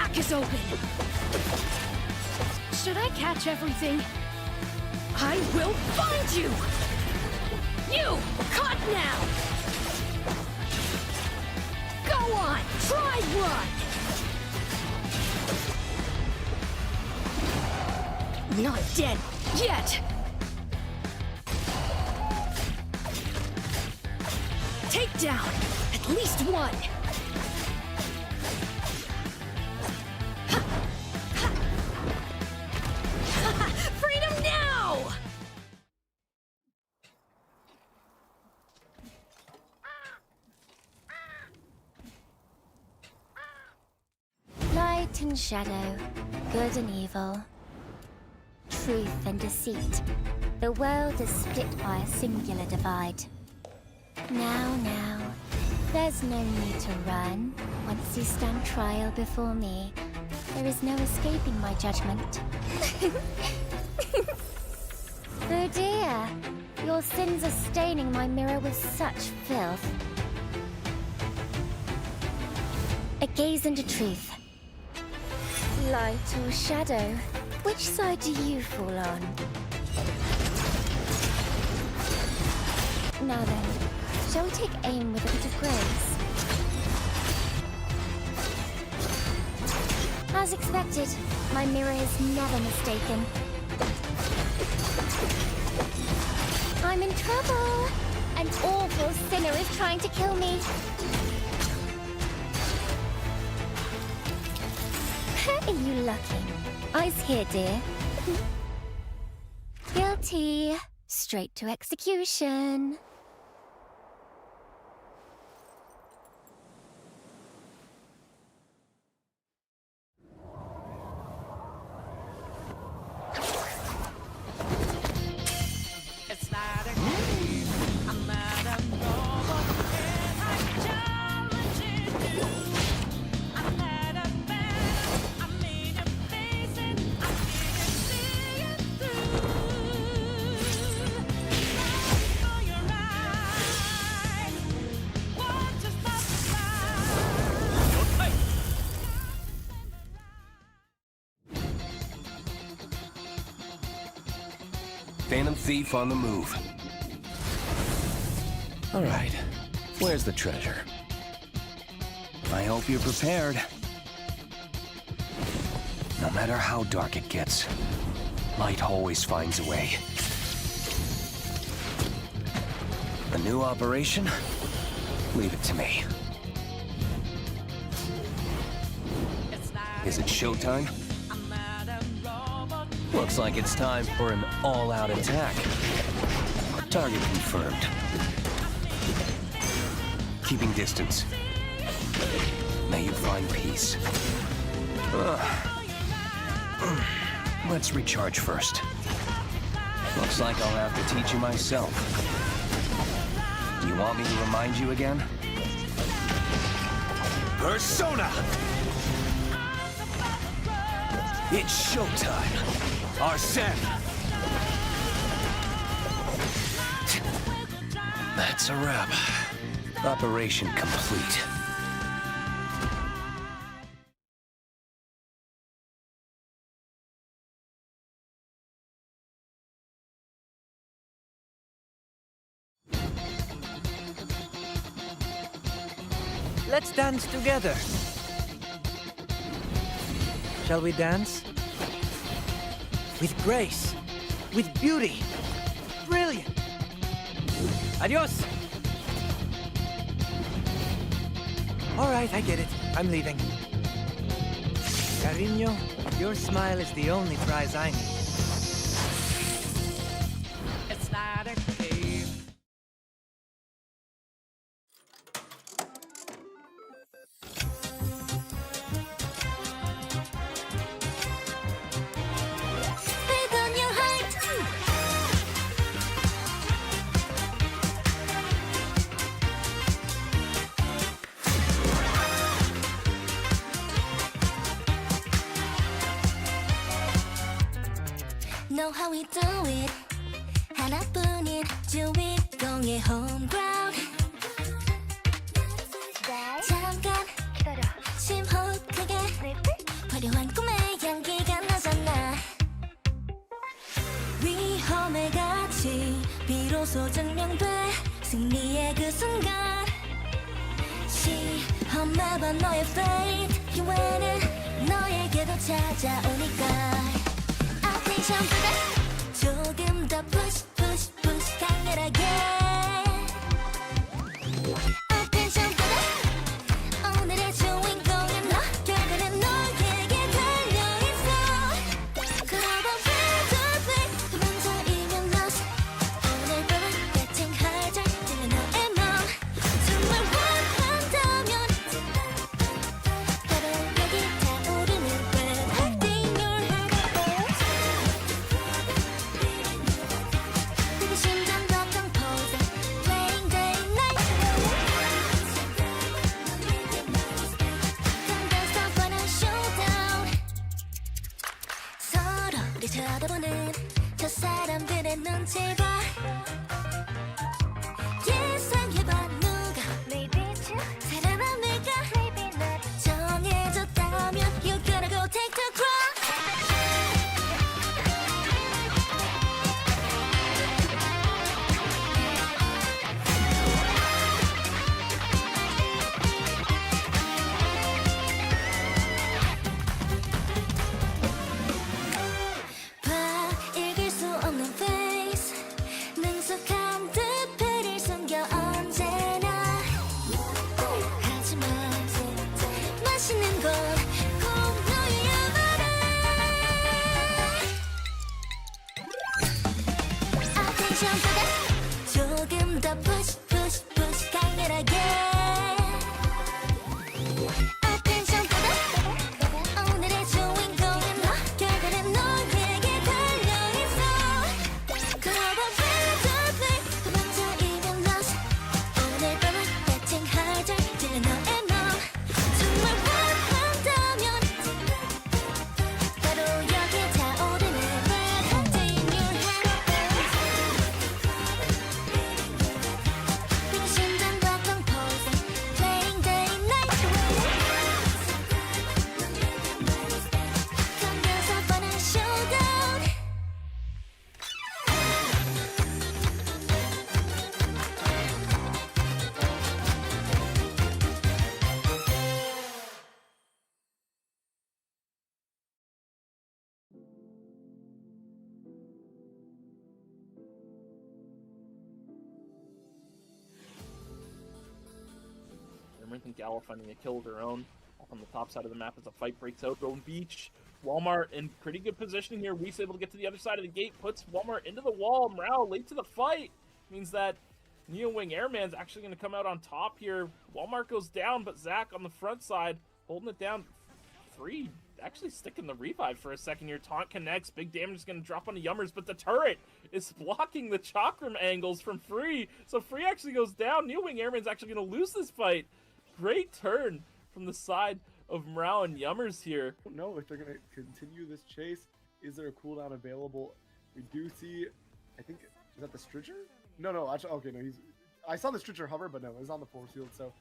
track is open! Should I catch everything? I will find you! You! Caught now! Go on! Try run! Not dead yet! Take down! At least one! Freedom now! Light and shadow, good and evil, truth and deceit. The world is split by a singular divide. Now, there's no need to run. Once you stand trial before me, there is no escaping my judgment. Oh dear, your sins are staining my mirror with such filth. A gaze into truth. Light or shadow, which side do you fall on? Now then, shall we take aim with a bit of grace? As expected, my mirror is never mistaken. I'm in trouble! An awful sinner is trying to kill me. Are you lucky? Eyes here, dear. Guilty. Straight to execution. Phantom Thief on the move. All right, where's the treasure? I hope you're prepared. No matter how dark it gets, light always finds a way. A new operation? Leave it to me. Is it showtime? Looks like it's time for an all-out attack. Target confirmed. Keeping distance. May you find peace. Let's recharge first. Looks like I'll have to teach you myself. Do you want me to remind you again? Persona! It's showtime! Arsene! That's a wrap. Operation complete. Let's dance together. Shall we dance? With grace, with beauty. Brilliant. Adios. All right, I get it. I'm leaving. Cariño, your smile is the only prize I need. It's not a game. Know how we do it. 하나뿐인 주인공의 home ground. 잠깐 심호흡 크게 비로소 증명돼 승리의 그 순간 시험해봐 너의 fate 기회는 너에게도 찾아오니까 Attention baby 조금 더 push push push 강렬하게 Attention baby 오늘의 주인공은 너 결과는 너에게 달려있어 그러다 play to play 도망쳐이면 lost 오늘 밤은 betting harder 들려 너의 맘 정말 원한다면 바로 여기 타오르는 red heart in your heart 되게 심장 벅찬 pose playing day night Come dance up on a showdown 서로를 쳐다보는 저 사람들의 눈치 봐 예상해봐 누가 Maybe you 살아남을까 Maybe not 정해졌다면 You gotta go take the crown 봐 읽을 수 없는 face 능숙한 듯 배를 숨겨 언제나 하지만 맛있는 건 꼭 너의 말에 Attention baby 조금 더 push push push 강렬하게 Attention baby 오늘의 주인공은 너 결과는 너에게 달려있어 그러다 play to play 도망쳐이면 lost 오늘 밤은 betting harder 들려 너의 맘 정말 원한다면 바로 여기 타오르는 red heart in your heart 되게 심장 벅찬 pose playing day night Come dance up on a showdown Cameron and Gala finding a kill of their own. Up on the top side of the map as a fight breaks out. Golden Beach, Walmart in pretty good position here. Reese able to get to the other side of the gate, puts Walmart into the wall. Morale late to the fight. Means that Neo Wing Airman's actually going to come out on top here. Walmart goes down, but Zach on the front side holding it down. Free actually sticking the revive for a second here. Taunt connects. Big damage is going to drop on the Yummers, but the turret is blocking the chakram angles from Free. So Free actually goes down. Neo Wing Airman's actually going to lose this fight. Great turn from the side of Morale and Yummers here. I don't know if they're going to continue this chase. Is there a cooldown available? We do see, I think, is that the Stritcher? No, actually, okay, no, I saw the Stritcher hover, but no, it's on the force field, so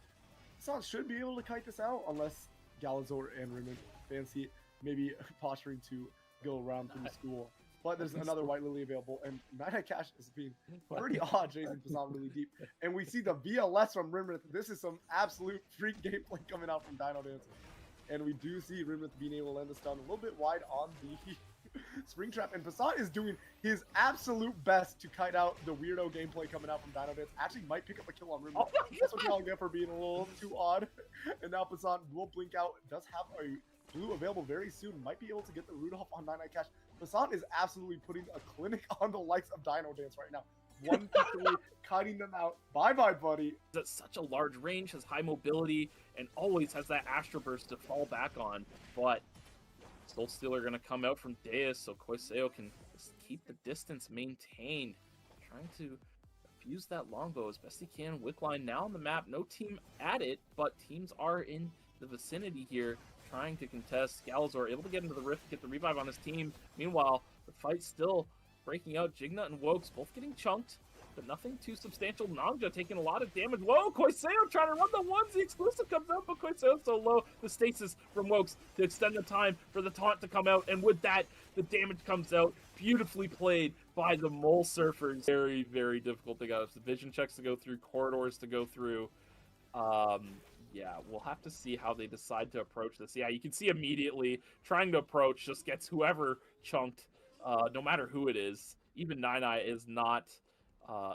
Hassan should be able to kite this out, unless Galazor and Raymond fancy maybe posturing to go around through the school. But there's another White Lily available, and Night Cash is being pretty odd, chasing Hassan really deep. And we see the VLS from Rimrith. This is some absolute freak gameplay coming out from DinoDance. And we do see Rimrith being able to land this down a little bit wide on the Spring Trap. And Passat is doing his absolute best to kite out the weirdo gameplay coming out from DinoDance. Actually might pick up a kill on Rimrith. That's what y'all get for being a little too odd. And now Passat will blink out. Does have a blue available very soon. Might be able to get the Rudolph on Night Cash. Passat is absolutely putting a clinic on the likes of DinoDance right now. 1-3, kiting them out. Bye-bye, buddy. At such a large range, has high mobility, and always has that Astro Burst to fall back on. But Soul Stealer going to come out from Deus, so Koiseo can just keep the distance maintained. Trying to use that longbow as best he can. Wickline now on the map. No team at it, but teams are in the vicinity here trying to contest. Galazor able to get into the rift, get the revive on his team. Meanwhile, the fight's still breaking out. Jigna and Wokes both getting chunked. but nothing too substantial. Nangja taking a lot of damage. Whoa, Koiseo trying to run the onesie. Exclusive comes out, but Koiseo's so low. The stasis from Wokes to extend the time for the taunt to come out, and with that, the damage comes out. Beautifully played by the Mole Surfers. Very, very difficult. They got vision checks to go through, corridors to go through. Yeah, we'll have to see how they decide to approach this. Yeah, you can see immediately trying to approach just gets whoever chunked, no matter who it is. Even 9eye is not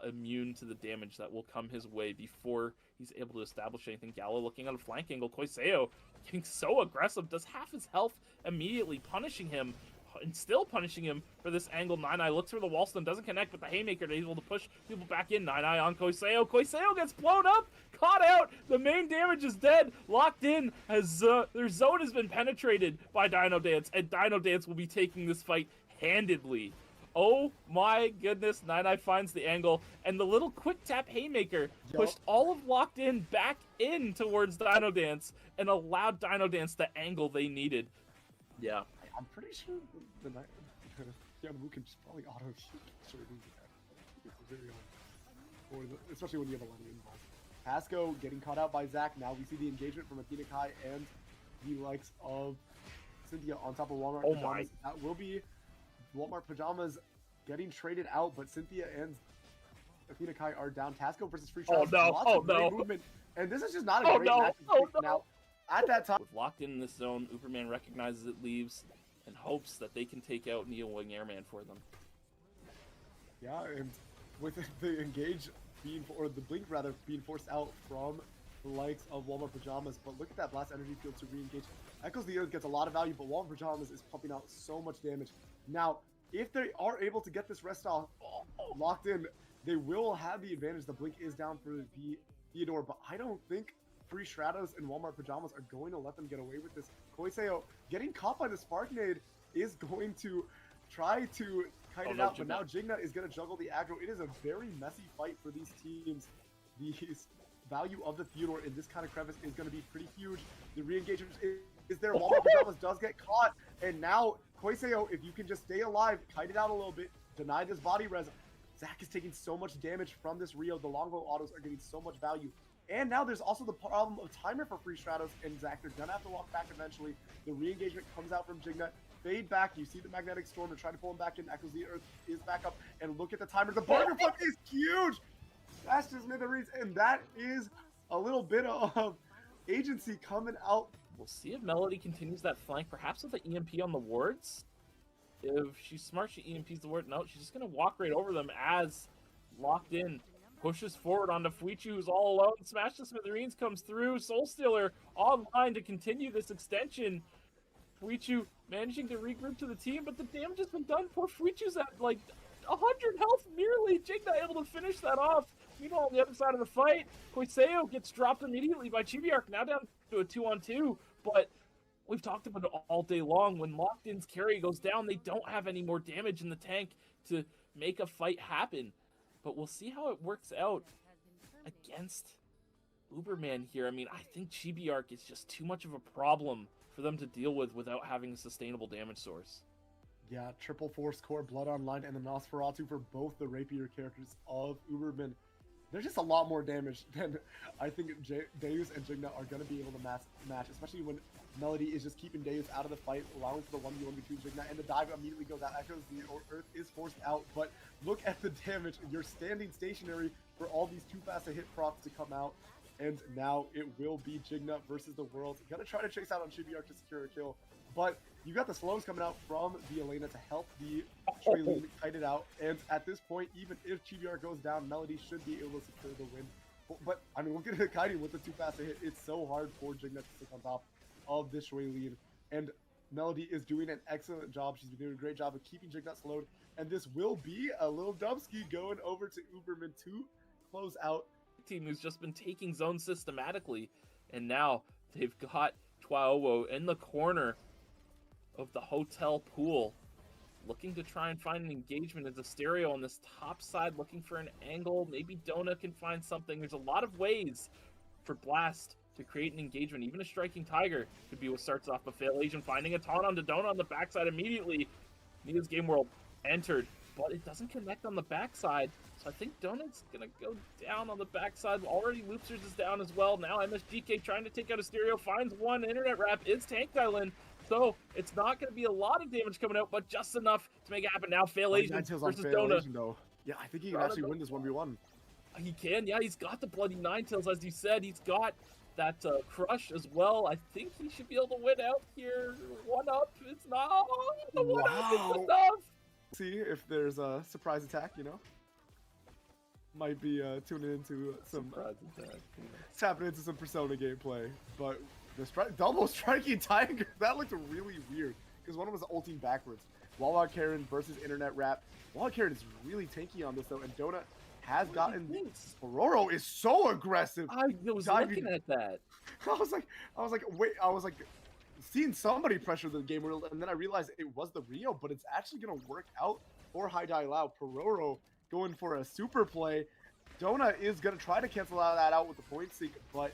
immune to the damage that will come his way before he's able to establish anything. Gallo looking at a flank angle. Koiseo getting so aggressive, does half his health immediately, punishing him and still punishing him for this angle. 9eye looks for the wall stun, doesn't connect, but the haymaker is able to push people back in. 9eye on Koiseo. Koiseo gets blown up, caught out. The main damage is dead, locked in as their zone has been penetrated by DinoDance, and DinoDance will be taking this fight handedly. Oh my goodness, 9eye finds the angle, and the little quick tap haymaker pushed all of Locked In back in towards DinoDance and allowed DinoDance the angle they needed. Yeah. I'm pretty sure the Yamamu can just probably auto shoot especially when you have a Lenny involved. Pasco getting caught out by Zach. Now we see the engagement from Athena Kai and the likes of Cynthia on top of Walmart Pajamas. That will be Walmart Pajamas getting traded out, but Cynthia and Athena Kai are down. Tasco versus Free Trials. Lots of movement, and this is just not a great match. Now, at that time, with Locked in this zone, Uberman recognizes it, leaves, and hopes that they can take out Neo Wing Airman for them. Yeah, and with the engage being, or the blink rather, being forced out from the likes of Walmart Pajamas, but look at that blast energy field to re-engage. Echoes the Earth gets a lot of value, but Walmart Pajamas is pumping out so much damage. Now, if they are able to get this rest off locked in, they will have the advantage. The blink is down for the Theodore, but I don't think Free Stratos and Walmart Pajamas are going to let them get away with this. Koiseo getting caught by the Spark Nade is going to try to kite it out, but now Jigna is going to juggle the aggro. It is a very messy fight for these teams. The value of the Theodore in this kind of crevice is going to be pretty huge. The re-engagement is there. Walmart Pajamas does get caught, and now Koiseo, if you can just stay alive, kite it out a little bit, deny this body res. Zach is taking so much damage from this Rio. The longbow autos are getting so much value. And now there's also the problem of timer for Free Stratos and Zach. They're gonna have to walk back eventually. The re-engagement comes out from Jigna. Fade back. You see the magnetic storm. They're trying to pull him back in. Echoes the Earth is back up. And look at the timer. The barter flip is huge. That's just smithereens. And that is a little bit of agency coming out. We'll see if Melody continues that flank, perhaps with the EMP on the wards. If she's smart, she EMPs the ward. No, she's just gonna walk right over them as Locked In pushes forward onto Fuichi, who's all alone. Smash the Smithereens comes through. Soul Stealer online to continue this extension. Fuichi managing to regroup to the team, but the damage has been done. Poor Fuichi's at like 100 health merely. Jigna able to finish that off. Meanwhile, on the other side of the fight, Koiseo gets dropped immediately by Chibiark, now down to a 2-on-2. But we've talked about it all day long. When Locked In's carry goes down, they don't have any more damage in the tank to make a fight happen. But we'll see how it works out against Uberman here. I mean, I think Chibiark is just too much of a problem for them to deal with without having a sustainable damage source. Yeah, triple force core, Blood Online, and the Nosferatu for both the rapier characters of Uberman. There's just a lot more damage than I think Deus and Jigna are going to be able to match, especially when Melody is just keeping Deus out of the fight, allowing for the 1v1 between Jigna, and the dive immediately goes out. Echoes the Earth is forced out, but look at the damage. You're standing stationary for all these too fast to hit procs to come out, and now it will be Jigna versus the world. Gonna try to chase out on Chibiark to secure a kill, but you got the slows coming out from the Elena to help the Traylene kite it out, and at this point, even if Chibiark goes down, Melody should be able to secure the win. But I mean, look at the kiting with the too fast to hit. It's so hard for Jigna to stick on top of this Traylene, and Melody is doing an excellent job. She's been doing a great job of keeping Jigna slowed, and this will be a little Dubsky going over to Uberman to close out. Team who's just been taking zones systematically, and now they've got Twaowo in the corner of the hotel pool, looking to try and find an engagement as a stereo on this top side, looking for an angle. Maybe Dona can find something. There's a lot of ways for Blast to create an engagement. Even a Striking Tiger could be what starts off, but Fail Asian finding a taunt onto Dona on the backside immediately. Nia's Game World entered but it doesn't connect on the backside. So I think Donut's gonna go down on the backside. Already Loopsters is down as well. Now MSGK trying to take out a stereo, finds one internet wrap. It's Tank Island. So it's not gonna be a lot of damage coming out, but just enough to make it happen. Now Fail Asian versus Donut. Yeah, I think he can actually win this 1v1. He can, yeah, he's got the bloody Ninetales, as you said. He's got that crush as well. I think he should be able to win out here. One up, it's not. The one up is enough. See if there's a surprise attack, you know? Might be tuning into some tapping into some Persona gameplay. But the double striking Tiger, that looked really weird. Because one of them was ulting backwards. Wawa Karen versus Internet Rap. Wawa Karen is really tanky on this though, and Donut has gotten. Pororo is so aggressive. I was looking at that. I was like, wait, seeing somebody pressure the game, and then I realized it was the Rio, but it's actually gonna work out for High Die Lao. Pororo going for a super play. Donut is gonna try to cancel that out with the point seek, but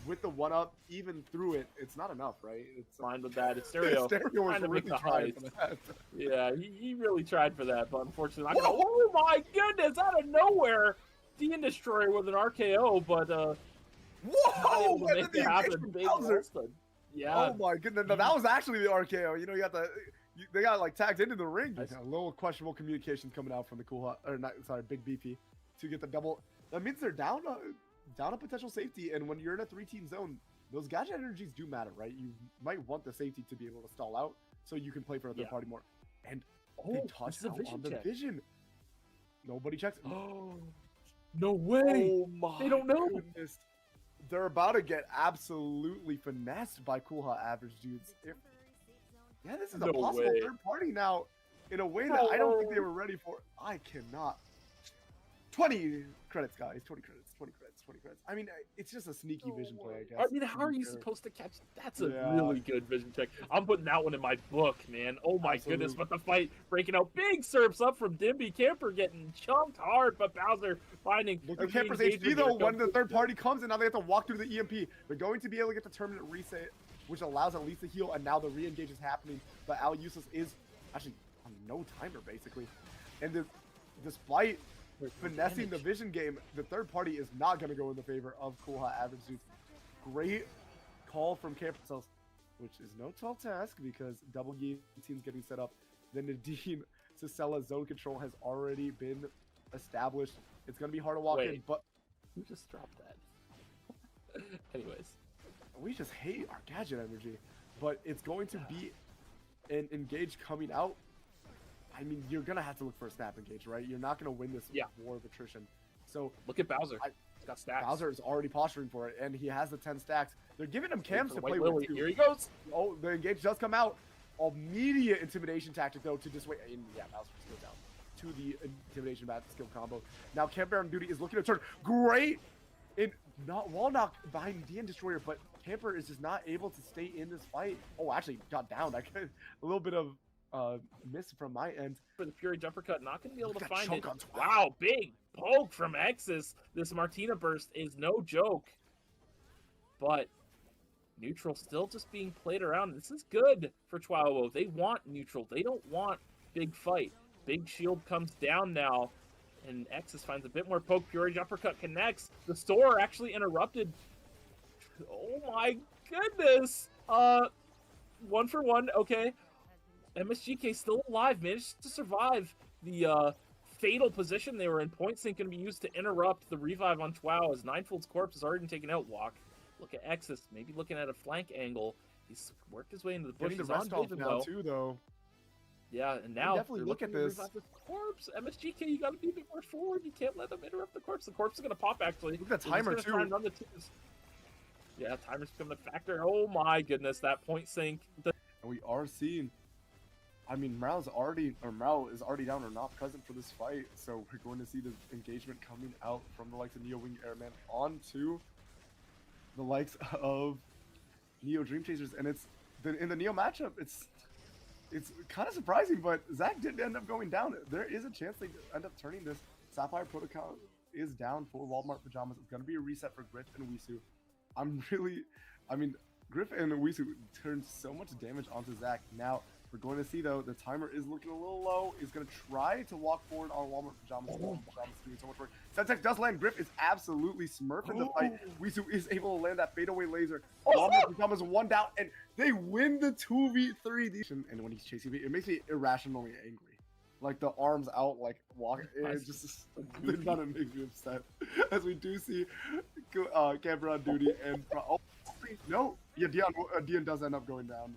with the 1-up, even through it, it's not enough, right? It's fine with that. It's Stereo. Stereo was really trying for that. Yeah, he really tried for that, but unfortunately, not gonna. Oh my goodness! Out of nowhere, Dean Destroyer with an RKO, but whoa! And then the engagement Bowser. Yeah. Oh my goodness! No, that was actually the RKO. You know, they got like tagged into the ring. Nice. A little questionable communications coming out from the Big BP to get the double. That means they're down a potential safety, and when you're in a 3-team zone, those gadget energies do matter, right? You might want the safety to be able to stall out, so you can play for a third party more. And they touched out on the vision. Nobody checks. Oh, no way! Oh my! They don't know. Goodness. They're about to get absolutely finessed by Coolha average dudes. Yeah, this is a possible third party now, in a way that I don't think they were ready for. I cannot. 20 credits, guys. 20 credits. 20 credits. 20 credits. I mean, it's just a sneaky vision play, I guess. I mean, how are you supposed to catch? That's a really good vision check. I'm putting that one in my book, man. Oh my goodness, but the fight breaking out. Big serves up from Dimby. Camper getting chunked hard, but Bowser finding. Look at Camper's HP though. When the third party comes, and now they have to walk through the EMP. They're going to be able to get the terminate reset, which allows at least a heal, and now the re-engage is happening. But Al Useless is actually on no timer basically, and despite finessing the vision game, the third party is not going to go in the favor of Coolha average dudes. Great call from Camper themselves, which is no tall task because double team's getting set up. The Nadine Cicella zone control has already been established. It's going to be hard to walk in, but who just dropped that? Anyways, we just hate our gadget energy, but it's going to be an engage coming out. I mean, you're going to have to look for a snap engage, right? You're not going to win this war of attrition. So look at Bowser. He's got stacks. Bowser is already posturing for it, and he has the 10 stacks. They're giving him cams to play with. Here he goes. Oh, the engage does come out. Immediate intimidation tactic, though, to dissuade. And yeah, Bowser goes down to the intimidation bat skill combo. Now, Camper on duty is looking to turn. Great! Wall knock behind DN Destroyer, but Camper is just not able to stay in this fight. Oh, actually got down. A little bit of miss from my end. For the Fury Jumper Cut, not going to be able to find it. Wow, big poke from Exis. This Martina burst is no joke. But neutral still just being played around. This is good for Chihuahua. They want neutral. They don't want big fight. Big shield comes down now, and Exis finds a bit more poke. Fury Jumper Cut connects. The store actually interrupted. Oh my goodness. 1 for 1. Okay. MSGK still alive, managed to survive the fatal position they were in. Point sync going to be used to interrupt the revive on Chihuahua as Ninefold's corpse has already been taken out. Walk. Look at Exis, maybe looking at a flank angle. He's worked his way into the bushes. Getting the rest off now too, though. Yeah, and now definitely look at this. The corpse. MSGK, you got to be a bit more forward. You can't let them interrupt the corpse. The corpse is going to pop actually. Look at that timer too. Try and run the twos. Yeah, timer's becoming a factor. Oh my goodness, that point sync. And we are seeing. I mean, Morale is already down or not present for this fight, so we're going to see the engagement coming out from the likes of Neo Wing Airman onto the likes of NeoDreamChasers, and in the Neo matchup, it's kind of surprising, but Zach did end up going down. There is a chance they end up turning this. Sapphire Protocol is down for Walmart Pajamas. It's going to be a reset for Griff and Wisu. Griff and Wisu turned so much damage onto Zach. Now, We're going to see, though, the timer is looking a little low. Is going to try to walk forward on Walmart Pajamas. Walmart Pajamas doing so much work. Sentex does land. Griff is absolutely smurfing the fight. Wisu is able to land that fadeaway laser. Walmart Pajamas one down, and they win the 2v3. And when he's chasing me, it makes me irrationally angry. Like the arms out, like walking. It just none of it makes me upset. As we do see camera on duty and oh no, yeah, Dion does end up going down.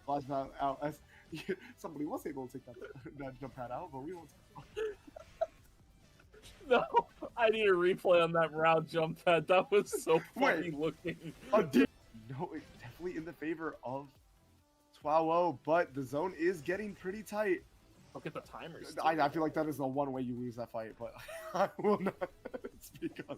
Last time out as somebody was able to take that jump pad out, but we won't. No, I need a replay on that round jump pad. That was so funny looking. No, it's definitely in the favor of 12-0, but the zone is getting pretty tight. Look at the timers. I feel like that is the one way you lose that fight, but I will not speak on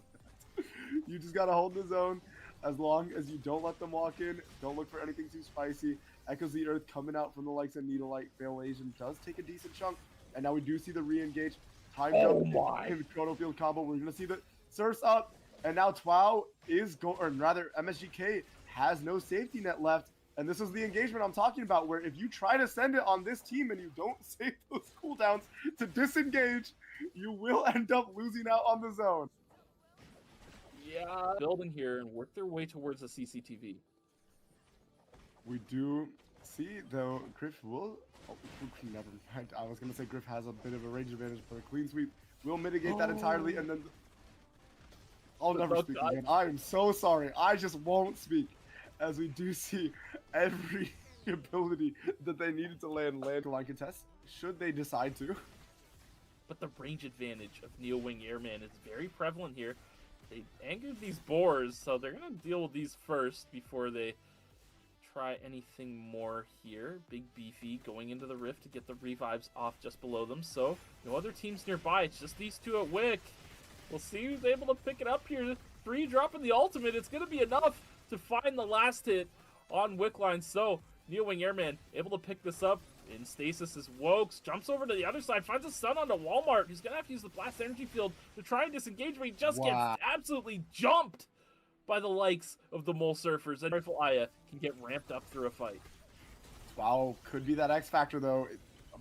that. You just gotta hold the zone as long as you don't let them walk in. Don't look for anything too spicy. Echoes the Earth coming out from the likes of Needlelight. Fail Asian does take a decent chunk, and now we do see the re-engage. Time jump in the Chrono Field combo. We're gonna see the surfs up, and now TWOW is going, or rather MSGK has no safety net left. And this is the engagement I'm talking about, where if you try to send it on this team and you don't save those cooldowns to disengage, you will end up losing out on the zone. Yeah. Building here and work their way towards the CCTV. We do see, though, Griff will... Oh, never mind. I was going to say Griff has a bit of a range advantage, but a clean sweep will mitigate that entirely, and then... I'll never speak again. I am so sorry. I just won't speak. As we do see every ability that they needed to land to line contest, should they decide to. But the range advantage of Neo Wing Airman is very prevalent here. They angered these boars, so they're going to deal with these first before they try anything more here. Big Beefy going into the rift to get the revives off just below them, so no other teams nearby. It's just these two at Wick. We'll see who's able to pick it up here. 3 dropping the ultimate. It's going to be enough to find the last hit on Wickline. So Neo Wing Airman able to pick this up in stasis as Wokes jumps over to the other side, finds a stun onto Walmart. He's gonna have to use the blast energy field to try and disengage, but he just gets absolutely jumped by the likes of the Mole Surfers, and Rifle Aya can get ramped up through a fight. Wow, could be that X factor though.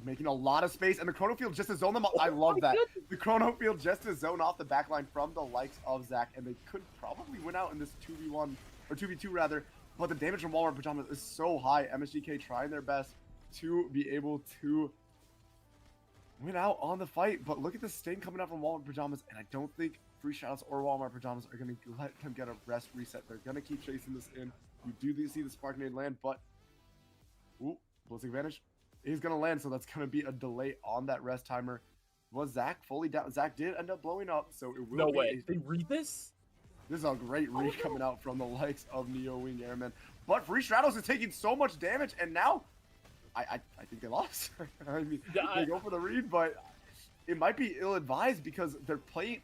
Making a lot of space, and the Chrono Field just to zone them off. I love that. The Chrono Field just to zone off the backline from the likes of Zach, and they could probably win out in this 2v1. Or 2v2 rather, but the damage from Walmart Pajamas is so high. MSGK trying their best to be able to win out on the fight, but look at the sting coming out from Walmart Pajamas, and I don't think Free Shadows or Walmart Pajamas are going to let them get a rest reset. They're going to keep chasing this in. You do see the Spark Nade land, but Blizzing Advantage is going to land, so that's going to be a delay on that rest timer. Was Zach fully down? Zach did end up blowing up, so it will No way. They read this? This is a great read coming out from the likes of Neo Wing Airmen. But Free Stratos is taking so much damage, and now I think they lost. I mean, they go for the read, but it might be ill-advised because they're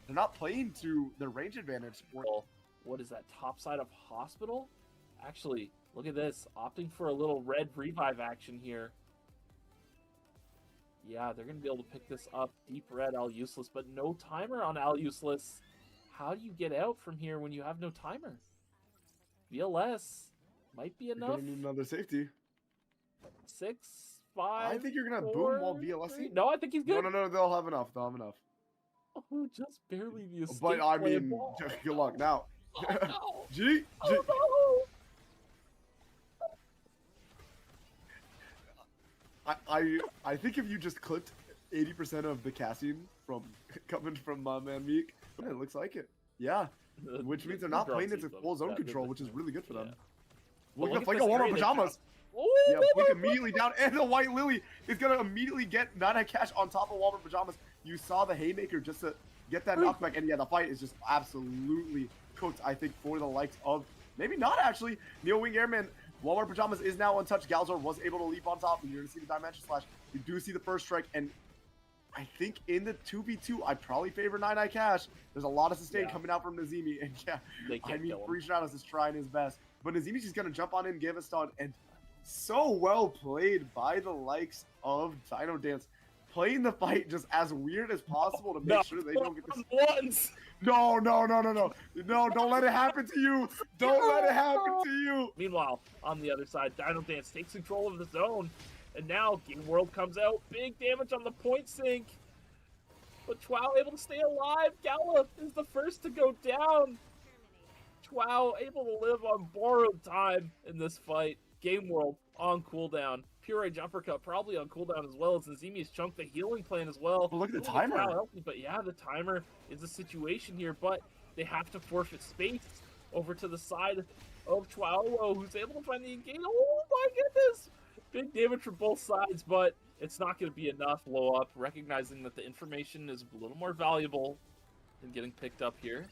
not playing to their range advantage. What is that, top side of Hospital? Actually, look at this. Opting for a little red revive action here. Yeah, they're going to be able to pick this up. Deep red, Al Useless, but no timer on Al Useless. How do you get out from here when you have no timer? VLS might be enough. You're gonna need another safety. 6, 5. I think you're gonna 4, boom while VLSing. No, I think he's good. No, they'll have enough. They'll have enough. Oh, just barely the escape. But I mean, good luck now. Oh, no. G. Oh, no. I think if you just clipped 80% of the casting from coming from my man Meek, it looks like it. Yeah. Which means they're not playing into full zone control, which is really good for them. Look at the Flank of Walmart Pajamas. Yeah, Blink immediately down, and the White Lily is going to immediately get Nana Cash on top of Walmart Pajamas. You saw the Haymaker just to get that knockback, and yeah, the fight is just absolutely cooked, I think, for the likes of, maybe not actually, Neo Wing Airman. Walmart Pajamas is now untouched. Galzor was able to leap on top, and you're going to see the Dimension Slash. You do see the first strike, and I think in the 2v2, I'd probably favor 9 Cash. There's a lot of sustain coming out from Nazimi, and yeah, I mean, Free Stratos is trying his best. But Nazimi's just going to jump on in, give a stun, and so well played by the likes of DinoDance. playing the fight just as weird as possible to make sure they don't get this. Once. No, don't let it happen to you. Don't let it happen to you. Meanwhile, on the other side, DinoDance takes control of the zone. And now Game World comes out. Big damage on the point sink. But Chwao able to stay alive. Gala is the first to go down. Chwao able to live on borrowed time in this fight. Game World on cooldown. Pure Jumper Cup probably on cooldown as well as Nazemi's chunked the healing plan as well. But look at the Ooh, timer. Chwao healthy, but yeah, the timer is a situation here, but they have to forfeit space over to the side of Chwao, who's able to find the engage. Oh my goodness! Big damage from both sides, but it's not going to be enough. Blow up, recognizing that the information is a little more valuable than getting picked up here.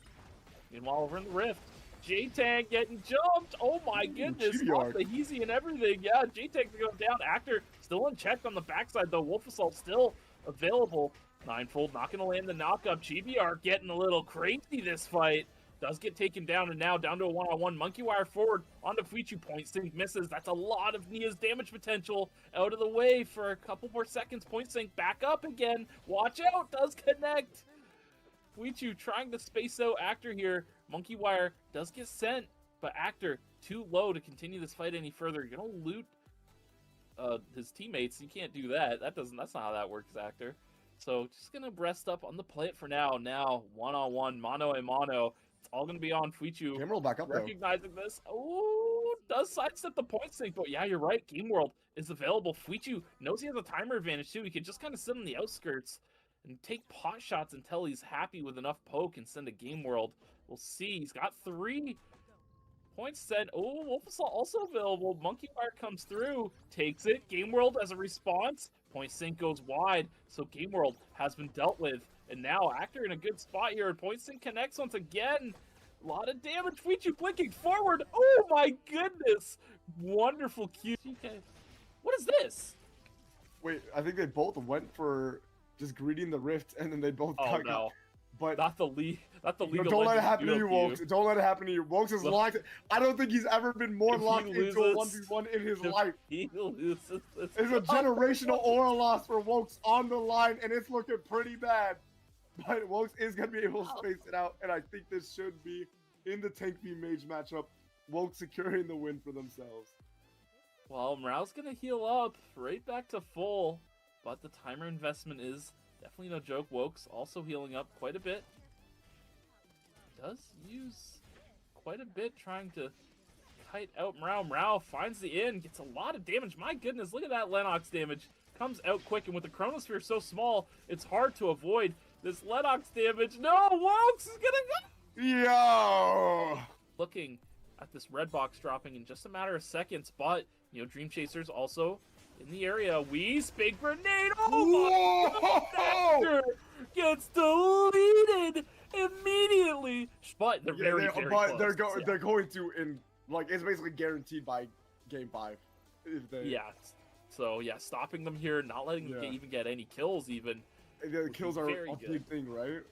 Meanwhile, over in the Rift, J-Tank getting jumped. Oh my goodness, off the Heezy and everything. Yeah, J-Tank's going down. Actor still unchecked on the backside, though. Wolf Assault still available. Ninefold not going to land the knockup. GBR getting a little crazy this fight. Does get taken down, and now down to a one-on-one. Monkey Wire forward onto Fuichu. Point Sink misses. That's a lot of Nia's damage potential out of the way for a couple more seconds. Point Sink back up again. Watch out. Does connect. Fuichu trying to space out Actor here. Monkey Wire does get sent, but Actor too low to continue this fight any further. You're gonna loot his teammates. You can't do that. That's not how that works, Actor. So just gonna rest up on the plate for now. Now one-on-one, mano a mano. It's all gonna be on Fuichu. Game World back up, recognizing this. Oh, does sidestep the point sink, but yeah, you're right. Game World is available. Fuichu knows he has a timer advantage too. He can just kind of sit on the outskirts and take pot shots until he's happy with enough poke and send a Game World. We'll see. He's got 3 points sent. Oh, Wolf Assault also available. Monkey Wire comes through, takes it. Game World as a response. Point Sink goes wide, so Game World has been dealt with. And now Actor in a good spot here. Point Sink connects once again. A lot of damage. Fuichu blinking forward. Oh my goodness. Wonderful Q. What is this? Wait, I think they both went for just greeting the Rift, and then they both got no. But not the league. No, don't let it happen to you, Wokes. Don't let it happen to you. Wokes is locked. I don't think he's ever been more locked into a 1v1 in his life. He loses. It's a generational aura loss for Wokes on the line, and it's looking pretty bad. But Wokes is going to be able to space it out, and I think this should be in the Tank v Mage matchup. Wokes securing the win for themselves. Well, Morale's going to heal up right back to full, but the timer investment is definitely no joke. Wokes also healing up quite a bit. Does use quite a bit trying to kite out Morale. Morale finds the in, gets a lot of damage. My goodness, look at that Lennox damage. Comes out quick, and with the Chronosphere so small, it's hard to avoid this Lennox damage. No, Wokes is gonna go! Yo! Looking at this red box dropping in just a matter of seconds, but DreamChasers also in the area. Weeze, big grenade. Oh my God! Gets deleted immediately. But they're very close. They're going to it's basically guaranteed by game 5. Yeah. So yeah, stopping them here, not letting them even get any kills even. The kills are a big thing, right?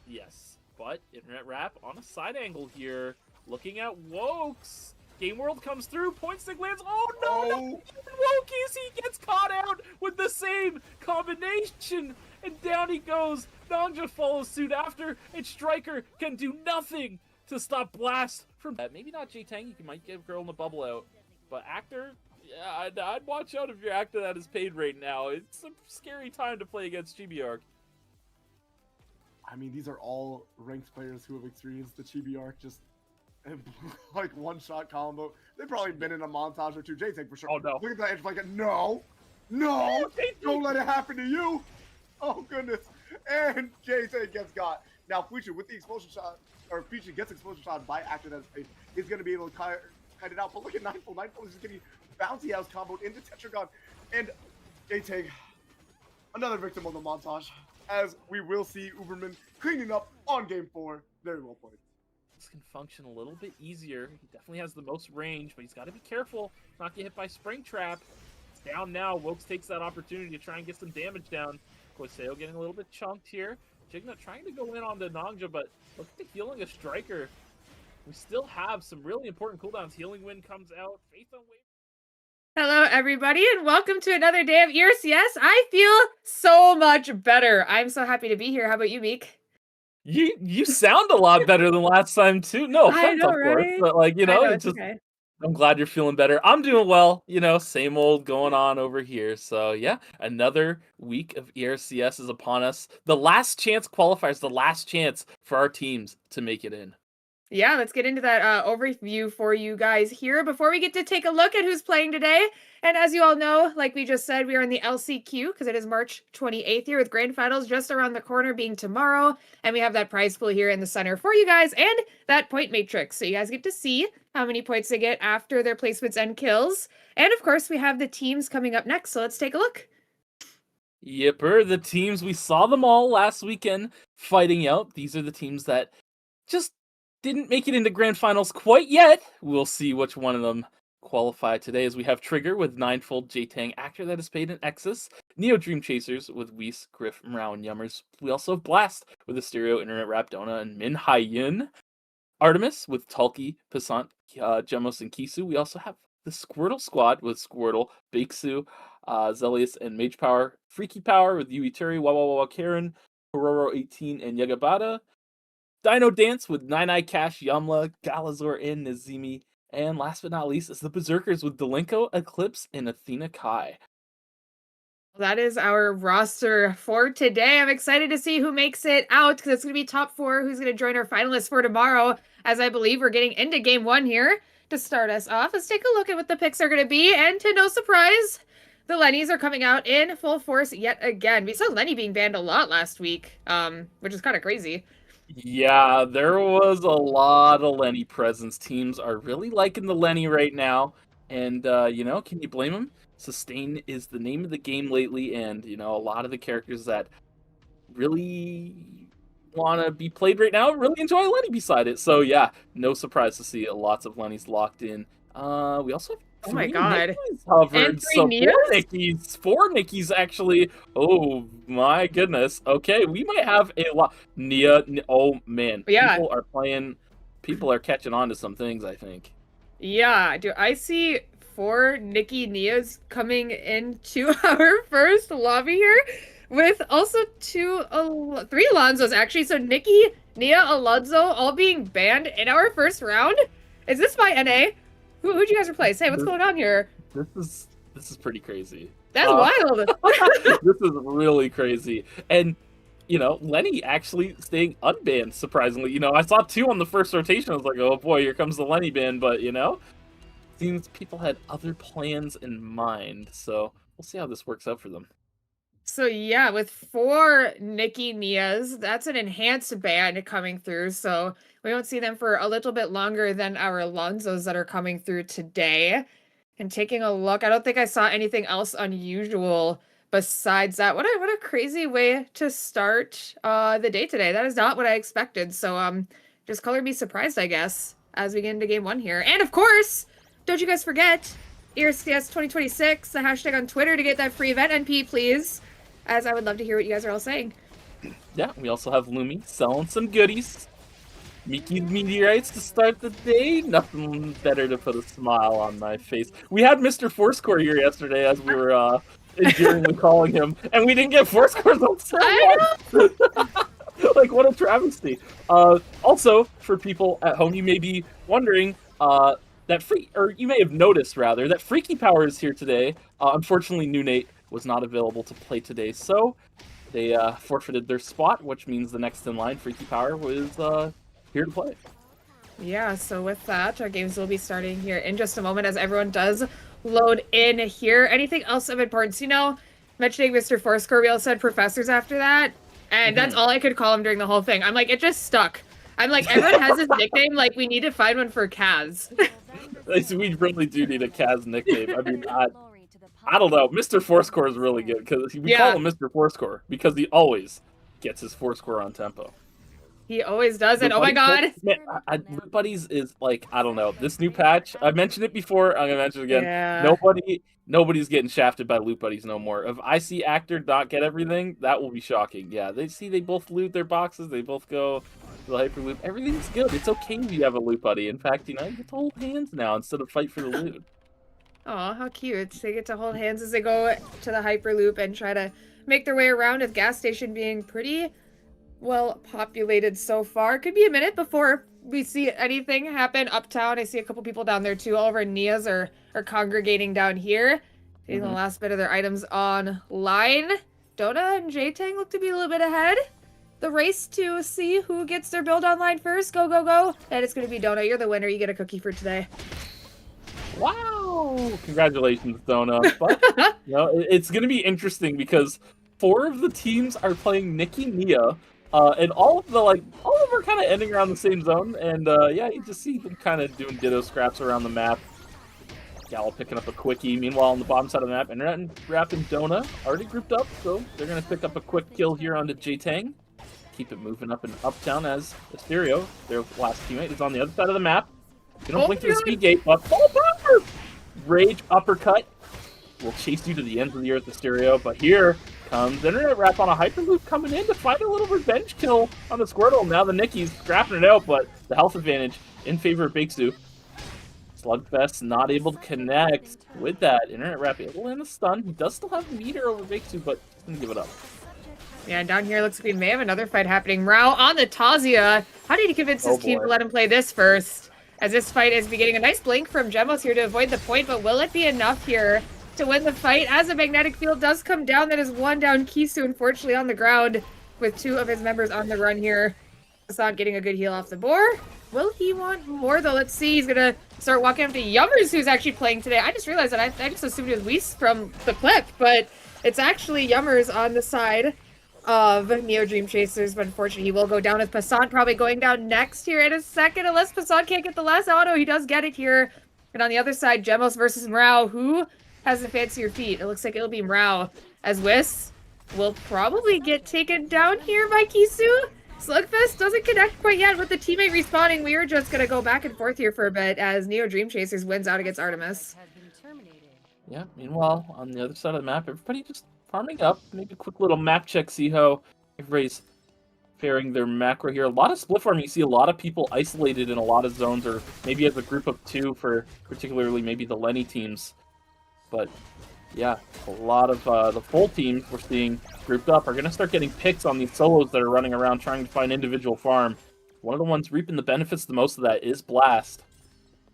Yes. But Internet Rap on a side angle here, looking at Wokes. Game World comes through, Point Stick lands. Oh no! Wokies, he gets caught out with the same combination, and down he goes. Nongja follows suit after, and Striker can do nothing to stop Blast from that. Maybe not J-Tank, you might give Girl in the bubble out, but Actor, yeah, I'd watch out if you're Actor that is paid right now. It's a scary time to play against GBR. I mean, these are all ranked players who have experienced the GBR just like one-shot combo. They've probably been in a montage or two. J-Tank for sure. Oh no! Look at that edge like no, don't let it happen to you. Oh goodness! And J-Tank gets got. Now Fuichu with the explosion shot, or Fuichu gets explosion shot by Actor that is going to be able to kite it out. But look at Ninefold. Ninefold is just getting bouncy house comboed into Tetragon, and J-Tank another victim of the montage. As we will see Uberman cleaning up on game 4. Very well played. This can function a little bit easier. He definitely has the most range, but he's got to be careful not get hit by Springtrap. It's down now. Wokes takes that opportunity to try and get some damage down. Koiseo getting a little bit chunked here. Jigna trying to go in on the Nongja, but look at the healing of Striker. We still have some really important cooldowns. Healing Wind comes out. Faith on Wave. Hello everybody, and welcome to another day of ERCS. I feel so much better. I'm so happy to be here. How about you, Meek? You sound a lot better than last time too. No I offense, know, of course, right? but like I know, it's it's just okay. I'm glad you're feeling better. I'm doing well. Same old going on over here. So yeah, another week of ERCS is upon us. The last chance qualifiers, the last chance for our teams to make it in. Yeah, let's get into that overview for you guys here before we get to take a look at who's playing today. And as you all know, like we just said, we are in the LCQ because it is March 28th here with Grand Finals just around the corner being tomorrow. And we have that prize pool here in the center for you guys and that point matrix. So you guys get to see how many points they get after their placements and kills. And of course, we have the teams coming up next. So let's take a look. Yipper, the teams, we saw them all last weekend fighting out. These are the teams that just didn't make it into grand finals quite yet. We'll see which one of them qualify today, as we have Trigger with Ninefold, J-Tang, Actor That Is Paid in Exus, NeoDreamChasers with Whis, Griff, Mrao, and Yummers. We also have Blast with Asterio, Internet Rap, Dona, and Min Hai-Yun. Artemis with Talkie, Passant, Gemos, and Kisu. We also have the Squirtle Squad with Squirtle, Bakesu, Zelius, and Mage Power. Freakypower with Yui Turi, Wawawa Karen, Kororo 18, and Yagabata. DinoDance with Nine Cash, Yamla, Galazor, and Nazimi. And last but not least is the Berzerkers with Delinko, Eclipse, and Athena Kai. That is our roster for today. I'm excited to see who makes it out because it's going to be top 4 who's going to join our finalists for tomorrow, as I believe we're getting into game 1 here. To start us off, let's take a look at what the picks are going to be, and to no surprise, the Lennys are coming out in full force yet again. We saw Lenny being banned a lot last week, which is kind of crazy. Yeah, there was a lot of Lenny presence. Teams are really liking the Lenny right now. And, can you blame them? Sustain is the name of the game lately, and, a lot of the characters that really want to be played right now really enjoy Lenny beside it. So, yeah, no surprise to see lots of Lennys locked in. We also have Oh my god. Hovered. And 3 So Neos? 4 Nickies actually. Oh my goodness. Okay, we might have a lot. Oh man. Yeah. People are catching on to some things, I think. Yeah, dude, I see 4 Nikki Neos coming into our first lobby here with also 3 Alonzos actually. So Nikki, Nia, Alonzo all being banned in our first round. Is this my NA? Who'd you guys replace? Hey, what's going on here? This is pretty crazy. That's wild. This is really crazy. And, Lenny actually staying unbanned, surprisingly. I saw 2 on the first rotation. I was like, oh boy, here comes the Lenny ban. But, seems people had other plans in mind. So we'll see how this works out for them. So yeah, with 4 Nikki Nias, that's an enhanced ban coming through. So we won't see them for a little bit longer than our Alonzos that are coming through today. And taking a look, I don't think I saw anything else unusual besides that. What a crazy way to start the day today. That is not what I expected. So just color me surprised, I guess, as we get into game 1 here. And of course, don't you guys forget ERCS 2026, the hashtag on Twitter to get that free event NP, please. As I would love to hear what you guys are all saying. Yeah, we also have Lumi selling some goodies. Mickey's Meteorites to start the day. Nothing better to put a smile on my face. We had Mr. Fourscore here yesterday as we were endearingly calling him, and we didn't get Fourscores on Sunday. Like, what a travesty. Also, for people at home, you may be wondering, you may have noticed, rather, that Freakypower is here today. Unfortunately, New Nate was not available to play today, so they forfeited their spot, which means the next in line, Freakypower, was here to play. Yeah, so with that, our games will be starting here in just a moment as everyone does load in here. Anything else of importance? Mentioning Mr. Fourscore, we also had professors after that, and that's all I could call him during the whole thing. I'm like, it just stuck. I'm like, everyone has his nickname, like, we need to find one for Kaz. We really do need a Kaz nickname. I mean, I don't know. Mr. Fourscore is really good because we call him Mr. Fourscore because he always gets his Fourscore on tempo. He always does it. Oh my god. Man, Loot Buddies is like, I don't know. This new patch, I mentioned it before, I'm going to mention it again. Yeah. Nobody's getting shafted by Loot Buddies no more. If I see Actor not get everything, that will be shocking. Yeah, they both loot their boxes. They both go to the hyper loot. Everything's good. It's okay if you have a Loot Buddy. In fact, you get to hold hands now instead of fight for the loot. Oh, how cute. They get to hold hands as they go to the Hyperloop and try to make their way around, with gas station being pretty well populated so far. Could be a minute before we see anything happen uptown. I see a couple people down there too. All of our Nias are congregating down here. Getting the last bit of their items online. Dona and J-Tang look to be a little bit ahead. The race to see who gets their build online first. Go, go, go. And it's going to be Dona. You're the winner. You get a cookie for today. Wow! Congratulations, Dona. But, you know, it's going to be interesting because 4 of the teams are playing Nikki Nia, and all of them are kind of ending around the same zone. And yeah, you just see them kind of doing ditto scraps around the map. Gal picking up a quickie. Meanwhile, on the bottom side of the map, Internet and Rap and Dona already grouped up, so they're going to pick up a quick kill here onto J-Tang. Keep it moving up and uptown as Asterio, their last teammate, is on the other side of the map. You don't blink to the speed gate, but fall power! Rage uppercut will chase you to the ends of the earth, Asterio, but here comes Internet Rap on a Hyperloop coming in to find a little revenge kill on the Squirtle. Now the Nicki's scrapping it out, but the health advantage in favor of Bakesu. Slugfest not able to connect with that. Internet Rap able to land a stun. He does still have meter over Bakesu, but he's going to give it up. Yeah, down here looks like we may have another fight happening. Rao on the Tazia. How did he convince his team to let him play this first? As this fight is beginning, a nice blink from Gemos here to avoid the point, but will it be enough here to win the fight? As a magnetic field does come down, that is one down. Kisu, unfortunately, on the ground with 2 of his members on the run here. Assad getting a good heal off the boar. Will he want more, though? Let's see. He's going to start walking up to Yummers, who's actually playing today. I just realized that I just assumed it was Weiss from the clip, but it's actually Yummers on the side of NeoDreamChasers, but unfortunately he will go down with Passant probably going down next here in a second, unless Passant can't get the last auto. He does get it here. And on the other side, Gemos versus Mrao. Who has the fancier feet? It looks like it'll be Mrao, as Weiss will probably get taken down here by Kisu. Slugfest doesn't connect quite yet with the teammate respawning. We are just going to go back and forth here for a bit as NeoDreamChasers wins out against Artemis. Yeah, meanwhile, on the other side of the map, everybody just farming up. Maybe a quick little map check, see how everybody's faring their macro here. A lot of split farming. You see a lot of people isolated in a lot of zones, or maybe as a group of 2 for particularly maybe the Lenny teams. But yeah, a lot of the full teams we're seeing grouped up are going to start getting picks on these solos that are running around trying to find individual farm. One of the ones reaping the benefits the most of that is Blast,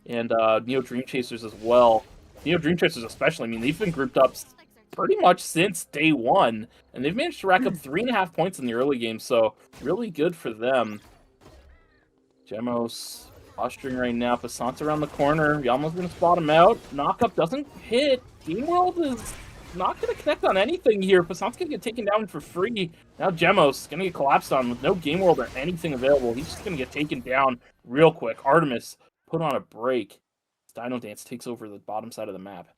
and NeoDreamChasers as well. NeoDreamChasers especially, I mean, they've been grouped up pretty much since day 1, and they've managed to rack up 3.5 points in the early game, so really good for them. Gemos posturing right now. Passant's around the corner. Yama's going to spot him out. Knockup doesn't hit. Game World is not going to connect on anything here. Passant's going to get taken down for free. Now Gemos going to get collapsed on with no Game World or anything available. He's just going to get taken down real quick. Artemis put on a break. DinoDance takes over the bottom side of the map.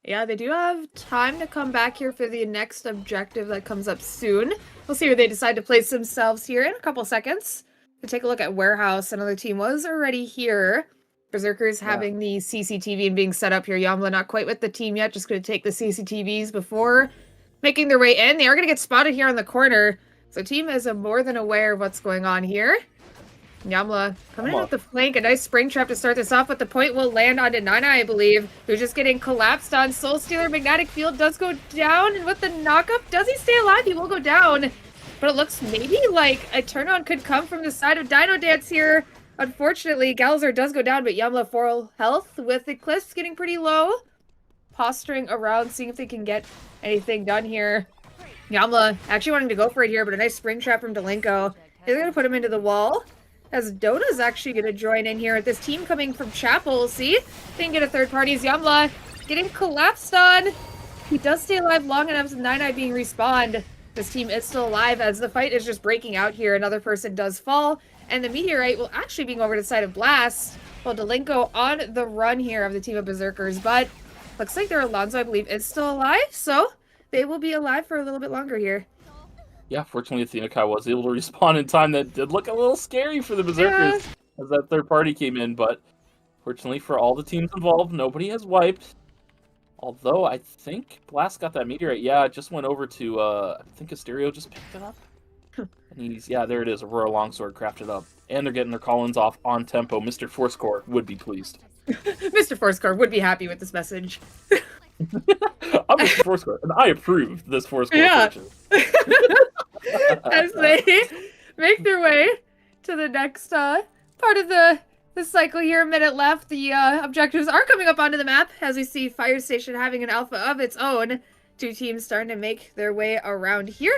Yeah, they do have time to come back here for the next objective that comes up soon. We'll see where they decide to place themselves here in a couple seconds. To take a look at Warehouse, another team was already here. Berzerkers having the CCTV and being set up here. Yamla not quite with the team yet, just going to take the CCTVs before making their way in. They are going to get spotted here on the corner. So team is more than aware of what's going on here. Yamla coming in with the flank. A nice spring trap to start this off, but the point will land onto Nana, I believe, who's just getting collapsed on. Soul Stealer Magnetic Field does go down, and with the knockup, does he stay alive? He will go down. But it looks maybe like a turn-on could come from the side of DinoDance here. Unfortunately, Galzer does go down, but Yamla full health with Eclipse getting pretty low. Posturing around, seeing if they can get anything done here. Yamla actually wanting to go for it here, but a nice spring trap from Delenko. They're going to put him into the wall. As Dota's actually going to join in here with this team coming from Chapel. We'll see. They can get a third party. Yamla getting collapsed on. He does stay alive long enough, so 9-9 being respawned. This team is still alive as the fight is just breaking out here. Another person does fall, and the Meteorite will actually be over to the side of Blast, while Delenko on the run here of the team of Berzerkers. But looks like their Alonso, I believe, is still alive, so they will be alive for a little bit longer here. Yeah, fortunately, Athena was able to respawn in time. That did look a little scary for the Berzerkers as that third party came in, but fortunately for all the teams involved, nobody has wiped. Although, I think Blast got that Meteorite. Yeah, it just went over to, I think Asterio just picked it up. And he's, yeah, there it is, Aurora Longsword crafted up. And they're getting their Collins off on tempo. Mr. Fourscore would be pleased. Mr. Fourscore would be happy with this message. I'm Mr. Fourscore, and I approve this Fourscore Yeah. purchase. As they make their way to the next part of the cycle here, a minute left. The objectives are coming up onto the map as we see Fire Station having an alpha of its own. Two teams starting to make their way around here.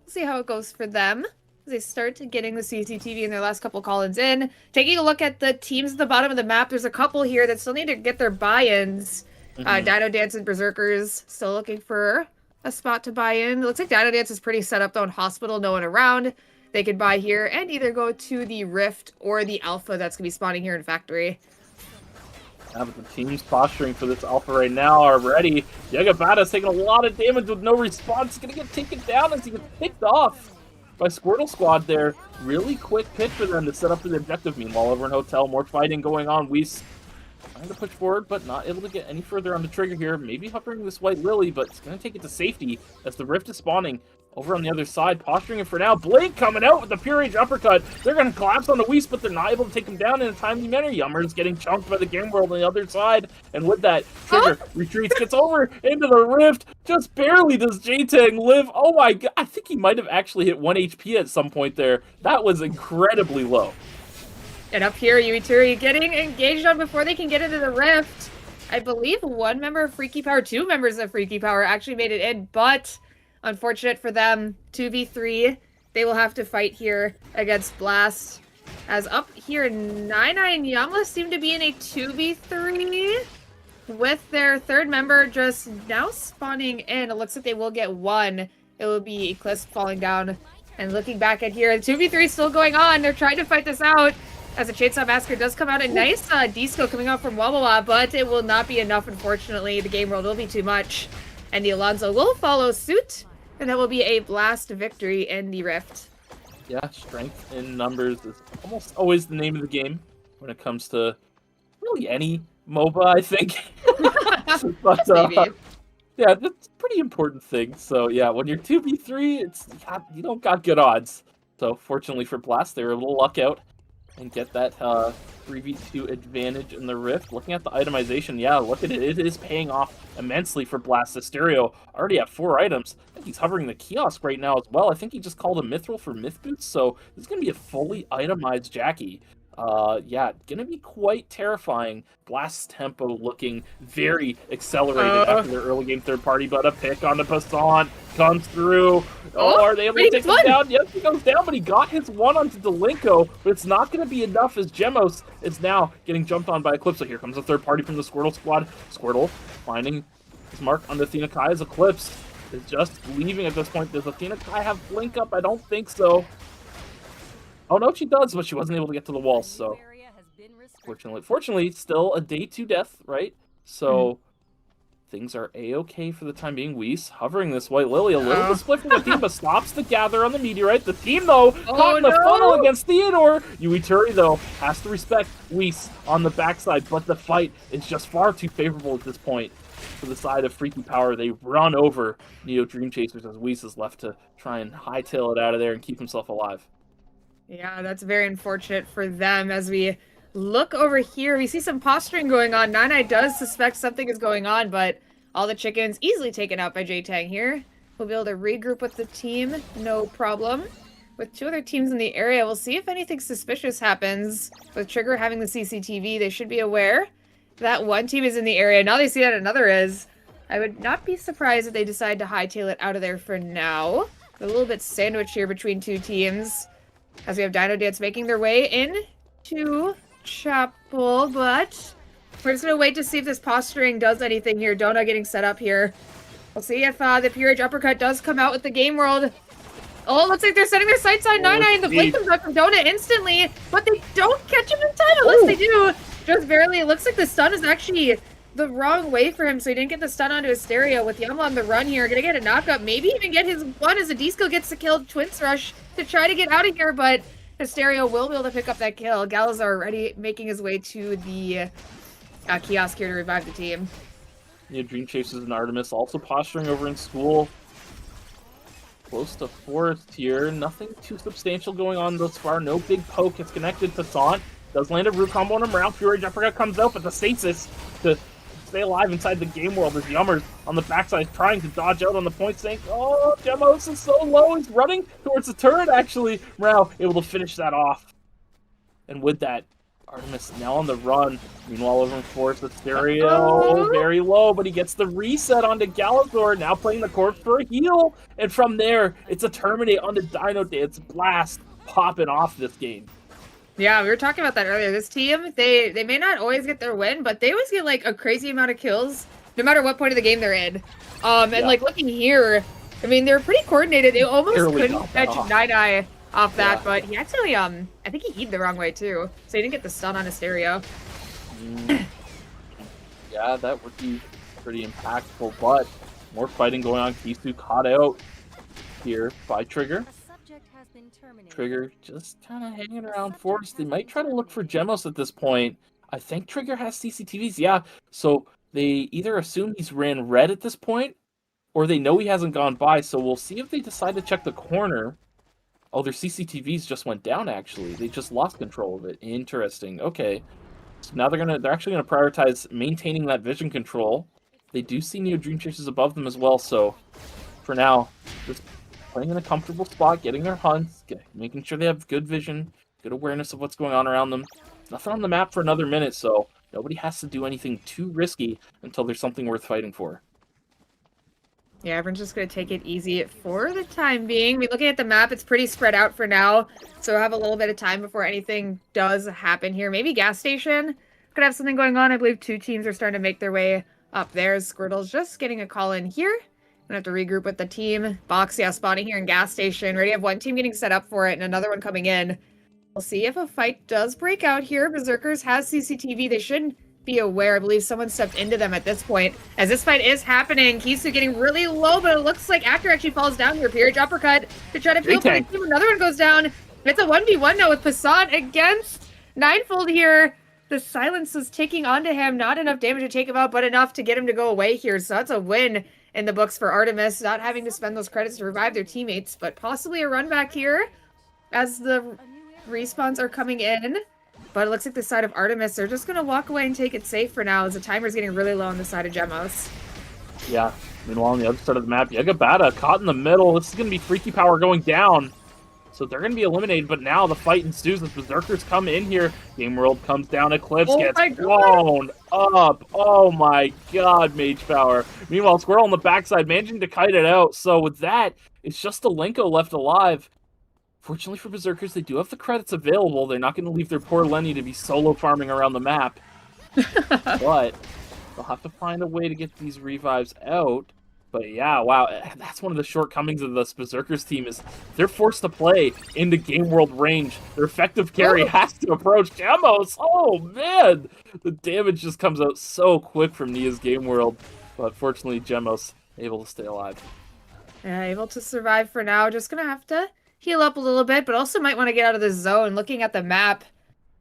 We'll see how it goes for them as they start getting the CCTV in their last couple call-ins in. Taking a look at the teams at the bottom of the map, there's a couple here that still need to get their buy-ins. DinoDance and Berzerkers still looking for a spot to buy in. It looks like DinoDance is pretty set up though in hospital, no one around. They could buy here and either go to the Rift or the Alpha that's going to be spawning here in Factory. Yeah, but the team's posturing for this Alpha right now are ready. Yagabata's taking a lot of damage with no response. He's going to get taken down as he gets picked off by Squortle Squad there. Really quick pick for them to set up for the objective. Meanwhile, over in Hotel, more fighting going on. Weiss trying to push forward, but not able to get any further on the trigger here. Maybe hovering this White Lily, but it's going to take it to safety as the Rift is spawning. Over on the other side, posturing it for now. Blake coming out with the Pure Age uppercut. They're going to collapse on the Weiss, but they're not able to take him down in a timely manner. Yummer's getting chunked by the Game World on the other side. And with that, Trigger retreats, gets over into the Rift. Just barely does J-Tang live. Oh my god. I think he might have actually hit 1 HP at some point there. That was incredibly low. And up here, Uituri getting engaged on before they can get into the Rift. I believe one member of Freakypower, two members of Freakypower actually made it in, but unfortunate for them, 2v3. They will have to fight here against Blast. As up here, 99 and Yamla seem to be in a 2v3 with their third member just now spawning in. It looks like they will get one. It will be Eclipse falling down. And looking back at here, the 2v3 is still going on. They're trying to fight this out. As a Chainsaw Massacre does come out, a nice disco coming out from Wawawa, but it will not be enough, unfortunately. The Game World will be too much. And the Alonzo will follow suit. And that will be a Blast victory in the Rift. Yeah, strength in numbers is almost always the name of the game when it comes to really any MOBA, I think. But, yeah, that's a pretty important thing. So yeah, when you're 2v3, you don't got good odds. So fortunately for Blast, they were able to luck out and get that 3v2 advantage in the Rift. Looking at the itemization, yeah, look at it. It is paying off immensely for Blast. Stereo already at 4 items. I think he's hovering the kiosk right now as well. I think he just called a Mithril for Myth Boots, so this is going to be a fully itemized Jackie. Yeah, gonna be quite terrifying. Blast's tempo looking very accelerated after their early game third party, but a pick on the Passant comes through. Oh, are they able to take him down? Yes, he goes down, but he got his one onto Delinko, but it's not gonna be enough as Gemos is now getting jumped on by Eclipse. So here comes a third party from the Squirtle Squad. Squirtle finding his mark on the Athena Kai as Eclipse is just leaving at this point. Does Athena Kai have blink up? I don't think so. Oh no, she does, but she wasn't able to get to the wall, so fortunately, still a day 2 death, right? So things are a-okay for the time being. Weiss hovering this White Lily, a little bit split from the team, but stops the gather on the meteorite. The team, though, caught in the funnel against Theodore. Uituri, though, has to respect Weiss on the backside, but the fight is just far too favorable at this point. For the side of Freakypower, they run over NeoDreamChasers as Weiss is left to try and hightail it out of there and keep himself alive. Yeah, that's very unfortunate for them. As we look over here, we see some posturing going on. Nine does suspect something is going on, but all the chickens easily taken out by J-Tang here. We'll be able to regroup with the team, no problem. With 2 other teams in the area, we'll see if anything suspicious happens. With Trigger having the CCTV, they should be aware that one team is in the area. Now they see that another is. I would not be surprised if they decide to hightail it out of there for now. A little bit sandwiched here between 2 teams. As we have DinoDance making their way in to Chapel, but we're just going to wait to see if this posturing does anything here. Donut getting set up here. We'll see if the Pure Age uppercut does come out with the Game World. Oh, it looks like they're setting their sights on 99. The blink comes out from Donut instantly, but they don't catch him in time unless they do. Just barely. It looks like the stun is actually the wrong way for him, so he didn't get the stun onto his stereo. With Yama on the run here, gonna get a knockup, maybe even get his one as a disco gets the kill. Twins rush to try to get out of here, but Hysterio will be able to pick up that kill. Galazar already making his way to the kiosk here to revive the team. NeoDreamChasers and Artemis also posturing over in school. Close to Forest here. Nothing too substantial going on thus far. No big poke. It's connected. Passant Does land a root combo on him. Round Fury Jumper comes out, but the stasis to stay alive inside the game world as Yummers on the backside trying to dodge out on the point sink. Oh, Demos is so low. He's running towards the turret, actually. Morale able to finish that off. And with that, Artemis now on the run. Meanwhile, over in Forest, the stereo very low, but he gets the reset onto Galazor, now playing the corpse for a heal. And from there, it's a terminate onto DinoDance. Blast popping off this game. Yeah, we were talking about that earlier. This team, they may not always get their win, but they always get like a crazy amount of kills, no matter what point of the game they're in. And like looking here, I mean, they're pretty coordinated. They almost couldn't catch 9eye off that, but he actually, I think he he'd the wrong way too, so he didn't get the stun on his stereo. Yeah, that would be pretty impactful, but more fighting going on. Kisu caught out here by Trigger. Trigger just kind of hanging around Forest. They might try to look for Gemos at this point. I think Trigger has CCTVs, yeah. So they either assume he's ran red at this point, or they know he hasn't gone by. So we'll see if they decide to check the corner. Oh, their CCTVs just went down, actually. They just lost control of it. Interesting. Okay. So now they're actually gonna prioritize maintaining that vision control. They do see NeoDreamChasers above them as well, so for now, just playing in a comfortable spot, getting their hunts, making sure they have good vision, good awareness of what's going on around them. Nothing on the map for another minute, so nobody has to do anything too risky until there's something worth fighting for. Yeah, everyone's just going to take it easy for the time being. I mean, looking at the map, it's pretty spread out for now, so we'll have a little bit of time before anything does happen here. Maybe gas station could have something going on. I believe 2 teams are starting to make their way up there. Squirtle's just getting a call in here. Gonna have to regroup with the team. Box, yeah, spawning here in gas station. Already have one team getting set up for it and another one coming in. We'll see if a fight does break out here. Berzerkers has CCTV. They should be aware. I believe someone stepped into them at this point. As this fight is happening, Kisu getting really low, but it looks like Actor actually falls down here. Peerage uppercut to try to peel for the team. Another one goes down. It's a 1v1 now with Passat against Ninefold here. The silence was ticking onto him. Not enough damage to take him out, but enough to get him to go away here. So that's a win in the books for Artemis, not having to spend those credits to revive their teammates, but possibly a run back here as the respawns are coming in. But it looks like the side of Artemis, they're just going to walk away and take it safe for now as the timer's getting really low on the side of Gemos. Yeah, meanwhile on the other side of the map, Yagabata caught in the middle. This is going to be Freakypower going down. So they're going to be eliminated, but now the fight ensues as Berzerkers come in here. Game World comes down, Eclipse gets blown up. Oh my god, Mage Power. Meanwhile, Squirtle on the backside managing to kite it out. So with that, it's just Alenko left alive. Fortunately for Berzerkers, they do have the credits available. They're not going to leave their poor Lenny to be solo farming around the map. But they'll have to find a way to get these revives out. But yeah, wow, that's one of the shortcomings of this Berzerkers team is they're forced to play into Game World range. Their effective carry has to approach Gemos. Oh man, the damage just comes out so quick from Nia's Game World. But fortunately, Gemos able to stay alive. Yeah, able to survive for now. Just gonna have to heal up a little bit, but also might want to get out of the zone. Looking at the map,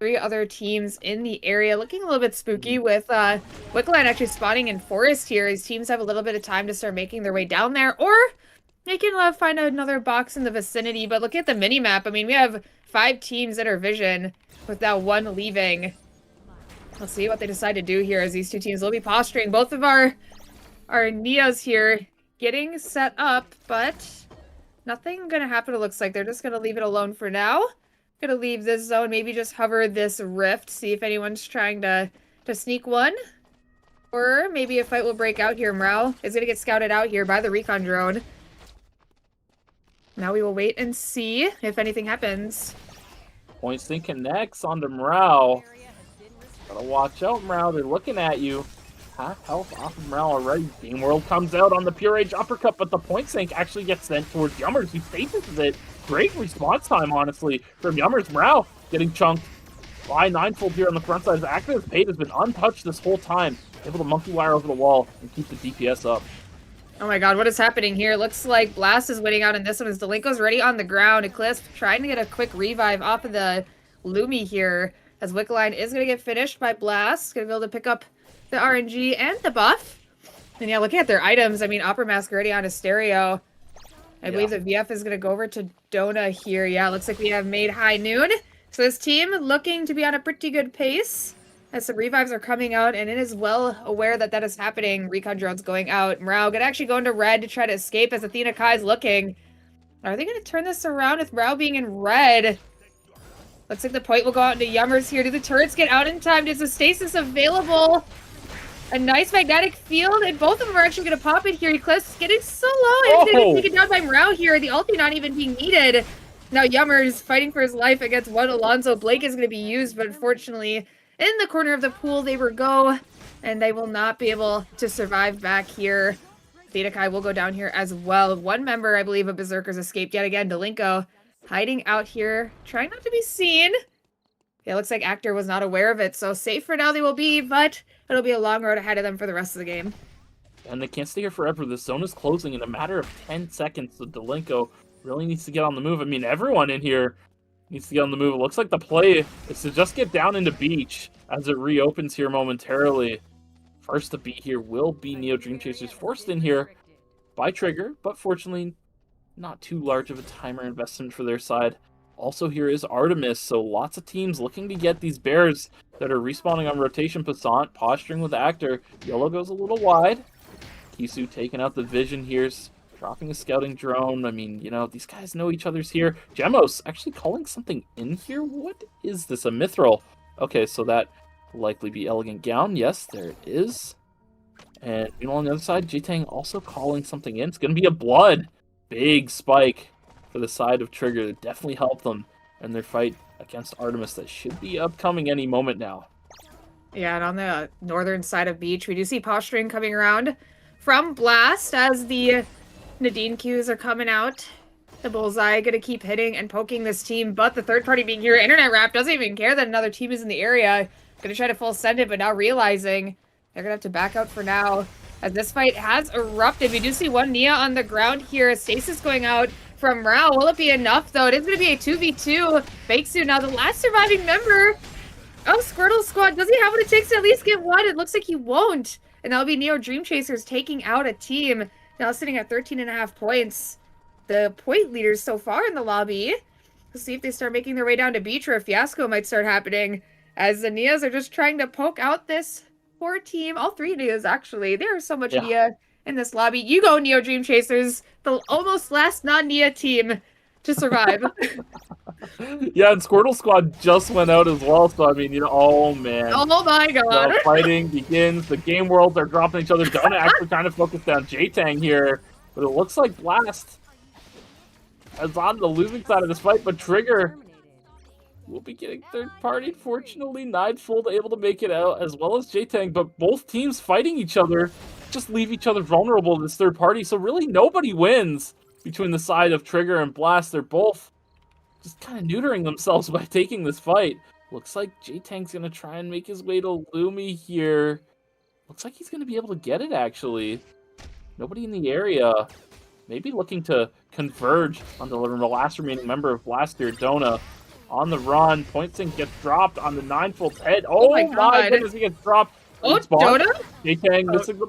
3 other teams in the area, looking a little bit spooky with Wickline actually spawning in Forest here. His teams have a little bit of time to start making their way down there, or they can find another box in the vicinity. But look at the mini-map. I mean, we have 5 teams that are vision, with now 1 leaving. Let's see what they decide to do here as these 2 teams will be posturing. Both of our Nias here getting set up, but nothing gonna happen. It looks like they're just gonna leave it alone for now. Gonna leave this zone, maybe just hover this rift, see if anyone's trying to sneak one. Or maybe a fight will break out here. Morale is gonna get scouted out here by the recon drone. Now we will wait and see if anything happens. Point sync connects onto Morale. Gotta watch out, Morale. They're looking at you. Half health off of Morale already. Game World comes out on the Pure Age uppercut, but the point sync actually gets sent towards Yummers, who faces it. Great response time, honestly, from Yummers. Morale getting chunked by Ninefold here on the front side. Active's Pate has been untouched this whole time. Able to monkey wire over the wall and keep the DPS up. Oh my god, what is happening here? Looks like Blast is winning out in this one as Delinko's already on the ground. Eclipse trying to get a quick revive off of the Lumi here, as Wickline is going to get finished by Blast. Going to be able to pick up the RNG and the buff. And yeah, looking at their items, I mean, Opera Mask already on a stereo. I believe the VF is going to go over to Dona here. Yeah, looks like we have made High Noon. So this team looking to be on a pretty good pace as some revives are coming out, and it is well aware that that is happening. Recon drones going out. Morale gonna actually go into red to try to escape as Athena Kai's looking. Are they gonna turn this around with Morale being in red? Looks like the point will go out into Yummers here. Do the turrets get out in time? Is the stasis available? A nice magnetic field, and both of them are actually going to pop it here. Eclipse getting so low, and he's going to take it down by Morale here. The ulti not even being needed. Now Yummers fighting for his life against one Alonzo. Blake is going to be used, but unfortunately, in the corner of the pool, they will go, and they will not be able to survive back here. Theta Kai will go down here as well. One member, I believe, of Berzerkers escaped yet again. Delinko hiding out here, trying not to be seen. It looks like Actor was not aware of it, so safe for now they will be, but it'll be a long road ahead of them for the rest of the game. And they can't stay here forever. The zone is closing in a matter of 10 seconds, so Delinko really needs to get on the move. I mean, everyone in here needs to get on the move. It looks like the play is to just get down into Beach as it reopens here momentarily. First to be here will be NeoDreamChasers, forced in here by Trigger, but fortunately not too large of a timer investment for their side. Also here is Artemis, so lots of teams looking to get these bears that are respawning on rotation. Passant posturing with Actor. Yellow goes a little wide. Kisu taking out the vision here, dropping a scouting drone. I mean, you know, these guys know each other's here. Gemos actually calling something in here. What is this? A mithril. Okay, so that will likely be Elegant Gown. Yes, there it is. And meanwhile on the other side, J-Tang also calling something in. It's going to be a blood. Big spike for the side of Trigger. That definitely helped them in their fight against Artemis that should be upcoming any moment now. Yeah, and on the northern side of Beach, we do see posturing coming around from Blast as the Nadine Qs are coming out. The Bullseye gonna keep hitting and poking this team, but the third party being here, Internet Wrap doesn't even care that another team is in the area. Gonna try to full send it, but now realizing they're gonna have to back out for now as this fight has erupted. We do see one Nia on the ground here. Stasis going out from Rao. Will it be enough, though? It is going to be a 2v2. Bakesu now the last surviving member of Squirtle Squad. Does he have what it takes to at least get one? It looks like he won't. And that'll be NeoDreamChasers taking out a team. Now sitting at 13.5 points. The point leaders so far in the lobby. Let's see if they start making their way down to Beach or a fiasco might start happening. As the Nias are just trying to poke out this poor team. All three Nias, actually. There is so much Nia in this lobby. You go, NeoDreamChasers. The almost last non-Nia team to survive. Yeah, and Squirtle Squad just went out as well, so I mean, you know, oh man. Oh my god. The fighting begins, the game worlds are dropping each other. Donna actually trying to focus down J-Tang here, but it looks like Blast is on the losing side of this fight, but Trigger will be getting third party. Fortunately, Ninefold able to make it out, as well as J-Tang, but both teams fighting each other just leave each other vulnerable to this third party, so really nobody wins between the side of Trigger and Blast. They're both just kind of neutering themselves by taking this fight. Looks like J-Tang's going to try and make his way to Lumi here. Looks like he's going to be able to get it, actually. Nobody in the area. Maybe looking to converge on the last remaining member of Blast here, Dona. On the run, Point Sync gets dropped on the Ninefold's head. Oh my goodness, he gets dropped. Oh, Dona? J-Tang missing the...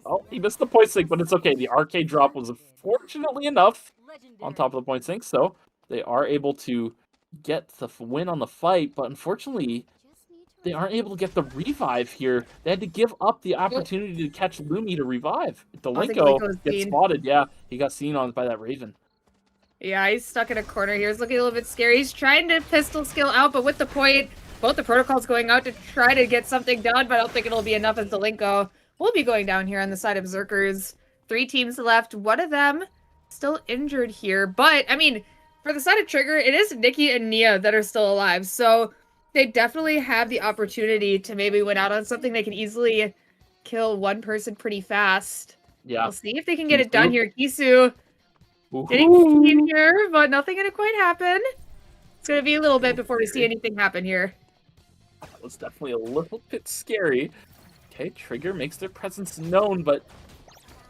Oh, he missed the point sync, but it's okay. The arcade drop was fortunately enough on top of the point sync, so they are able to get the win on the fight, but unfortunately, they aren't able to get the revive here. They had to give up the opportunity to catch Lumi to revive. Delinko gets spotted. Yeah, he got seen on by that Raven. Yeah, he's stuck in a corner here. He's looking a little bit scary. He's trying to pistol skill out, but with the point, both the protocols going out to try to get something done, but I don't think it'll be enough as Delinko will be going down here on the side of Berserkers. 3 teams left. One of them still injured here. But, I mean, for the side of Trigger, it is Nikki and Nia that are still alive. So they definitely have the opportunity to maybe win out on something. They can easily kill one person pretty fast. Yeah. We'll see if they can get it done here. Kisu getting seen here, but nothing gonna quite happen. It's gonna be a little bit before we see anything happen here. That was definitely a little bit scary. Okay, Trigger makes their presence known, but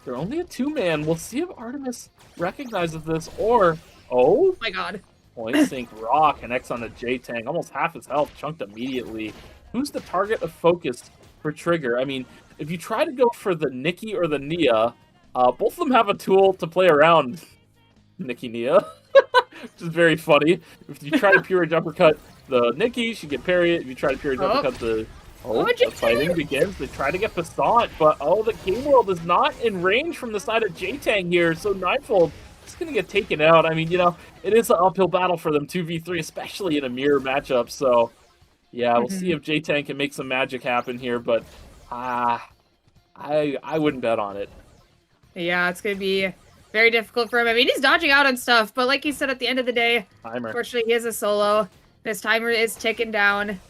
they're only a 2-man. We'll see if Artemis recognizes this, or... Oh my god. Point Sync Raw connects on the J-Tang. Almost half his health chunked immediately. Who's the target of focus for Trigger? I mean, if you try to go for the Nikki or the Nia, both of them have a tool to play around Nikki Nia. which is very funny. If you try to pure edge uppercut the Nikki, she get parry it. If you try to pure edge uppercut the... the fighting begins. They try to get Passant, but the Game World is not in range from the side of J-Tang here, so Ninefold is going to get taken out. I mean, you know, it is an uphill battle for them, 2v3, especially in a mirror matchup, so yeah, we'll see if J-Tang can make some magic happen here, but I wouldn't bet on it. Yeah, it's going to be very difficult for him. I mean, he's dodging out on stuff, but like you said, at the end of the day, unfortunately, he is a solo. This timer is ticking down.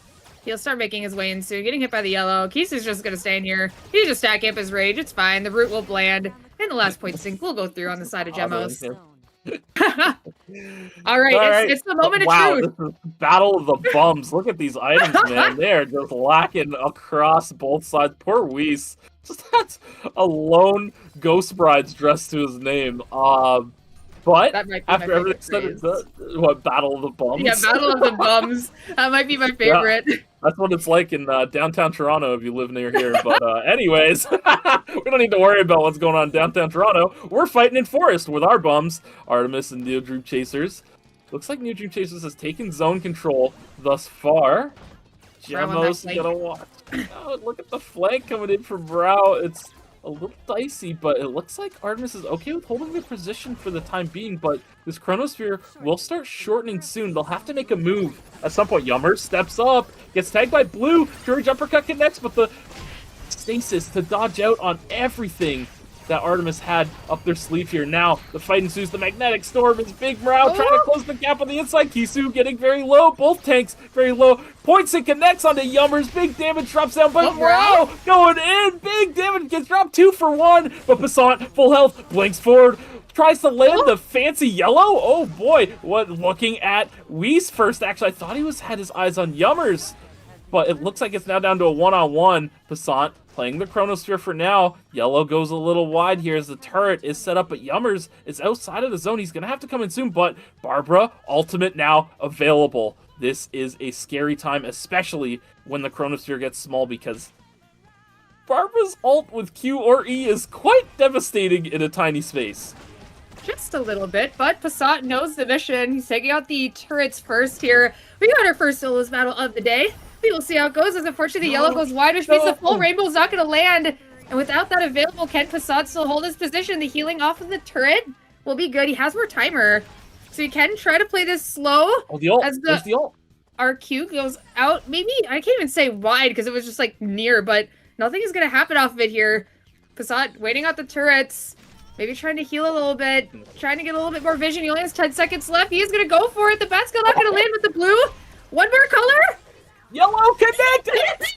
He'll start making his way in soon. Getting hit by the yellow. Kisu's just going to stay in here. He's just stacking up his rage. It's fine. The root will bland. And the last point sync will go through on the side of Gemos. All right, it's the moment of truth. This is Battle of the Bums. Look at these items, man. They're just lacking across both sides. Poor Whis. Just has a lone Ghost Bride's dressed to his name. But after everything said and done, what, Battle of the Bums? Yeah, Battle of the Bums. That might be my favorite. Yeah, that's what it's like in downtown Toronto if you live near here. But anyways, we don't need to worry about what's going on in downtown Toronto. We're fighting in Forest with our bums, Artemis and NeoDreamChasers. Looks like NeoDreamChasers has taken zone control thus far. Gemos gonna watch. Oh, look at the flank coming in from Brow. It's a little dicey, but it looks like Artemis is okay with holding their position for the time being, but this Chronosphere will start shortening soon. They'll have to make a move at some point. Yummers steps up, gets tagged by Blue. Courage Uppercut connects, but the stasis to dodge out on everything that Artemis had up their sleeve here. Now, the fight ensues. The Magnetic Storm is Big Morale trying to close the gap on the inside. Kisu getting very low. Both tanks very low. Points and connects onto Yummers. Big damage drops down, but Morale going in. Big damage gets dropped 2 for 1. But Passant, full health, blinks forward. Tries to land the fancy yellow. Oh boy. What, looking at Whis first. Actually, I thought he had his eyes on Yummers. But it looks like it's now down to a one-on-one. Passant playing the Chronosphere for now. Yellow goes a little wide here as the turret is set up, but Yummers is outside of the zone. He's going to have to come in soon, but Barbara, ultimate now available. This is a scary time, especially when the Chronosphere gets small, because Barbara's ult with Q or E is quite devastating in a tiny space. Just a little bit, but Passant knows the mission. He's taking out the turrets first here. We got our first solos battle of the day. We will see how it goes, as unfortunately the yellow goes wide, which means the full rainbow is not going to land. And without that available, can Passant still hold his position? The healing off of the turret will be good. He has more timer, so he can try to play this slow. Oh, the ult. As There's the ult. RQ goes out. Maybe, I can't even say wide because it was just like near, but nothing is going to happen off of it here. Passant waiting out the turrets. Maybe trying to heal a little bit. Trying to get a little bit more vision. He only has 10 seconds left. He is going to go for it. The bat's still not going to land with the blue. One more color. Yellow connected!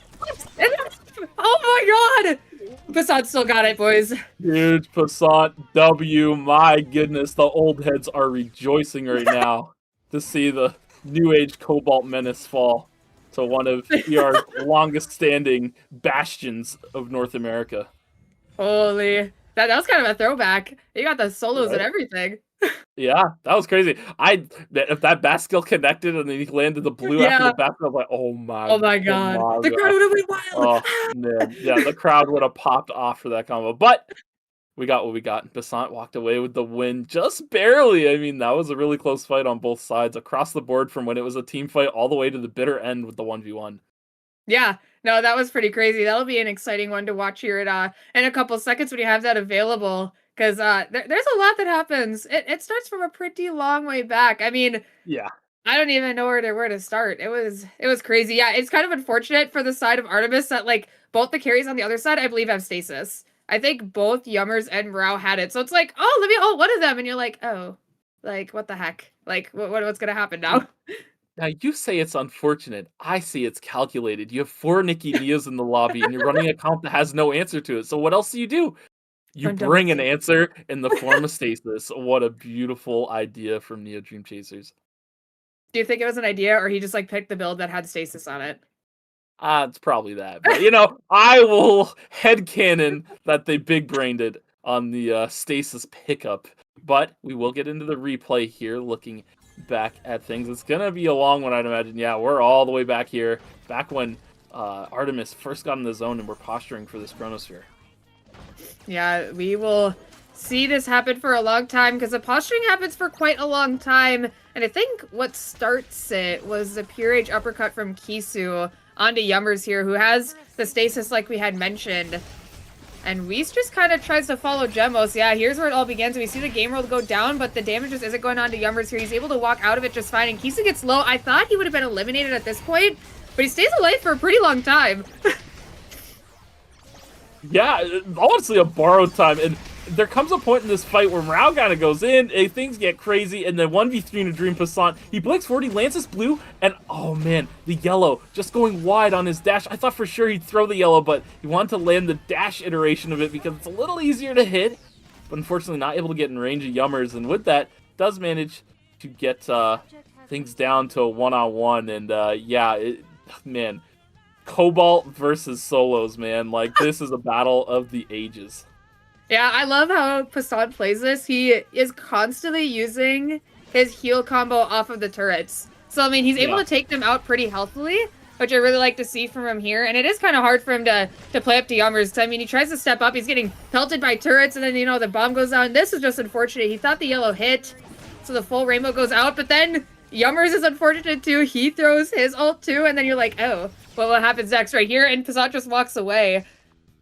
Oh my god! Passant still got it, boys. Huge Passant W. My goodness, the old heads are rejoicing right now to see the New Age Cobalt Menace fall to one of ER's longest standing bastions of North America. Holy. That was kind of a throwback. You got the solos and everything. Yeah, that was crazy. If that bat skill connected and then he landed the blue after the bat, I was like, oh my god. The crowd would have went wild. Oh, man. Yeah, the crowd would have popped off for that combo. But we got what we got. And Passant walked away with the win just barely. I mean, that was a really close fight on both sides across the board from when it was a team fight all the way to the bitter end with the 1v1. Yeah, no, that was pretty crazy. That'll be an exciting one to watch here in a couple seconds when you have that available. Because there's a lot that happens. It starts from a pretty long way back. I mean, yeah, I don't even know where to start. It was crazy. Yeah, it's kind of unfortunate for the side of Artemis that like both the carries on the other side, I believe, have stasis. I think both Yummers and Morale had it. So it's like, oh, let me ult one of them, and you're like, oh, like what the heck? Like what's gonna happen now? Now, you say it's unfortunate. I see it's calculated. You have 4 Nikki Nias in the lobby, and you're running a comp that has no answer to it. So what else do? You bring an answer in the form of stasis. What a beautiful idea from NeoDreamChasers. Do you think it was an idea, or he just like picked the build that had stasis on it? It's probably that. But, you know, I will headcanon that they big-brained it on the stasis pickup. But we will get into the replay here, looking back at things. It's going to be a long one, I'd imagine. Yeah, we're all the way back here, back when Artemis first got in the zone and we're posturing for this Chronosphere. Yeah, we will see this happen for a long time because the posturing happens for quite a long time. And I think what starts it was the pure age uppercut from Kisu onto Yummers here, who has the stasis like we had mentioned. And Whis just kind of tries to follow Gemos. Yeah, here's where it all begins. We see the game world go down, but the damage just isn't going on to Yummers here. He's able to walk out of it just fine, and Kisu gets low. I thought he would have been eliminated at this point, but he stays alive for a pretty long time. Yeah, honestly, a borrowed time. And there comes a point in this fight where Morale kind of goes in, and things get crazy, and then 1v3 in a Dream Passant. He blinks forward, he lands his blue, and oh man, the yellow just going wide on his dash. I thought for sure he'd throw the yellow, but he wanted to land the dash iteration of it because it's a little easier to hit, but unfortunately not able to get in range of Yummers, and with that, does manage to get things down to a one-on-one, and yeah, man, Cobalt versus Solos, man. Like, this is a battle of the ages. Yeah, I love how Passant plays this. He is constantly using his heal combo off of the turrets. So, I mean, he's able to take them out pretty healthily, which I really like to see from him here. And it is kind of hard for him to play up to Yummers. I mean, he tries to step up. He's getting pelted by turrets, and then, you know, the bomb goes down. This is just unfortunate. He thought the yellow hit, so the full rainbow goes out. But then Yummers is unfortunate, too. He throws his ult, too, and then you're like, oh, well, what happens next right here? And Passant just walks away.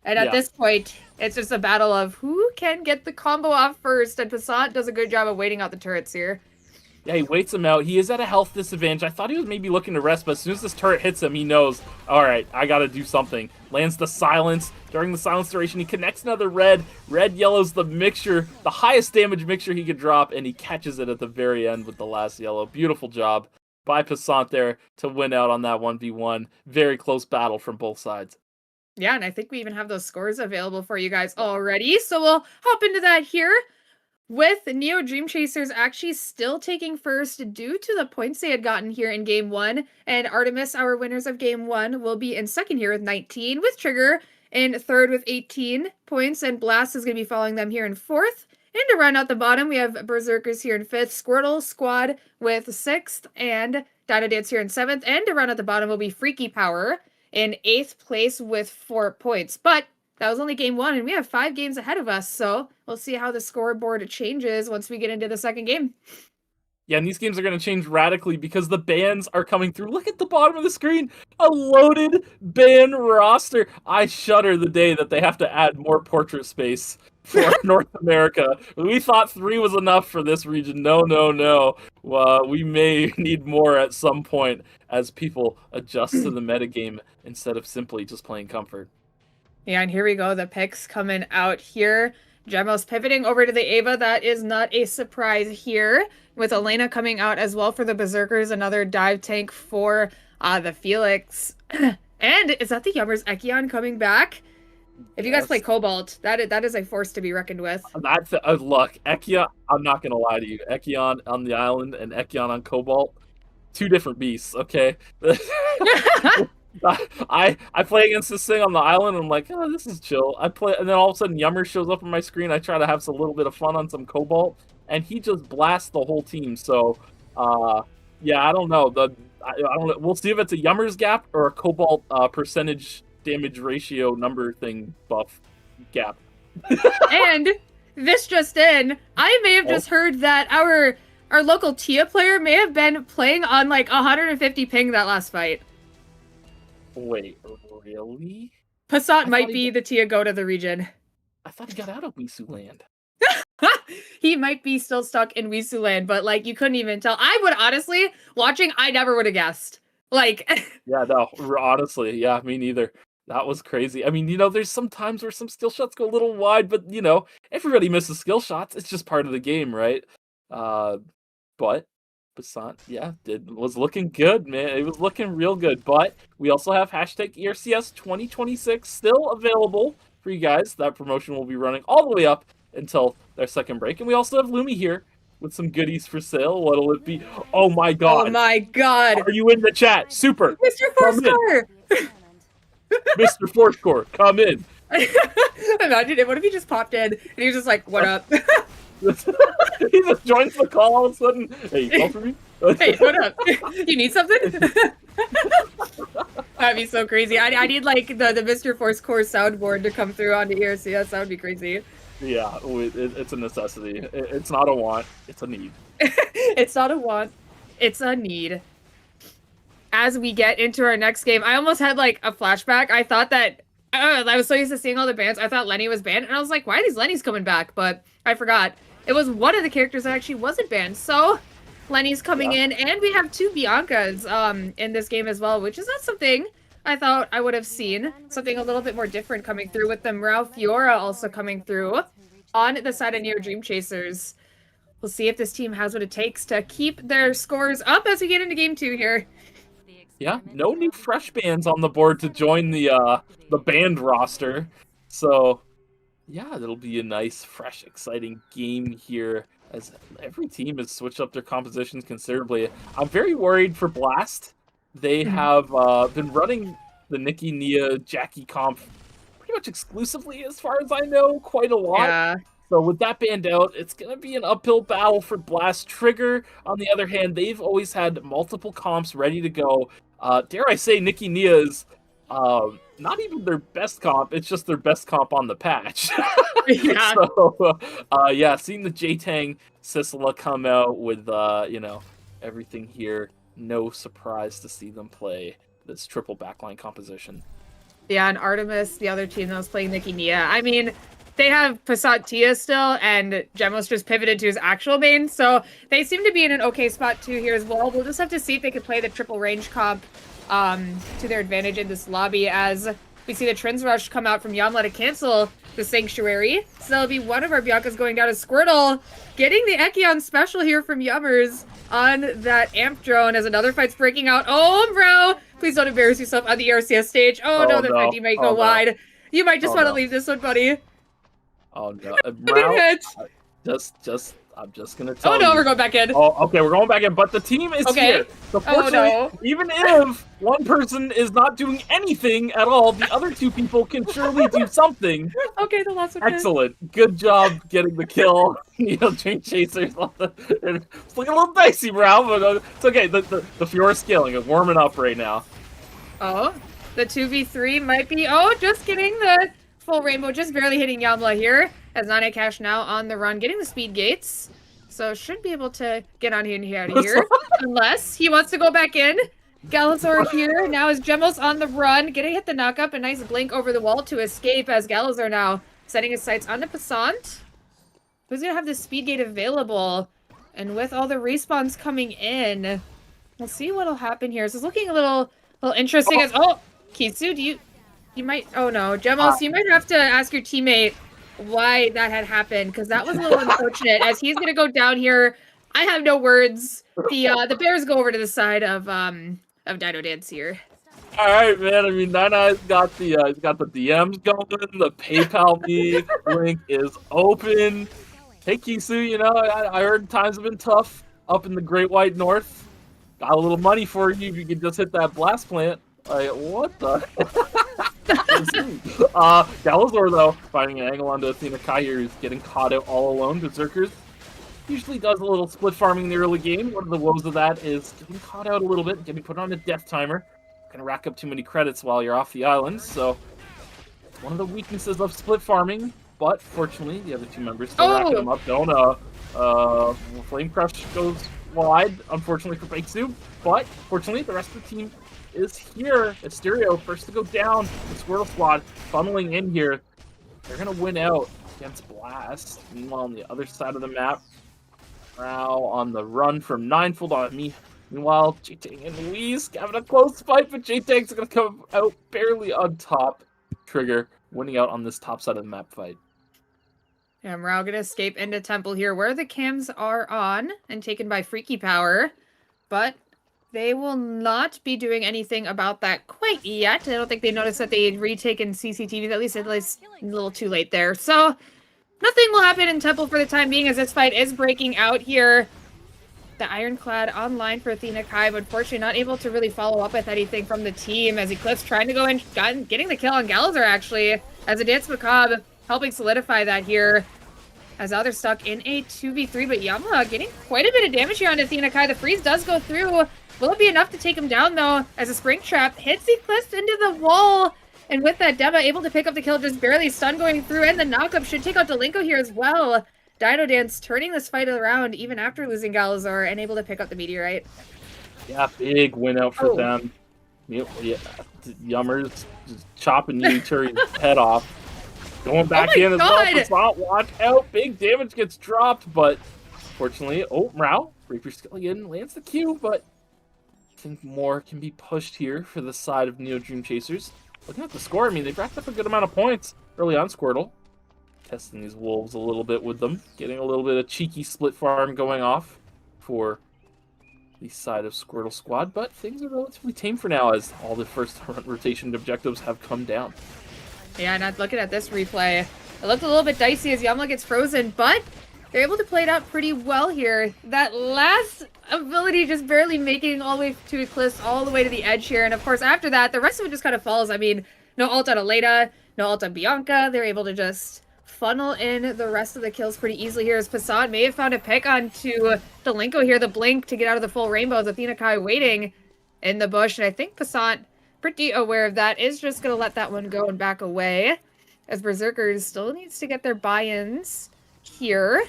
And at this point, it's just a battle of who can get the combo off first, and Passant does a good job of waiting out the turrets here. Yeah, he waits him out. He is at a health disadvantage. I thought he was maybe looking to rest, but as soon as this turret hits him, he knows, all right, I got to do something. Lands the silence. During the silence duration, he connects another red. Red yellow's the mixture, the highest damage mixture he could drop, and he catches it at the very end with the last yellow. Beautiful job by Passant there to win out on that 1v1. Very close battle from both sides. Yeah, and I think we even have those scores available for you guys already. So we'll hop into that here with NeoDreamChasers actually still taking first due to the points they had gotten here in Game 1. And Artemis, our winners of Game 1, will be in second here with 19, with Trigger in third with 18 points. And Blast is going to be following them here in fourth. And to round out the bottom, we have Berzerkers here in fifth, Squirtle Squad with sixth, and DinoDance here in seventh. And to round out the bottom will be Freakypower in 8th place with 4 points. But that was only game 1, and we have 5 games ahead of us, so we'll see how the scoreboard changes once we get into the second game. Yeah, and these games are going to change radically because the bans are coming through. Look at the bottom of the screen. A loaded ban roster. I shudder the day that they have to add more portrait space for North America. We thought 3 was enough for this region. No, no, no. We may need more at some point as people adjust to the metagame instead of simply just playing comfort. Yeah, and here we go. The picks coming out here. Gemos pivoting over to the Ava. That is not a surprise here. With Elena coming out as well for the Berzerkers. Another dive tank for the Felix. And is that the Yummers Ekion coming back? If you guys play Cobalt, that is a force to be reckoned with. That's look, Ekion, I'm not going to lie to you. Ekion on the island and Ekion on Cobalt, 2 different beasts, okay? I play against this thing on the island, and I'm like, oh, this is chill. I play, and then all of a sudden Yummer shows up on my screen. I try to have a little bit of fun on some Cobalt, and he just blasts the whole team. So, yeah, I don't know. I don't know. We'll see if it's a Yummer's gap or a Cobalt percentage damage ratio number thing buff gap. And this just in, I may have just heard that our local Tia player may have been playing on like 150 ping that last fight. Wait, really? Passant might be the Tia goat of the region. I thought he got out of Wisu Land. He might be still stuck in Wisu Land, but like you couldn't even tell. I would honestly, watching, I never would have guessed. Like, yeah, no, honestly, yeah, me neither. That was crazy. I mean, you know, there's some times where some skill shots go a little wide, but you know, everybody misses skill shots. It's just part of the game, right? But Passant, yeah, was looking good, man. It was looking real good. But we also have hashtag ERCS 2026 still available for you guys. That promotion will be running all the way up until their second break. And we also have Lumi here with some goodies for sale. What'll it be? Oh my god. Oh my god. Are you in the chat? Super. Mr. Fourscore. Mr. Fourscore, come in. Imagine it. What if he just popped in and he was just like, what up? He just joins the call all of a sudden. Hey, you call for me? Hey, what up? You need something? That'd be so crazy. I need like the Mr. Fourscore soundboard to come through onto ERCS. That would be crazy. Yeah, it's a necessity. It's not a want, it's a need. It's not a want, it's a need. As we get into our next game, I almost had like a flashback. I thought that I was so used to seeing all the bans. I thought Lenny was banned, and I was like, why are these Lennys coming back? But I forgot. It was one of the characters that actually wasn't banned. So Lenny's coming in, and we have 2 Biancas in this game as well, which is not something I thought I would have seen. Something a little bit more different coming through, with the Morale Fiora also coming through on the side of NeoDreamChasers. We'll see if this team has what it takes to keep their scores up as we get into game 2 here. Yeah, no new fresh bands on the board to join the band roster. So, yeah, it'll be a nice, fresh, exciting game here as every team has switched up their compositions considerably. I'm very worried for Blast. They have been running the Nikki, Nia, Jackie comp pretty much exclusively, as far as I know, quite a lot. Yeah. So with that banned out, it's going to be an uphill battle for Blast. Trigger, on the other hand, they've always had multiple comps ready to go. Dare I say, Nikki Nia is not even their best comp, it's just their best comp on the patch. Yeah. So, yeah, seeing the J-Tang Sisela come out with, you know, everything here, no surprise to see them play this triple backline composition. Yeah, and Artemis, the other team that was playing Nikki Nia. I mean, they have Passat Tia still, and Gemos just pivoted to his actual main, so they seem to be in an okay spot too here as well. We'll just have to see if they can play the triple range comp to their advantage in this lobby, as we see the Trins Rush come out from Yamla to cancel the Sanctuary. So that'll be one of our Biancas going down to Squirtle, getting the Ekion special here from Yummers on that Amp drone as another fight's breaking out. Oh, bro! Please don't embarrass yourself on the ERCS stage. Oh no, the 50 might go wide. You might just want to leave this one, buddy. Oh no, Hit. I'm just gonna tell you. Oh no, we're going back in. Oh, okay, we're going back in, but the team is here. So fortunately, even if one person is not doing anything at all, the other 2 people can surely do something. Okay, the last one. Excellent. Good job getting the kill. NeoDreamChasers. It's looking a little dicey, bro, but it's okay. The Fiora scaling is warming up right now. Oh, the 2v3 might be... Oh, just getting the full rainbow, just barely hitting Yamla here. As Nane Cash now on the run, getting the speed gates. So should be able to get on here and out of here. Unless he wants to go back in. Galazor here. Now is Gemos on the run. Getting hit the knock-up. A nice blink over the wall to escape as Galazor now setting his sights on the Passant. Who's going to have the speed gate available? And with all the respawns coming in, we'll see what'll happen here. So it's looking a little interesting as... Oh, Kisu, you might... Oh no, Gemos, you might have to ask your teammate why that had happened, because that was a little unfortunate, as he's gonna go down here. I have no words. The Bears go over to the side of DinoDance here. All right, man. I mean, Nine-Eye's got the DMs going. The PayPal link is open. Hey, Kisu, you know, I heard times have been tough up in the Great White North. Got a little money for you if you could just hit that blast plant. Like, what the? Galazor, though, finding an angle onto Athena Kai here, is getting caught out all alone. Berzerkers usually does a little split farming in the early game. One of the woes of that is getting caught out a little bit, getting put on a death timer. Gonna rack up too many credits while you're off the island, so it's one of the weaknesses of split farming. But fortunately, the other 2 members still racking them up. Flame Crush goes wide, unfortunately for Bakesoup, but fortunately the rest of the team is here. Asterio first to go down. The Squortle Squad funneling in here. They're gonna win out against Blast. Meanwhile, on the other side of the map, now on the run from Ninefold on me. Meanwhile, J-Tang and Louise having a close fight, but J-Tang's gonna come out barely on top. Trigger winning out on this top side of the map fight. Yeah, Morale gonna escape into Temple here, where the cams are on and taken by Freakypower, but they will not be doing anything about that quite yet. I don't think they noticed that they had retaken CCTVs, at least a little too late there. So nothing will happen in Temple for the time being, as this fight is breaking out here. The Ironclad online for Athena Kai, but unfortunately not able to really follow up with anything from the team, as Eclipse trying to go in, getting the kill on Galazor actually, as a Dance Macabre helping solidify that here. As now they're stuck in a 2v3, but Yamaha getting quite a bit of damage here on Athena Kai. The freeze does go through. Will it be enough to take him down, though, as a Spring Trap hits Eclipse into the wall? And with that, Dema able to pick up the kill, just barely stun going through, and the knockup should take out Delinko here as well. DinoDance turning this fight around even after losing Galazor and able to pick up the meteorite. Yeah, big win out for them. Yeah, Yummers just chopping Yuturi's head off. Going back in as well. Facade, watch out. Big damage gets dropped, but fortunately, Mrao, Reaper Skilligan lands the Q, but I think more can be pushed here for the side of NeoDreamChasers. Looking at the score, I mean, they've racked up a good amount of points early on, Squirtle. Testing these wolves a little bit with them. Getting a little bit of cheeky split farm going off for the side of Squortle Squad, but things are relatively tame for now as all the first rotation objectives have come down. Yeah, and looking at this replay, it looked a little bit dicey as Yamla gets frozen, but they're able to play it out pretty well here. That last ability just barely making all the way to Eclipse, all the way to the edge here, and of course after that, the rest of it just kind of falls. I mean, no ult on Aleda, no ult on Bianca. They're able to just funnel in the rest of the kills pretty easily here as Passad may have found a pick onto Delinko here, the blink to get out of the full rainbow as Athena Kai waiting in the bush, and I think Passad, pretty aware of that, is just going to let that one go and back away as Berzerkers still needs to get their buy-ins here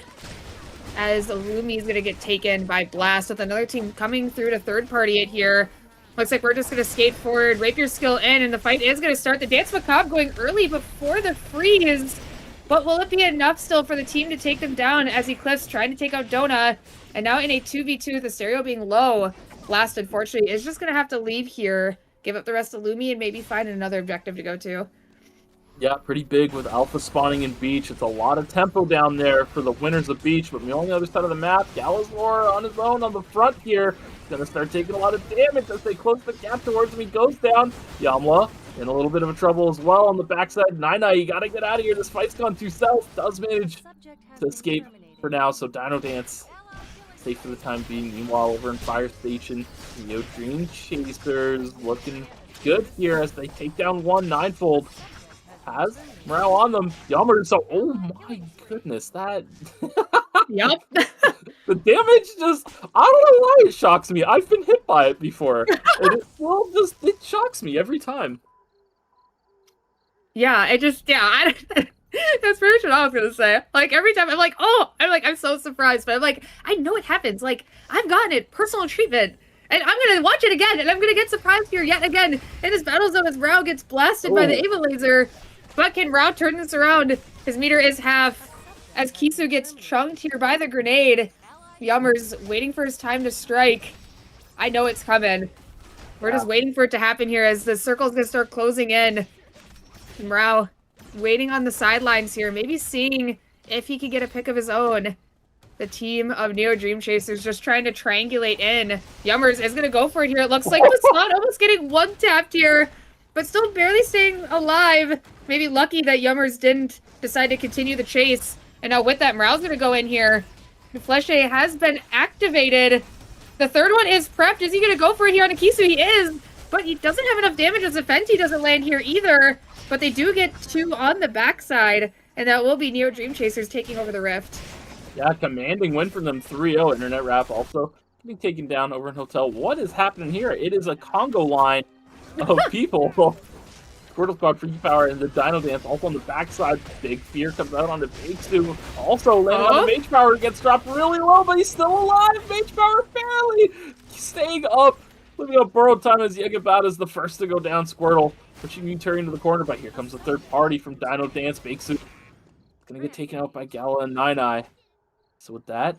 as Lumi's going to get taken by Blast with another team coming through to third party it here. Looks like we're just going to skate forward, rapier skill in, and the fight is going to start. The Dance Macabre going early before the freeze. But will it be enough still for the team to take them down as Eclipse trying to take out Dona? And now in a 2v2 with the stereo being low, Blast unfortunately is just going to have to leave here, give up the rest of Lumi, and maybe find another objective to go to. Yeah, pretty big with Alpha spawning in Beach. It's a lot of tempo down there for the winners of Beach, but on the other side of the map, Galazor on his own on the front here. He's going to start taking a lot of damage as they close the gap towards him. He goes down. Yamla in a little bit of trouble as well on the backside. 9ㅅ, you gotta get out of here. This fight's gone too south. Does manage to escape for now, so DinoDance safe for the time being. Meanwhile, over in Fire Station, NeoDreamChasers looking good here as they take down one. Ninefold has morale on them. Yummer, so oh my goodness, that Yep. the damage just, I don't know why it shocks me. I've been hit by it before. And it still just, it shocks me every time. Yeah, it just, yeah, that's pretty much what I was gonna say. Like, every time I'm like, oh, I'm so surprised, but I'm like, I know it happens. Like, I've gotten it, personal treatment, and I'm gonna watch it again, and I'm gonna get surprised here yet again in this battle zone as Rao gets blasted by the Ava laser. But can Rao turn this around? His meter is half as Kisu gets chunked here by the grenade. Yummer's waiting for his time to strike. I know it's coming. We're just waiting for it to happen here as the circle's gonna start closing in. Rao waiting on the sidelines here, maybe seeing if he could get a pick of his own. The team of NeoDreamChasers just trying to triangulate in. Yummers is going to go for it here. It looks like Passad almost getting one-tapped here, but still barely staying alive. Maybe lucky that Yummers didn't decide to continue the chase. And now with that, Morale's going to go in here. The Fleshe has been activated. The third one is prepped. Is he going to go for it here on Akisu? He is, but he doesn't have enough damage as the Fenty doesn't land here either. But they do get two on the backside, and that will be NeoDreamChasers taking over the Rift. Yeah, commanding win for them. 3-0. Internet Rap also being taken down over in Hotel. What is happening here? It is a Congo line of people. Squortle Squad, Freakypower, and the DinoDance also on the backside. Big Fear comes out on the Mage also landing on the Mage Power. Gets dropped really low, but he's still alive. Mage Power barely staying up. Living up burrow time as Yegabata is the first to go down. Squirtle pushing Yuturi into the corner, but here comes the third party from DinoDance. Bakesuit gonna get taken out by Gala and 9ㅅ. So with that,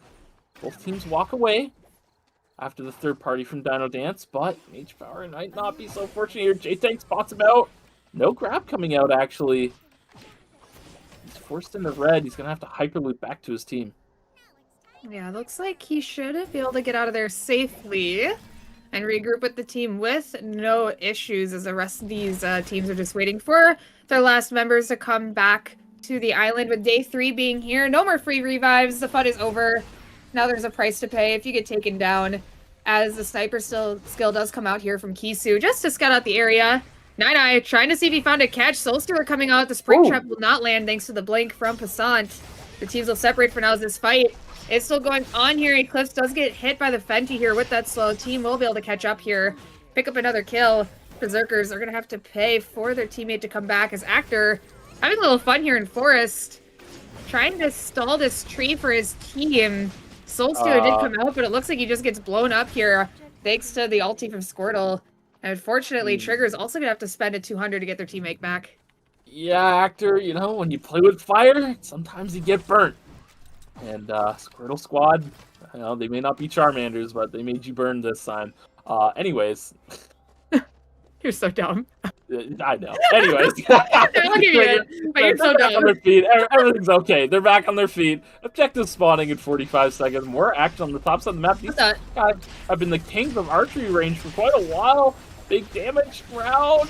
both teams walk away after the third party from DinoDance, but Mage Power might not be so fortunate here. J-Tank spots him out. No grab coming out, actually. He's forced into red. He's gonna have to hyperloop back to his team. Yeah, looks like he should be able to get out of there safely and regroup with the team with no issues, as the rest of these teams are just waiting for their last members to come back to the island, with day 3 being here. No more free revives. The fun is over. Now there's a price to pay if you get taken down, as the sniper skill does come out here from Kisu just to scout out the area. 9ㅅ trying to see if he found a catch. Soulstealer coming out. The spring trap will not land thanks to the blink from Passant. The teams will separate for now as this fight is still going on here. Eclipse does get hit by the Fenty here with that slow. Team will be able to catch up here, pick up another kill. Berserkers are going to have to pay for their teammate to come back as Actor having a little fun here in Forest. Trying to stall this tree for his team. Soul Stealer did come out, but it looks like he just gets blown up here thanks to the ulti from Squirtle. And unfortunately, Trigger's also going to have to spend a 200 to get their teammate back. Yeah, Actor, you know, when you play with fire, sometimes you get burnt. And Squirtle Squad, you know, they may not be Charmanders, but they made you burn this time. Anyways. You're so dumb. I know. Anyways. I'll give you it, but you're so dumb. On their feet. Everything's okay. They're back on their feet. Objective spawning in 45 seconds. More action on the top side of the map. These guys have been the kings of archery range for quite a while. Big damage round.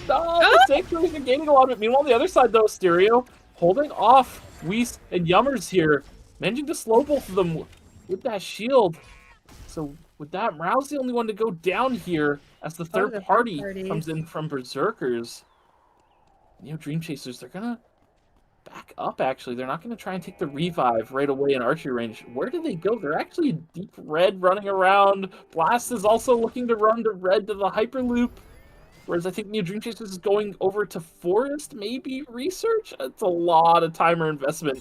Mistakes are gaining a lot of it. Meanwhile, on the other side, though, Stereo holding off Whis and Yummers here. Managing to slow both of them with that shield. So with that, Mrao's the only one to go down here as the third party comes in from Berzerkers. NeoDreamChasers, they're going to back up, actually. They're not going to try and take the revive right away in archery range. Where do they go? They're actually deep red running around. Blast is also looking to run to red to the Hyperloop. Whereas I think NeoDreamChasers is going over to Forest, maybe Research. It's a lot of timer investment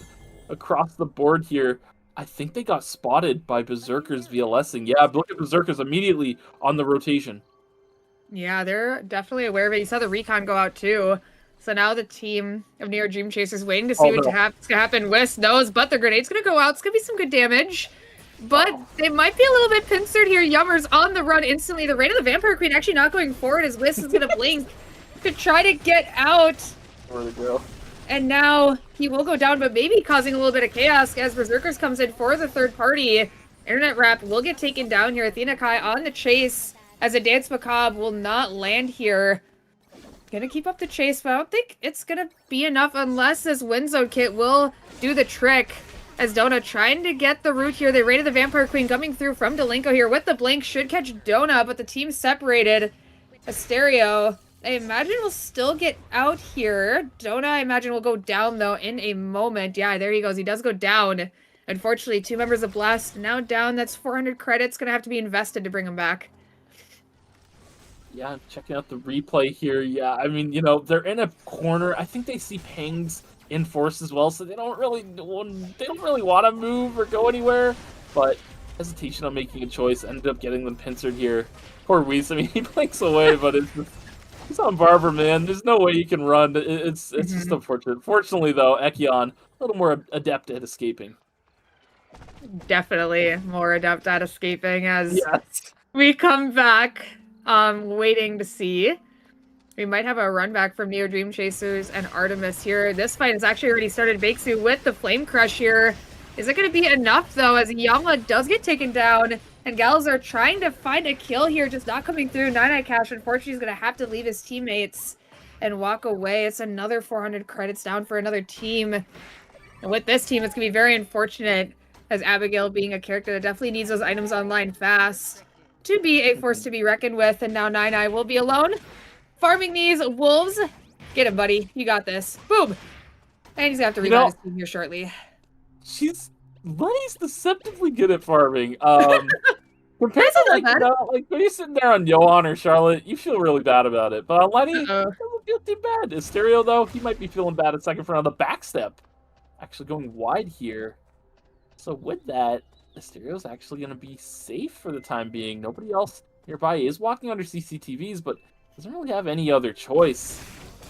across the board here. I think they got spotted by Berzerkers VLSing. Yeah, look at Berzerkers immediately on the rotation. Yeah, they're definitely aware of it. You saw the recon go out too. So now the team of NeoDreamChasers waiting to see what's going to happen. Whis knows, but the grenade's going to go out. It's going to be some good damage. But they might be a little bit pincered here. Yummers on the run instantly. The Reign of the Vampire Queen actually not going forward as Whis is going to blink to try to get out. Where'd it go? And now he will go down, but maybe causing a little bit of chaos as Berzerkers comes in for the third party. Internet Wrap will get taken down here. Athena Kai on the chase as a Dance Macabre will not land here. Gonna keep up the chase, but I don't think it's gonna be enough unless this Wind Zone kit will do the trick. As Dona trying to get the root here. They raided the Vampire Queen coming through from Delinko here with the blink. Should catch Dona, but the team separated. Asterio, I imagine will still get out here. Dona, I imagine, will go down, though, in a moment. Yeah, there he goes. He does go down. Unfortunately, 2 members of Blast now down. That's 400 credits. Going to have to be invested to bring him back. Yeah, checking out the replay here. Yeah, I mean, you know, they're in a corner. I think they see pings in Force as well, so they don't really want to move or go anywhere. But hesitation on making a choice ended up getting them pincered here. Poor Whis. I mean, he blinks away, but it's just, he's on Barber, man. There's no way he can run. It's just unfortunate. Fortunately, though, Ekion, a little more adept at escaping. Definitely more adept at escaping as Yes. we come back, waiting to see. We might have a run back from NeoDreamChasers and Artemis here. This fight has actually already started. Bakesu with the Flame Crush here. Is it going to be enough, though, as Yama does get taken down? And Gals are trying to find a kill here, just not coming through. 9 Cash, unfortunately, is going to have to leave his teammates and walk away. It's another 400 credits down for another team. And with this team, it's going to be very unfortunate, as Abigail being a character that definitely needs those items online fast to be a force to be reckoned with. And now 9 will be alone, farming these wolves. Get him, buddy. You got this. Boom. And he's going to have to revive his team here shortly. Lenny's deceptively good at farming. Compared to like, you know, like when you're sitting there on Johan or Charlotte, you feel really bad about it. But on Lenny, it doesn't feel too bad. Asterio, though, he might be feeling bad at second front on the backstep. Actually going wide here. So with that, Asterio's actually going to be safe for the time being. Nobody else nearby is walking under CCTVs, but doesn't really have any other choice.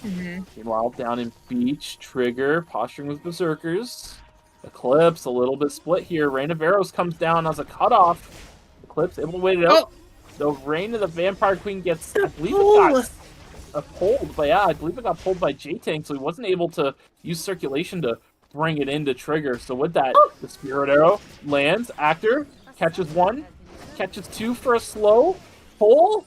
Meanwhile, down in Beach, Trigger, posturing with Berzerkers. Eclipse, a little bit split here. Rain of Arrows comes down as a cutoff. Eclipse able to wait it out. The Reign of the Vampire Queen gets, I believe it got pulled, but yeah, I believe it got pulled by J-Tank, so he wasn't able to use circulation to bring it into Trigger. So with that, the Spirit Arrow lands. Actor catches 1, catches 2 for a slow pull.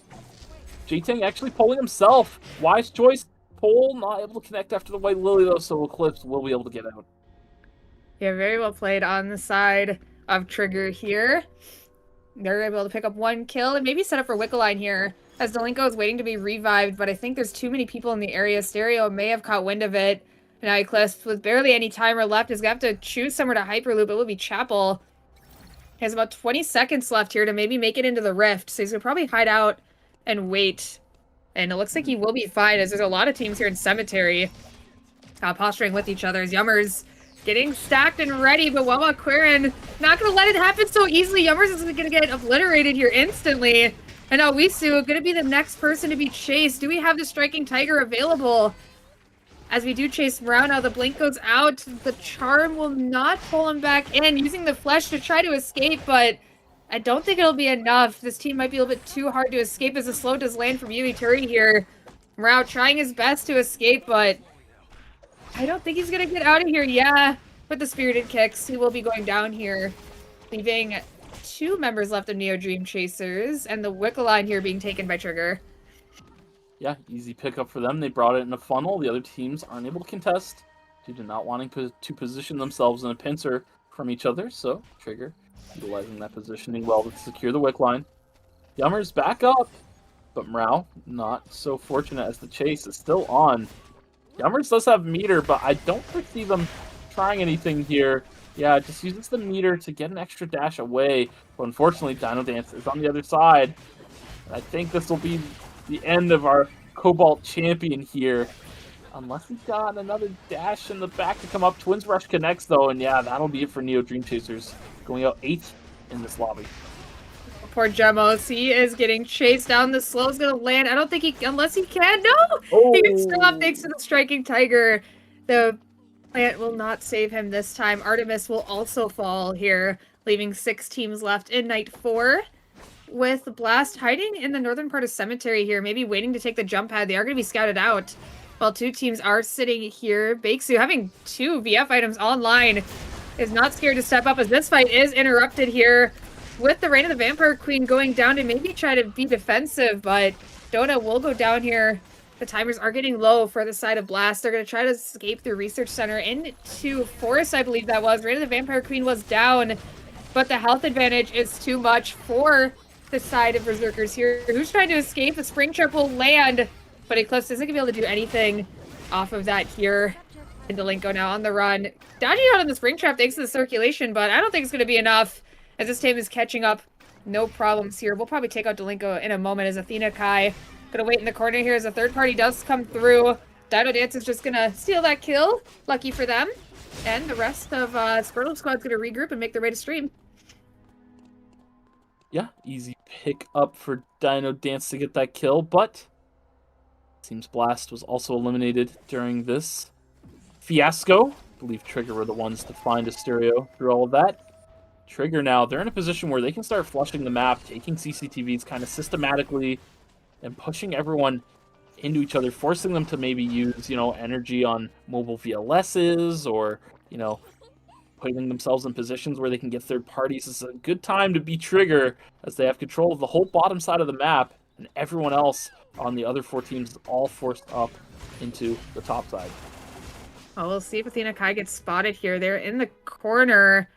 J-Tank actually pulling himself. Wise choice. Pull, not able to connect after the White Lily, though, so Eclipse will be able to get out. Yeah, very well played on the side of Trigger here. They're able to pick up 1 kill and maybe set up for Wickeline here, as Delinko is waiting to be revived, but I think there's too many people in the area. Stereo may have caught wind of it. And now Eclipse, with barely any timer left, is going to have to choose somewhere to Hyperloop. It will be Chapel. He has about 20 seconds left here to maybe make it into the Rift, so he's going to probably hide out and wait And it looks like he will be fine, as there's a lot of teams here in Cemetery posturing with each other. As Yummers getting stacked and ready, but Wawa Quirin not going to let it happen so easily. Yummers is going to get obliterated here instantly. And now Wisu going to be the next person to be chased. Do we have the Striking Tiger available? As we do chase Mrao now, the blink goes out. The charm will not pull him back in, using the flesh to try to escape, but I don't think it'll be enough. This team might be a little bit too hard to escape as the slow does land from Yui Turi here. Mrao trying his best to escape, but I don't think he's going to get out of here. Yeah, with the Spirited Kicks, he will be going down here, leaving 2 members left of NeoDreamChasers, and the Wickle line here being taken by Trigger. Yeah, easy pickup for them. They brought it in a funnel. The other teams aren't able to contest due to not wanting to position themselves in a pincer from each other. So, Trigger utilizing that positioning well to secure the wick line. Yummers back up, but Mrao not so fortunate as the chase is still on. Yummers does have meter, but I don't foresee them trying anything here. Yeah, just uses the meter to get an extra dash away. But unfortunately, DinoDance is on the other side. And I think this will be the end of our Cobalt champion here. Unless he's got another dash in the back to come up. Twins Rush connects, though, and yeah, that'll be it for NeoDreamChasers. Going out 8 in this lobby. Poor Gemos, he is getting chased down. The slow is going to land. I don't think he, unless he can. No! Oh. He can stop thanks to the Striking Tiger. The plant will not save him this time. Artemis will also fall here, leaving 6 teams left in Night 4. With Blast hiding in the northern part of Cemetery here, maybe waiting to take the jump pad. They are going to be scouted out, while 2 teams are sitting here. Bakesu, having 2 VF items online, is not scared to step up, as this fight is interrupted here with the Reign of the Vampire Queen going down to maybe try to be defensive, but Dota will go down here. The timers are getting low for the side of Blast. They're going to try to escape through Research Center into Forest, I believe that was. Reign of the Vampire Queen was down, but the health advantage is too much for the side of Berzerkers here. Who's trying to escape? The Spring Trap will land, but Eclipse isn't going to be able to do anything off of that here. And Delinko now on the run. Dodging out on the Spring Trap thanks to the circulation, but I don't think it's going to be enough as this team is catching up. No problems here. We'll probably take out Delinko in a moment as Athena Kai going to wait in the corner here as a third party does come through. DinoDance is just going to steal that kill. Lucky for them. And the rest of Squirtle Squad's going to regroup and make their way to stream. Yeah, easy pick up for DinoDance to get that kill, but seems Blast was also eliminated during this fiasco. I believe Trigger were the ones to find Asterio through all of that. Trigger now, they're in a position where they can start flushing the map, taking CCTVs kind of systematically, and pushing everyone into each other, forcing them to maybe use, energy on mobile VLSs or, putting themselves in positions where they can get third parties. It's a good time to be Trigger as they have control of the whole bottom side of the map, and everyone else on the other 4 teams is all forced up into the top side. Oh, we'll see if Athena Kai gets spotted here. They're in the corner.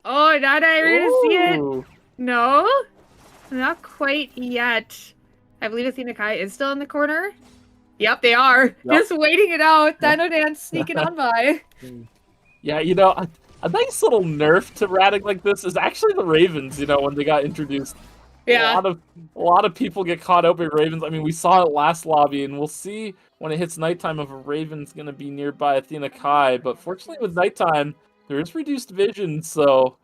Oh, Nada, we're gonna see it. No, not quite yet. I believe Athena Kai is still in the corner. Yep, they are. Yep. Just waiting it out. DinoDance sneaking on by. Yeah, a nice little nerf to Radic like this is actually the Ravens, when they got introduced. Yeah. A lot of people get caught up in Ravens. I mean, we saw it last lobby, and we'll see when it hits nighttime if a Raven's going to be nearby Athena Kai. But fortunately with nighttime, there is reduced vision, so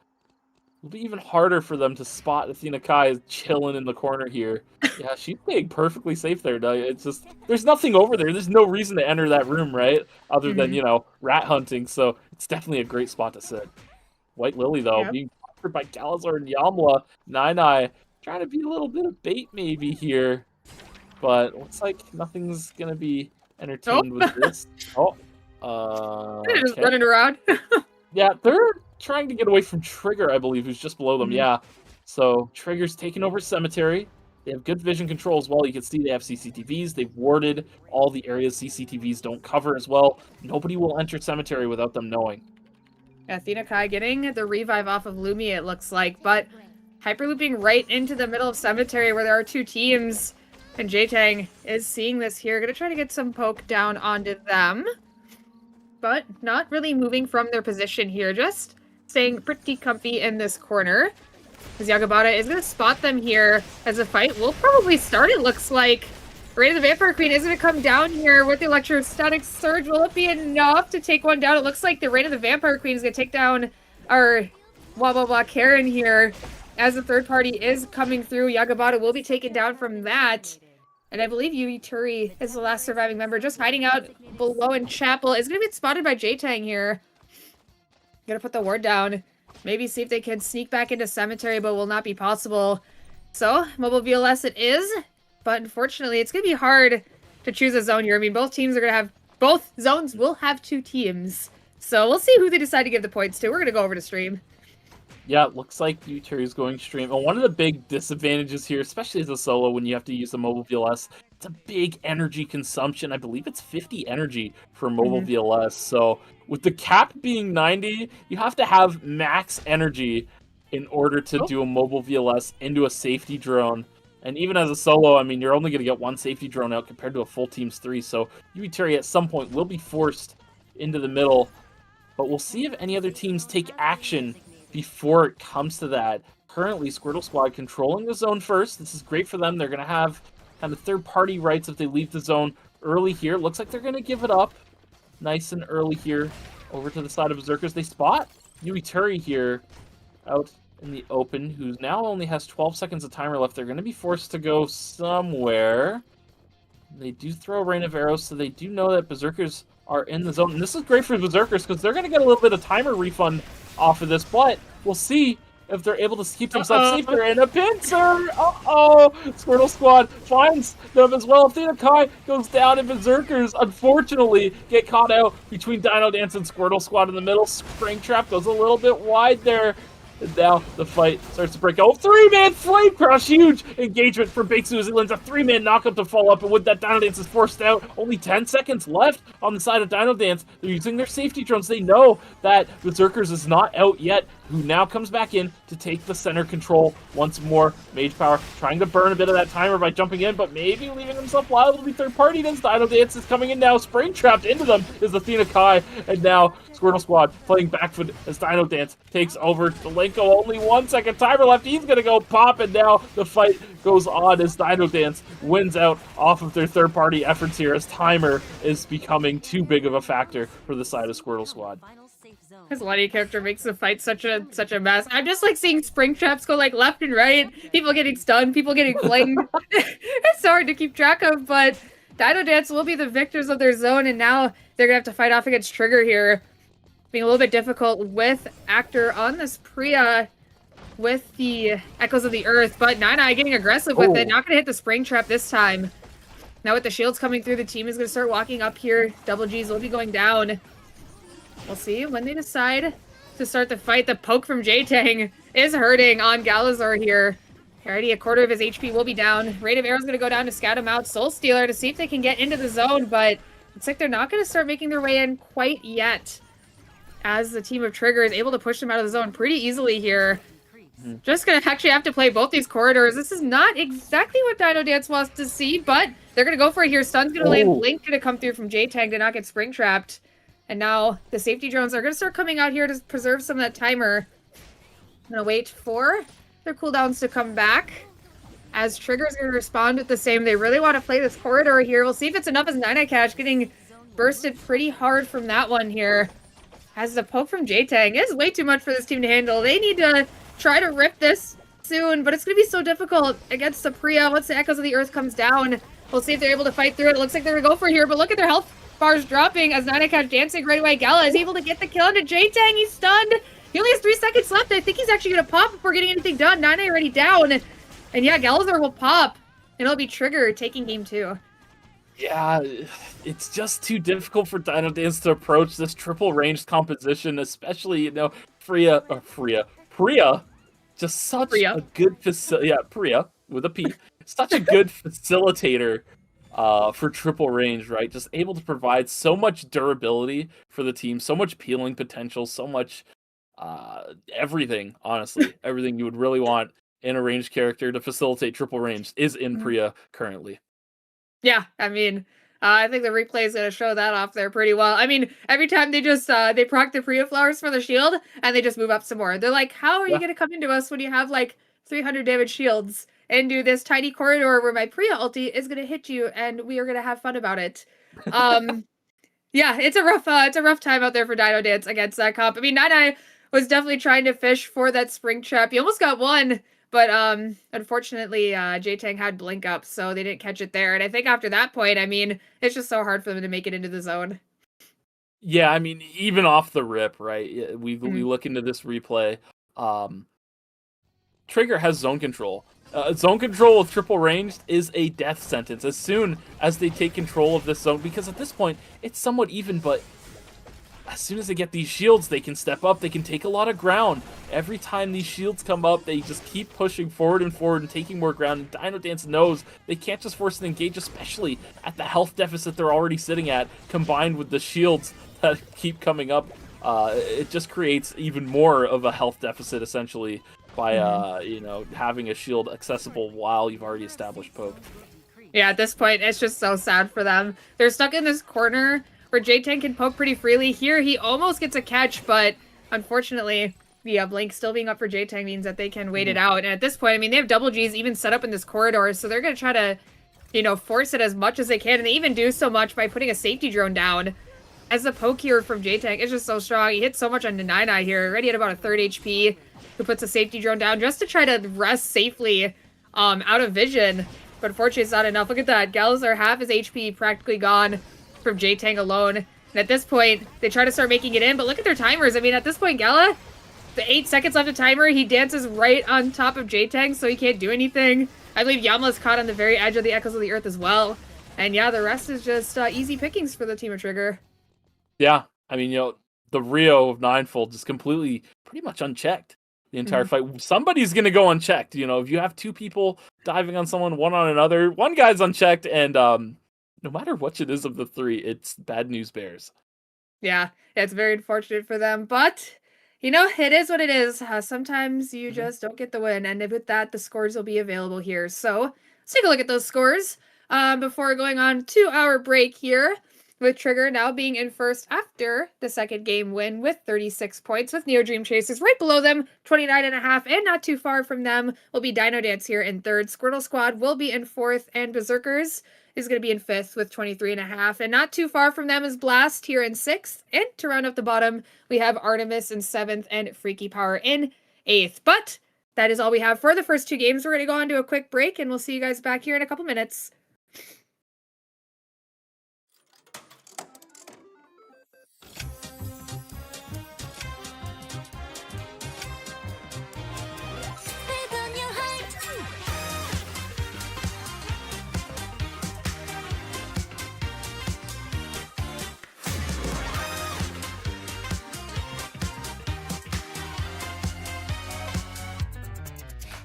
it'll be even harder for them to spot Athena Kai chilling in the corner here. Yeah, she's staying perfectly safe there, Doug. It's just, there's nothing over there. There's no reason to enter that room, right? Other than, rat hunting. So it's definitely a great spot to sit. White Lily, though, being captured by Galazar and Yamla. Nine trying to be a little bit of bait maybe here. But looks like nothing's going to be entertained with this. They're just running around. Yeah, they're trying to get away from Trigger, I believe, who's just below them. Yeah. So Trigger's taking over Cemetery. They have good vision control as well. You can see they have CCTVs. They've warded all the areas CCTVs don't cover as well. Nobody will enter Cemetery without them knowing. Athena Kai getting the revive off of Lumi, it looks like, but hyperlooping right into the middle of Cemetery where there are 2 teams. And J-Tang is seeing this here. Gonna try to get some poke down onto them. But not really moving from their position here. Just staying pretty comfy in this corner. As Yagabata is going to spot them here as a fight will probably start, it looks like. Raid of the Vampire Queen is going to come down here with the electrostatic surge. Will it be enough to take one down? It looks like the Raid of the Vampire Queen is going to take down our Karen here as the third party is coming through. Yagabata will be taken down from that. And I believe Yui Turi is the last surviving member, just hiding out below in Chapel. Is going to be spotted by J-Tang here. Gonna put the ward down. Maybe see if they can sneak back into Cemetery, but will not be possible. So, mobile VLS it is. But unfortunately, it's going to be hard to choose a zone here. I mean, both teams are going to have... Both zones will have 2 teams. So we'll see who they decide to give the points to. We're going to go over to stream. Yeah, it looks like Uteri is going stream. And one of the big disadvantages here, especially as a solo when you have to use the mobile VLS, it's a big energy consumption. I believe it's 50 energy for mobile VLS. So with the cap being 90, you have to have max energy in order to do a mobile VLS into a safety drone. And even as a solo, I mean, you're only going to get 1 safety drone out compared to a full team's 3. So Uteri at some point will be forced into the middle. But we'll see if any other teams take action before it comes to that. Currently, Squirtle Squad controlling the zone first. This is great for them. They're going to have kind of third-party rights if they leave the zone early here. Looks like they're going to give it up nice and early here over to the side of Berzerkers. They spot Yui Turi here out in the open, who now only has 12 seconds of timer left. They're going to be forced to go somewhere. They do throw a rain of arrows, so they do know that Berzerkers are in the zone. And this is great for Berzerkers because they're going to get a little bit of timer refund off of this, but we'll see if they're able to keep themselves safe. They're in a pincer! Squirtle Squad finds them as well. Athena Kai goes down, and Berzerkers, unfortunately, get caught out between DinoDance and Squirtle Squad in the middle. Springtrap goes a little bit wide there. And now the fight starts to break out. 3-man flame crush, huge engagement for Big Susie Lynn's a 3-man knockup to follow up, and with that, DinoDance is forced out. Only 10 seconds left on the side of DinoDance. They're using their safety drones. They know that Berzerkers is not out yet, who now comes back in to take the center control once more. Mage Power trying to burn a bit of that timer by jumping in, but maybe leaving himself liable to be third party. Then DinoDance is coming in now. Spring trapped into them is Athena Kai, and now Squirtle Squad playing backfoot as DinoDance takes over. Delenko only 1 second timer left. He's going to go pop, and now the fight goes on as DinoDance wins out off of their third-party efforts here as timer is becoming too big of a factor for the side of Squirtle Squad. His Letty character makes the fight such a mess. I'm just like seeing spring traps go like left and right. People getting stunned, people getting flinged. It's so hard to keep track of, but DinoDance will be the victors of their zone, and now they're gonna have to fight off against Trigger here. Being a little bit difficult with Actor on this Priya with the Echoes of the Earth, but Nine getting aggressive with it. Not gonna hit the spring trap this time. Now with the shields coming through, the team is gonna start walking up here. Double G's will be going down. We'll see when they decide to start the fight. The poke from J-Tang is hurting on Galazar here. Already a quarter of his HP will be down. Raid of Arrow's going to go down to scout him out. Soul Stealer to see if they can get into the zone, but it's like they're not going to start making their way in quite yet. As the team of Trigger is able to push them out of the zone pretty easily here. Just going to actually have to play both these corridors. This is not exactly what DinoDance wants to see, but they're going to go for it here. Stun's going to land. Blink going to come through from J-Tang to not get spring trapped. And now the safety drones are going to start coming out here to preserve some of that timer. I'm going to wait for their cooldowns to come back. As Trigger's going to respond with the same. They really want to play this corridor here. We'll see if it's enough as Nine Catch getting bursted pretty hard from that one here. As the poke from J-Tang is way too much for this team to handle. They need to try to rip this soon, but it's going to be so difficult against the Priya once the Echoes of the Earth comes down. We'll see if they're able to fight through it. It looks like they're going to go for it here, but look at their health bars dropping as Nine Catch dancing right away. Gala is able to get the kill into J-Tang. He's stunned. He only has 3 seconds left. I think he's actually going to pop before getting anything done. Nine already down. And yeah, Galazar will pop. And it'll be Trigger taking game 2. Yeah, it's just too difficult for DinoDance to approach this triple ranged composition, especially, you know, Priya, just such a good Priya with a P, such a good facilitator for triple range, right? Just able to provide so much durability for the team, so much peeling potential, so much everything, honestly. Everything you would really want in a ranged character to facilitate triple range is in Priya currently. Yeah, I mean, I think the replay is going to show that off there pretty well. I mean, every time they just, they proc the Priya flowers for the shield, and they just move up some more. They're like, how are you going to come into us when you have, like, 300 damage shields? into this tiny corridor where my Priya ulti is gonna hit you, and we are gonna have fun about it. Yeah, it's a rough time out there for DinoDance against that comp. I mean, 9ㅣ was definitely trying to fish for that spring trap. He almost got one, but unfortunately, J-Tang had blink up, so they didn't catch it there. And I think after that point, I mean, it's just so hard for them to make it into the zone. Yeah, I mean, even off the rip, right? We look into this replay. Trigger has zone control. Zone control with triple ranged is a death sentence as soon as they take control of this zone, because at this point, it's somewhat even, but as soon as they get these shields, they can step up, they can take a lot of ground. Every time these shields come up, they just keep pushing forward and taking more ground. DinoDance knows they can't just force an engage, especially at the health deficit they're already sitting at, combined with the shields that keep coming up. It just creates even more of a health deficit, essentially, by you know, having a shield accessible while you've already established poke. Yeah, at this point, it's just so sad for them. They're stuck in this corner where J-Tank can poke pretty freely. Here, he almost gets a catch, but unfortunately, the blink still being up for J-Tank means that they can wait it out. And at this point, I mean, they have double Gs even set up in this corridor, so they're going to try to, you know, force it as much as they can. And they even do so much by putting a safety drone down. As the poke here from J-Tank is just so strong. He hits so much on 9ㅣ here, already at about a 3rd HP, who puts a safety drone down just to try to rest safely out of vision. But unfortunately, it's not enough. Look at that. Galazar half his HP practically gone from J-Tang alone. And at this point, they try to start making it in, but look at their timers. I mean, at this point, Gala, the 8 seconds left of timer, he dances right on top of J-Tang, so he can't do anything. I believe Yamla's caught on the very edge of the Echoes of the Earth as well. And yeah, the rest is just easy pickings for the team of Trigger. Yeah, I mean, you know, the Rio of Ninefold is completely, pretty much unchecked the entire fight. Somebody's going to go unchecked. You know, if you have 2 people diving on someone, one on another, one guy's unchecked, and no matter which it is of the 3, it's bad news bears. Yeah, it's very unfortunate for them, but you know, it is what it is. Sometimes you just don't get the win, and with that, the scores will be available here. So let's take a look at those scores before going on to our break here. With Trigger now being in first after the second game win with 36 points, with NeoDreamChasers right below them, 29.5, and not too far from them will be DinoDance here in third. Squirtle Squad will be in fourth, and Berzerkers is going to be in fifth with 23.5, and not too far from them is Blast here in sixth. And to round up the bottom, we have Artemis in seventh and Freakypower in eighth. But that is all we have for the first 2 games. We're going to go on to a quick break, and we'll see you guys back here in a couple minutes.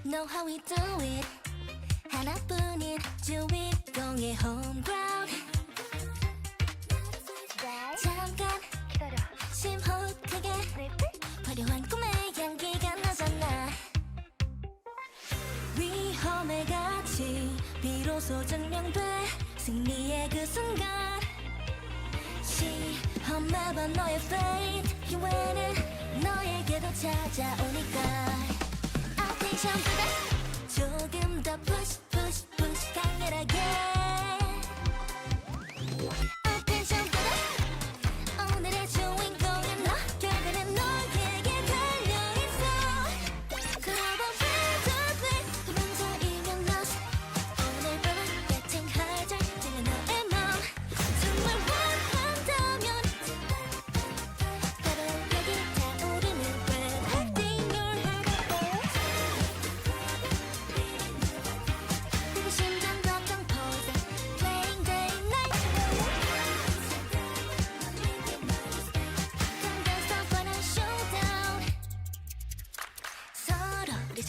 Know how we do it. 하나뿐인 주인공의 home ground. 잠깐 기다려. 심호흡 크게. 화려한 꿈의 향기가 나잖아. 위험의 가치 비로소 증명돼. 승리의 그 순간. 시험해봐 너의 fate. 기회는 너에게도 찾아오니까. 조금 더 push push push 강렬하게 attention보다 오늘의 주인공은 너 결국엔 너에게 달려있어 그러다 play to play 도망자이면 lost 오늘 밤은 getting harder 지는 너의 맘 정말 원한다면 따로 여기 타오르는 red holding your heart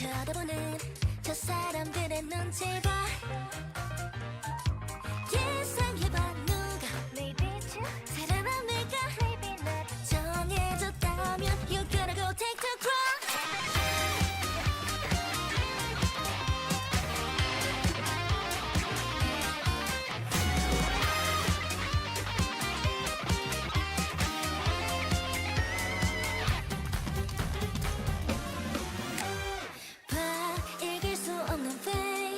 쳐다보는 저 사람들의 눈치 봐 예상해봐 누가 내 빛을 사랑합니까 정해졌다면 You gotta go take the crown 읽을 수 없는 fate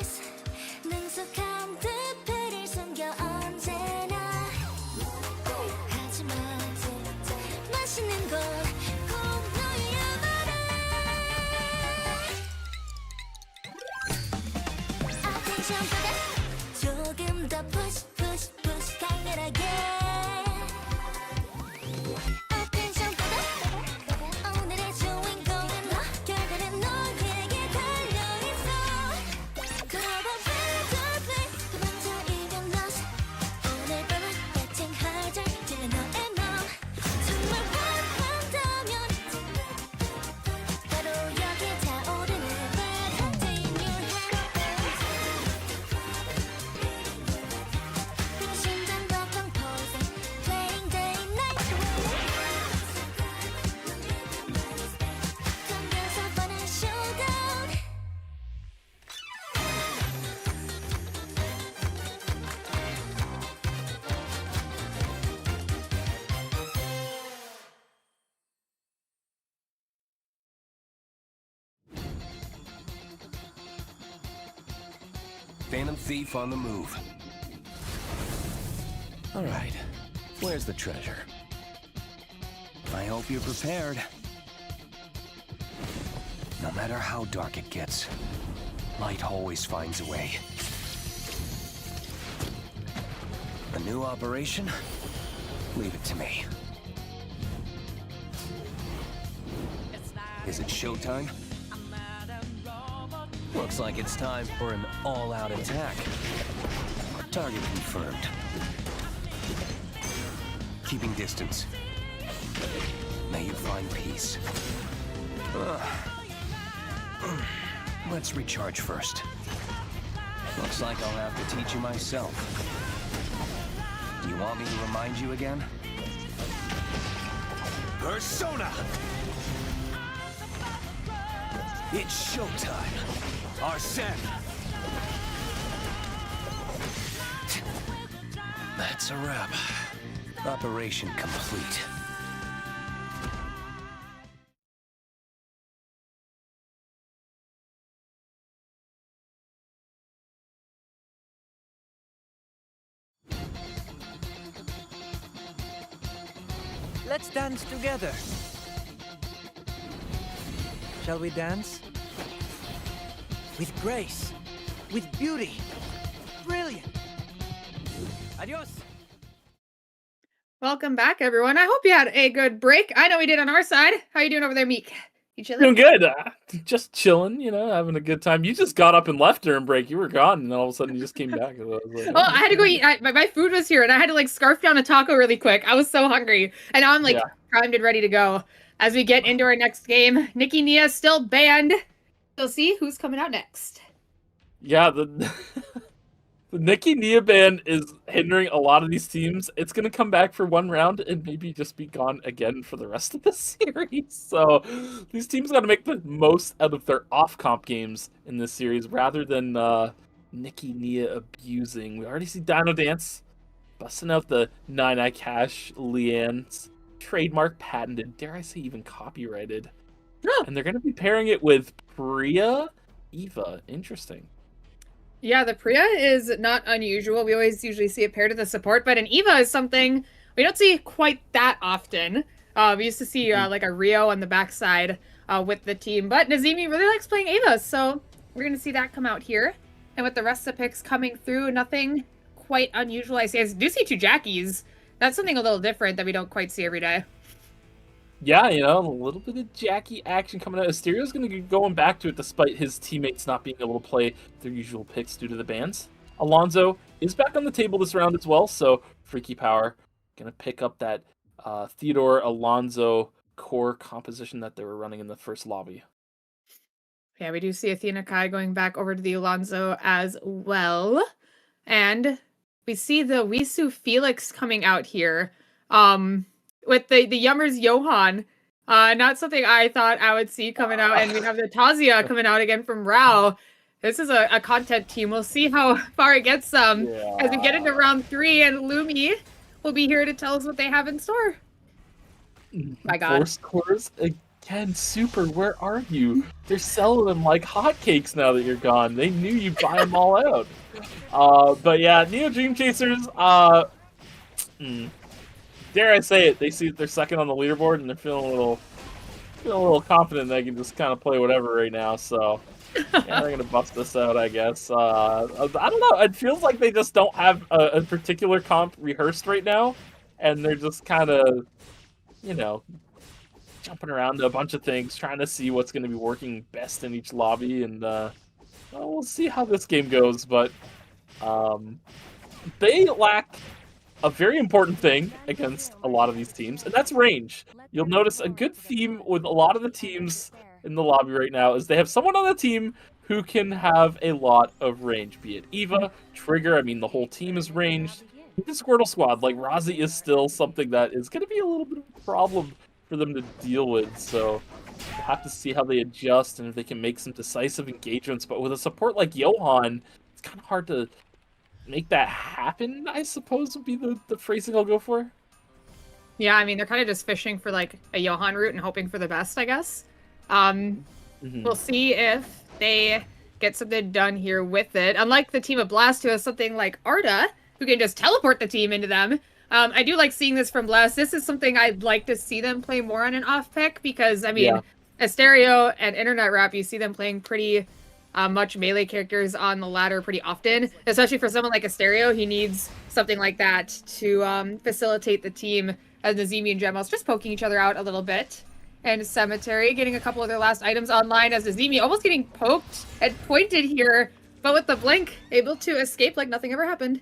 Phantom Thief on the move. All right, where's the treasure? I hope you're prepared. No matter how dark it gets, light always finds a way. A new operation? Leave it to me. Is it showtime? Looks like it's time for an all-out attack. Target confirmed. Keeping distance. May you find peace. Let's recharge first. Looks like I'll have to teach you myself. Do you want me to remind you again? Persona! It's showtime! Arsene! That's a wrap. Operation complete. Let's dance together. Shall we dance? With grace, with beauty. Brilliant. Adios. Welcome back, everyone. I hope you had a good break. I know we did on our side. How you doing over there, Meek? You chilling? Doing good. Just chilling, you know, having a good time. You just got up and left during break. You were gone, and then all of a sudden you just came back. I was like, Oh, I had to go eat. My food was here, and I had to like scarf down a taco really quick. I was so hungry, and now I'm like primed and ready to go. As we get into our next game, Nikki Nia still banned. We'll see who's coming out next. Yeah, the Nikki Nia ban is hindering a lot of these teams. It's going to come back for one round and maybe just be gone again for the rest of the series. So these teams got to make the most out of their off-comp games in this series rather than Nikki Nia abusing. We already see DinoDance busting out the 9-eye cash, Leanne's trademark, patented, dare I say even copyrighted. And they're going to be pairing it with Priya Eva. Interesting. Yeah, the Priya is not unusual. We always usually see it paired with a support, but an Eva is something we don't see quite that often. We used to see like a Rio on the backside with the team, but Nazimi really likes playing Eva, so we're going to see that come out here. And with the rest of the picks coming through, nothing quite unusual. I do see two Jackies. That's something a little different that we don't quite see every day. Yeah, you know, a little bit of Jackie action coming out. Astero's going to be going back to it despite his teammates not being able to play their usual picks due to the bans. Alonso is back on the table this round as well, so Freakypower going to pick up that Theodore Alonso core composition that they were running in the first lobby. Yeah, we do see Athena Kai going back over to the Alonso as well. And we see the Wisu Felix coming out here. With the Yummers Johan, not something I thought I would see coming out, and we have the Tazia coming out again from Rao. This is a content team. We'll see how far it gets as we get into round 3, and Lumi will be here to tell us what they have in store. My God. Force cores again, Super, where are you? They're selling them like hotcakes now that you're gone. They knew you'd buy them all out. But yeah, NeoDreamChasers, dare I say it, they see that they're second on the leaderboard and they're feeling a little confident they can just kind of play whatever right now. So yeah, they're gonna bust this out, I guess. I don't know. It feels like they just don't have a particular comp rehearsed right now, and they're just kind of, you know, jumping around to a bunch of things, trying to see what's going to be working best in each lobby, and we'll see how this game goes. But they lack a very important thing against a lot of these teams, and that's range. You'll notice a good theme with a lot of the teams in the lobby right now is they have someone on the team who can have a lot of range, be it Eva, Trigger, I mean the whole team is ranged. Even Squirtle Squad, like Razi is still something that is going to be a little bit of a problem for them to deal with, so we'll have to see how they adjust and if they can make some decisive engagements, but with a support like Johan, it's kind of hard to make that happen, I suppose would be the phrasing I'll go for. Yeah, I mean, they're kind of just fishing for like a Johan route and hoping for the best, I guess. We'll see if they get something done here with it. Unlike the team of Blast, who has something like Arda, who can just teleport the team into them. I do like seeing this from Blast. This is something I'd like to see them play more on an off pick because, I mean, Asterio and Internet Rap, you see them playing pretty much melee characters on the ladder pretty often. Especially for someone like Asterio, he needs something like that to facilitate the team as Nazemi and Gemos just poking each other out a little bit. And Cemetery getting a couple of their last items online as Nazemi almost getting poked and pointed here, but with the blink, able to escape like nothing ever happened.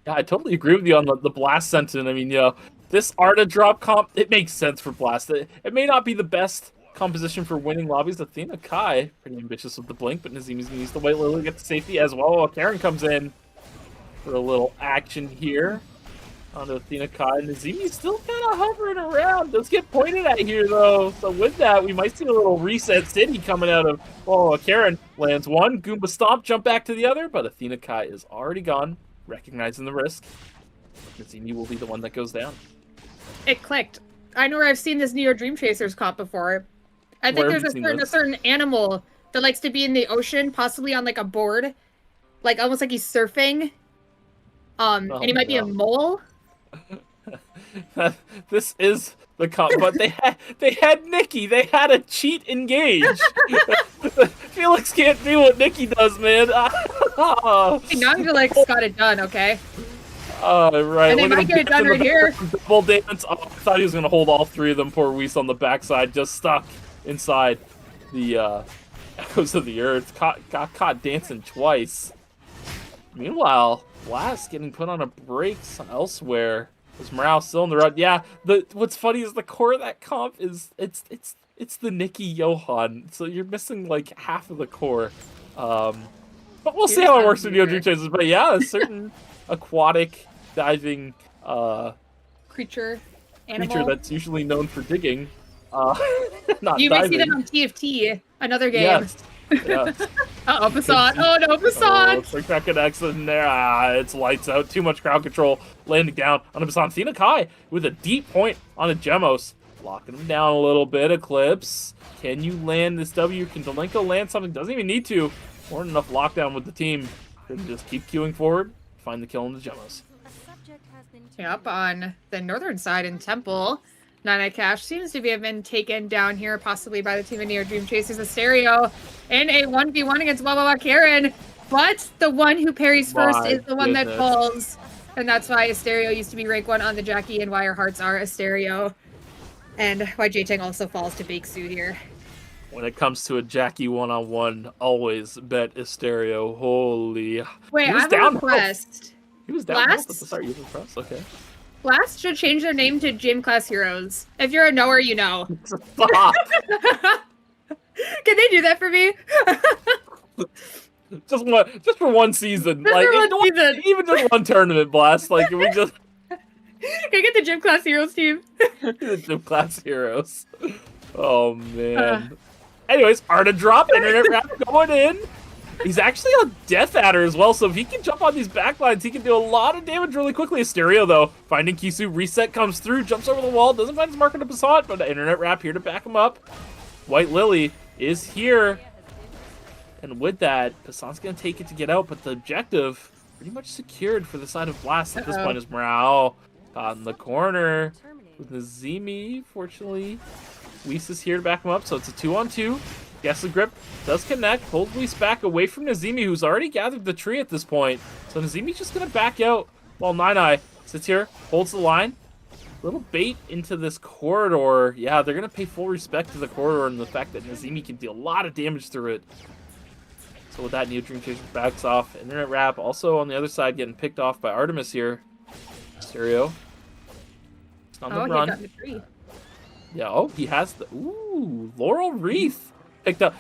Yeah, I totally agree with you on the Blast sentiment. I mean, you know, this Arda drop comp, it makes sense for Blast. It may not be the best composition for winning lobbies. Athena Kai, pretty ambitious with the blink, but Nazemi's going to use the White Lily to get the safety as well. While Karen comes in for a little action here onto Athena Kai. Nazemi's still kind of hovering around. Does get pointed at here, though. So with that, we might see a little reset city coming out of... Oh, Karen lands one. Goomba Stomp, jump back to the other, but Athena Kai is already gone, recognizing the risk. Nazemi will be the one that goes down. It clicked. I know where I've seen this NeoDreamChasers comp before. I think there's a certain animal that likes to be in the ocean, possibly on like a board, like almost like he's surfing. And he might be a mole. This is the comp, but they had Nikki. They had a cheat engage. Felix can't do what Nikki does, man. Nongulix got it done, okay? Right. And they might get it done right here. Double dance. Oh, I thought he was gonna hold all three of them. Poor Weiss on the backside, just stuck inside the Echoes of the Earth. Got caught dancing twice. Meanwhile, Blast getting put on a break elsewhere. Is morale still in the run? Yeah. What's funny is the core of that comp is it's the Nikki Johan. So you're missing like half of the core. But we'll see how it works with NeoDreamChasers. But yeah, a certain aquatic diving creature that's usually known for digging. Not you diving. may see them on TFT, another game. Yes. Uh-oh, Passat. Oh no, Passat! Looks like that connects in there. It's lights out. Too much crowd control. Landing down on a Passat. Athena Kai with a deep point on a Gemos. Locking him down a little bit. Eclipse. Can you land this W? Can Delenko land something? Doesn't even need to. More than enough lockdown with the team. Can just keep queuing forward. Find the kill on the Gemos. Yep, on the northern side in Temple. Nana Cash seems to have been taken down here, possibly by the team of NeoDreamChasers. Asterio in a 1v1 against Wawawa Karen. But the one who parries first is the one that falls. And that's why Asterio used to be rank 1 on the Jackie, and why our hearts are Asterio. And why J-Tang also falls to Bakesu here. When it comes to a Jackie one-on-one, always bet Asterio. Holy. Wait, I have a request. He was down at the start. You press. Okay. Blast should change their name to Gym Class Heroes. If you're a knower, you know. Stop. Can they do that for me? just for one season. Just like for one season. Even just one tournament, Blast. Like we just Can I get the Gym Class Heroes team? the Gym Class Heroes. Oh man. Anyways, Arda drop, Internet Rap going in. He's actually a Death Adder as well, so if he can jump on these backlines, he can do a lot of damage really quickly. Asterio, though, finding Kisu, reset comes through, jumps over the wall, doesn't find his mark on the Passat, but the Internet Rap here to back him up. White Lily is here. And with that, Passat's going to take it to get out, but the objective pretty much secured for the side of Blast at this point is Morale. Caught in the corner with Nazemi, fortunately. Weiss is here to back him up, so it's a 2-on-2. Guess the grip does connect, holds Weiss back away from Nazemi, who's already gathered the tree at this point. So Nazemi's just going to back out while 9eye sits here, holds the line. Little bait into this corridor. Yeah, they're going to pay full respect to the corridor and the fact that Nazemi can deal a lot of damage through it. So with that, NeoDreamChasers backs off. Internet Rap also on the other side getting picked off by Artemis here. Stereo. It's on the run. He got the tree. Yeah, oh, he has the... Ooh, Laurel Wreath. Picked up.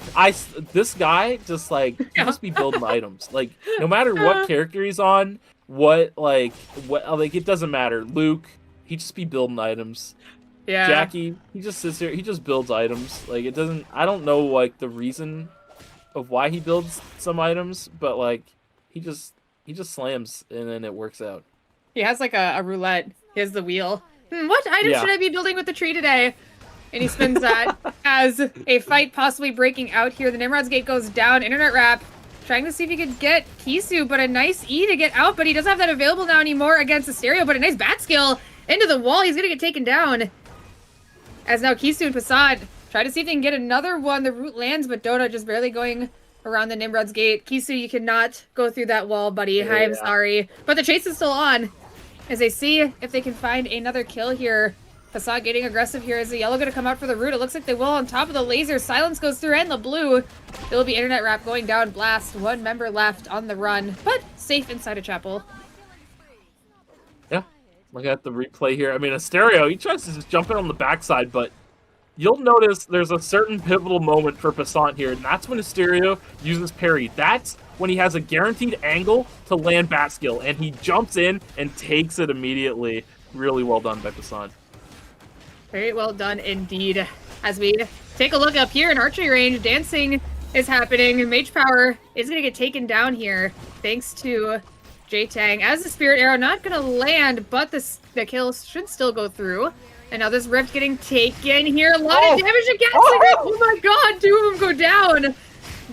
This guy just like he must be building items. Like no matter what character he's on, what it doesn't matter. Luke, he just be building items. Yeah. Jackie, he just sits here. He just builds items. Like it doesn't. I don't know like the reason of why he builds some items, but like he just slams and then it works out. He has like a roulette. He has the wheel. What item should I be building with the tree today? And he spins that as a fight possibly breaking out here. The Nimrod's Gate goes down. Internet Wrap trying to see if he could get Kisu, but a nice E to get out, but he doesn't have that available now anymore against Asterio, but a nice bat skill into the wall. He's going to get taken down. As now Kisu and Passat try to see if they can get another one. The root lands, but Dota just barely going around the Nimrod's Gate. Kisu, you cannot go through that wall, buddy. Yeah. I'm sorry. But the chase is still on as they see if they can find another kill here. Passat getting aggressive here. Is the yellow going to come out for the root? It looks like they will on top of the laser. Silence goes through and the blue. It will be Internet Wrap going down. Blast. One member left on the run, but safe inside a chapel. Yeah, look at the replay here. I mean, Asterio, he tries to just jump in on the backside, but you'll notice there's a certain pivotal moment for Passat here, and that's when Asterio uses parry. That's when he has a guaranteed angle to land bat skill, and he jumps in and takes it immediately. Really well done by Passat. Very well done indeed. As we take a look up here in archery range, dancing is happening. Mage Power is going to get taken down here thanks to J-Tang. As the Spirit Arrow not going to land, but the kill should still go through. And now this Rift getting taken here. A lot of damage against the Rift. Oh my god, 2 of them go down.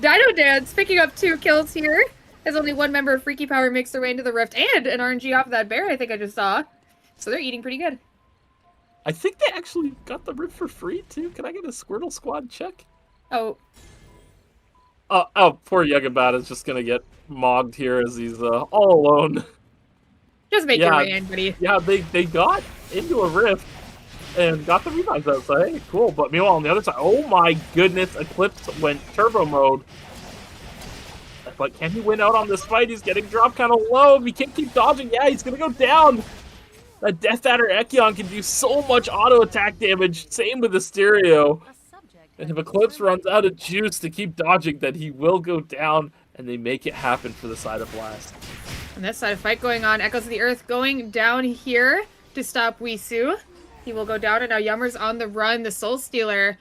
DinoDance picking up 2 kills here. As only one member of Freakypower makes their way into the Rift. And an RNG off of that bear I think I just saw. So they're eating pretty good. I think they actually got the Rift for free, too. Can I get a Squirtle Squad check? Oh. Oh, poor Yugabat is just gonna get mogged here as he's all alone. Just make your way in, buddy. Yeah, they got into a Rift and got the revives out, so hey, cool. But meanwhile, on the other side, oh my goodness, Eclipse went turbo mode. But can he win out on this fight? He's getting dropped kind of low. If he can't keep dodging, yeah, he's gonna go down. That Death Adder Ekion can do so much auto attack damage. Same with Asterio. And if Eclipse runs out of juice to keep dodging, then he will go down, and they make it happen for the side of Blast. On this side, a fight going on. Echoes of the Earth going down here to stop Wisu. He will go down, and now Yummer's on the run. The Soul Stealer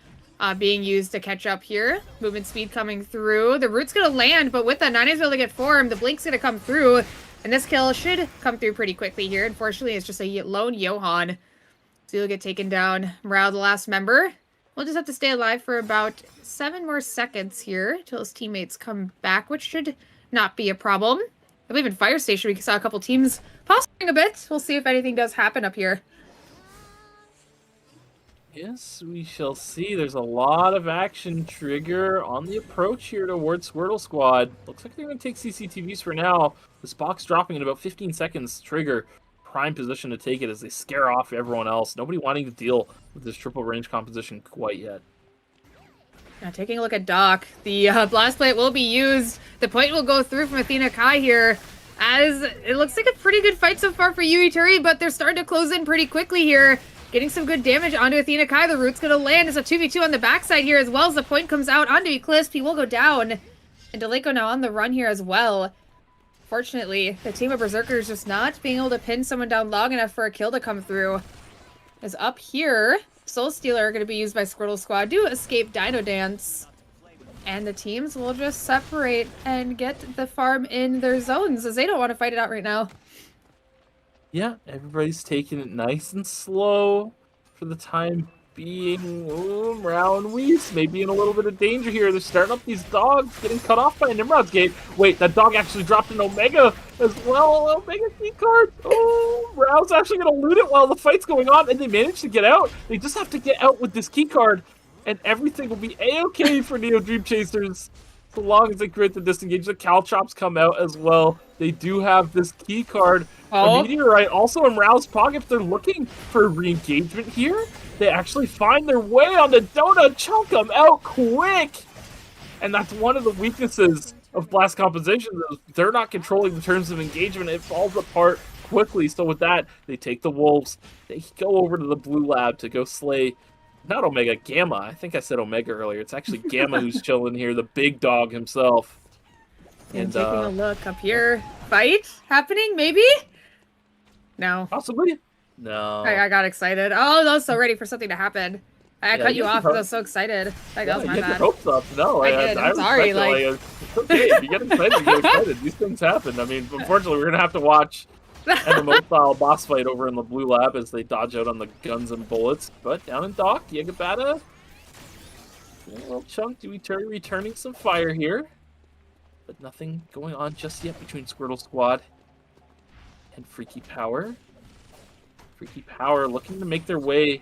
being used to catch up here. Movement speed coming through. The Root's going to land, but with that, Nine's able to get formed. The Blink's going to come through. And this kill should come through pretty quickly here. Unfortunately, it's just a lone Johan. So he'll get taken down. Morale, the last member. We'll just have to stay alive for about 7 more seconds here until his teammates come back, which should not be a problem. I believe in Fire Station we saw a couple teams posturing a bit. We'll see if anything does happen up here. Yes, we shall see. There's a lot of action. Trigger on the approach here towards Squirtle Squad. Looks like they're going to take CCTVs for now. This box dropping in about 15 seconds. Trigger, prime position to take it as they scare off everyone else. Nobody wanting to deal with this triple range composition quite yet. Now taking a look at Doc. The Blast Plate will be used. The point will go through from Athena Kai here. As it looks like a pretty good fight so far for Yui Turi, but they're starting to close in pretty quickly here. Getting some good damage onto Athena Kai. The Root's going to land. It's a 2v2 on the backside here as well as the point comes out onto Eclipse. He will go down. And Deleko now on the run here as well. Fortunately, the team of Berzerkers just not being able to pin someone down long enough for a kill to come through. As up here, Soul Stealer are going to be used by Squirtle Squad to escape DinoDance. And the teams will just separate and get the farm in their zones as they don't want to fight it out right now. Yeah, everybody's taking it nice and slow for the time being. Ooh, Morale and Weiss may be in a little bit of danger here. They're starting up these dogs, getting cut off by Nimrod's Gate. Wait, that dog actually dropped an Omega as well. Omega key card. Oh, Morale's actually going to loot it while the fight's going on, and they managed to get out. They just have to get out with this key card, and everything will be a-okay for NeoDreamChasers. So long as they create the disengage, the Caltrops come out as well. They do have this key card. A meteorite also in Morale's pocket. If they're looking for re-engagement here, they actually find their way on the Donut, chunk them out quick. And that's one of the weaknesses of Blast composition. They're not controlling the terms of engagement. It falls apart quickly. So with that, they take the Wolves. They go over to the Blue Lab to go slay, not Omega, Gamma. I think I said Omega earlier. It's actually Gamma who's chilling here, the big dog himself. And taking a look up here. Fight happening, maybe? No. Possibly. No. I got excited. Oh, I was so ready for something to happen. I cut you off because I was so excited. That was my bad. Hopes up. No, I did. I'm sorry. It's okay. If you get excited, you get excited. These things happen. I mean, unfortunately, we're going to have to watch MMO-style boss fight over in the blue lab as they dodge out on the guns and bullets. But down in dock, Yagabata, a little chunk. Dewey returning some fire here. But nothing going on just yet between Squirtle Squad and Freakypower. Freakypower looking to make their way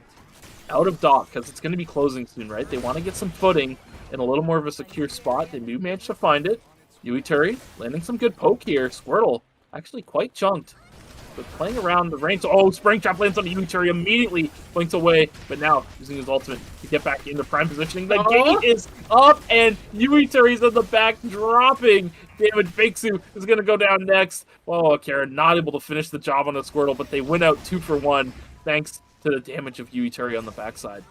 out of dock because it's going to be closing soon, right? They want to get some footing in a little more of a secure spot. They do manage to find it. Yui landing some good poke here. Squirtle actually quite chunked, but playing around the range. Oh, Springtrap lands on Yui immediately blinks away, but now using his ultimate to get back into prime positioning. The gate is up, and Yui is in the back dropping damage. Bakesu is going to go down next. Oh, Karen not able to finish the job on the Squirtle, but they win out 2 for 1 thanks to the damage of Yui on the backside.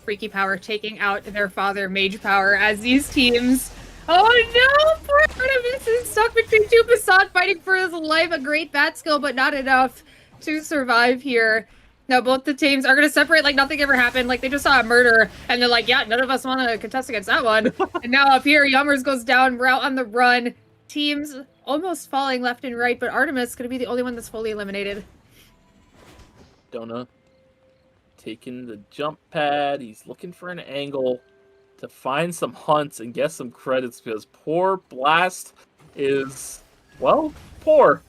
Freakypower taking out their father, Mage Power, as these teams... Oh no! Poor Artemis is stuck between two Basad fighting for his life. A great bat skill, but not enough to survive here. Now both the teams are going to separate like nothing ever happened. Like they just saw a murder, and they're like, yeah, none of us want to contest against that one. And now up here, Yummers goes down, we're out on the run. Teams almost falling left and right, but Artemis is going to be the only one that's fully eliminated. Dona taking the jump pad. He's looking for an angle to find some hunts and get some credits because poor Blast is, well, poor.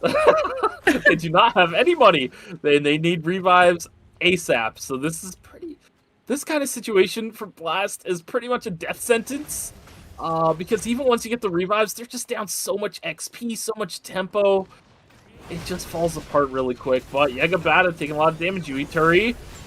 They do not have any money. They need revives ASAP. So this kind of situation for Blast is pretty much a death sentence. Because even once you get the revives, they're just down so much XP, so much tempo. It just falls apart really quick. But Yagabata taking a lot of damage. Yui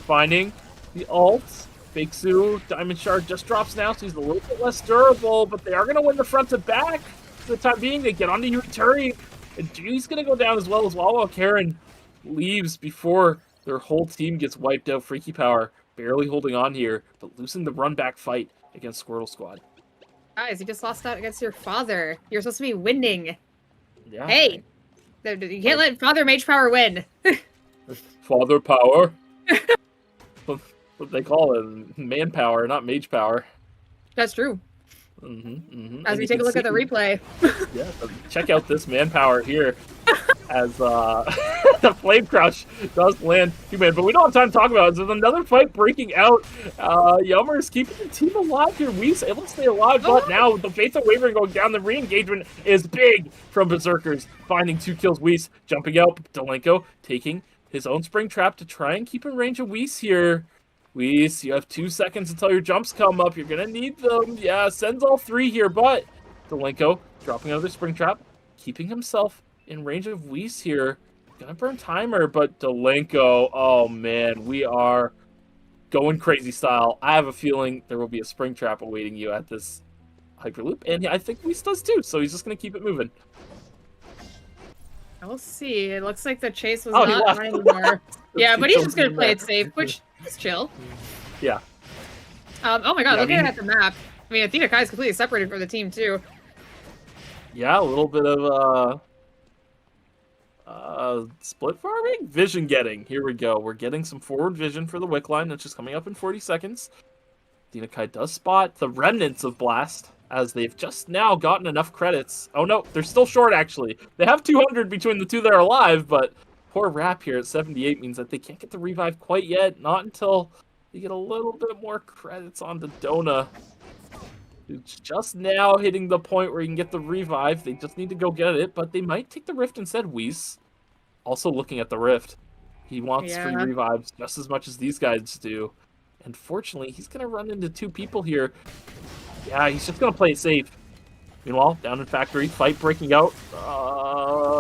finding the ult. Bakesu, Diamond Shard just drops now, so he's a little bit less durable, but they are going to win the front to back for the time being. They get onto Yuri, and Jui's going to go down as well while Karen leaves before their whole team gets wiped out. Freakypower barely holding on here, but losing the run-back fight against Squirtle Squad. Guys, you just lost out against your father. You're supposed to be winning. Yeah. Hey, you can't let Father Mage Power win. Father Power? What they call it, manpower, not mage power. That's true. As we take a look at the replay. Yeah, check out this manpower here as the Flame Crush does land human, but we don't have time to talk about it. There's another fight breaking out. Yummer is keeping the team alive here. We's able to stay alive, but now the Fates of Wavering going down. The re-engagement is big from Berzerkers, finding 2 kills. Weiss jumping out. Dolenko taking his own spring trap to try and keep in range of Weiss here. Weiss, you have 2 seconds until your jumps come up. You're going to need them. Yeah, sends all 3 here, but Dolenko dropping another spring trap, keeping himself in range of Weiss here. Gonna burn timer, but Dolenko, oh man, we are going crazy style. I have a feeling there will be a spring trap awaiting you at this Hyperloop, and I think Weiss does too, so he's just going to keep it moving. We'll see. It looks like the chase was not mine anymore. Yeah, but he's just going to play it safe, which is chill. Yeah. Oh my god, looking at the map. I mean, Athena Kai is completely separated from the team, too. Yeah, a little bit of split farming? Vision getting. Here we go. We're getting some forward vision for the Wick line, that's just coming up in 40 seconds. Athena Kai does spot the remnants of Blast, as they've just now gotten enough credits. Oh no, they're still short actually. They have 200 between the two that are alive, but poor Rap here at 78 means that they can't get the revive quite yet. Not until they get a little bit more credits onto Dona, who's just now hitting the point where you can get the revive. They just need to go get it, but they might take the Rift instead. Weiss also looking at the Rift. He wants free revives just as much as these guys do. And fortunately, he's going to run into 2 people here. Yeah, he's just going to play it safe. Meanwhile, down in Factory, fight breaking out.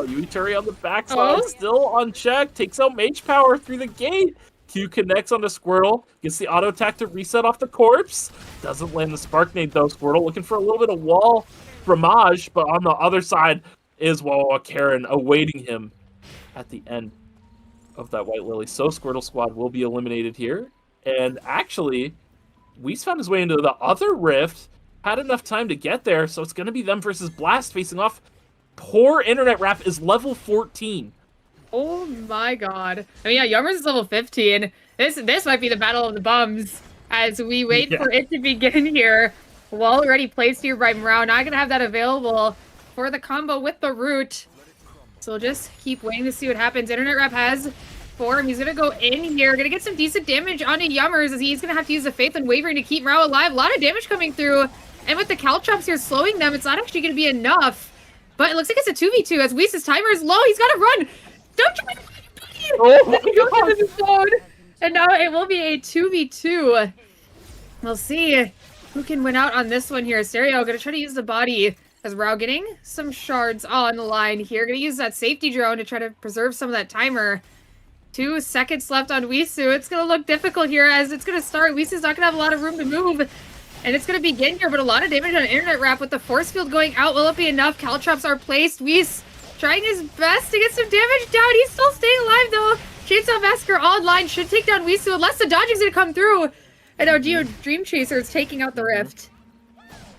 Yui on the backside, still unchecked. Takes out Mage Power through the gate. Q connects on the Squirtle. Gets the auto attack to reset off the corpse. Doesn't land the Spark Nade though. Squirtle looking for a little bit of wall ramage, but on the other side is Karen awaiting him at the end of that White Lily. So Squirtle Squad will be eliminated here. And actually, Weiss found his way into the other rift, had enough time to get there, so it's going to be them versus Blast facing off. Poor Internet Rap is level 14. Oh my god. I mean, yeah, Yummers is level 15. This might be the battle of the bums as we wait for it to begin here. Wall already placed here by Morale. Not going to have that available for the combo with the root. So we'll just keep waiting to see what happens. Internet Rep has form. He's gonna go in here. Gonna get some decent damage onto Yummers as he's gonna have to use the Faith and Wavering to keep Rao alive. A lot of damage coming through. And with the Caltrops here slowing them, it's not actually gonna be enough. But it looks like it's a 2v2 as Whis' timer is low. He's gotta run. Don't try to Oh my God. And now it will be a 2v2. We'll see who can win out on this one here. Stereo gonna try to use the body as Rao getting some shards on the line here. Gonna use that safety drone to try to preserve some of that timer. 2 seconds left on Wisu. It's gonna look difficult here as it's gonna start. Wisu's not gonna have a lot of room to move. And it's gonna begin here, but a lot of damage on Internet Wrap with the force field going out. Will it be enough? Caltrops are placed. Whis trying his best to get some damage down. He's still staying alive though. Chainsaw Massacre online should take down Wisu unless the dodging's gonna come through. And our NeoDreamChasers taking out the Rift.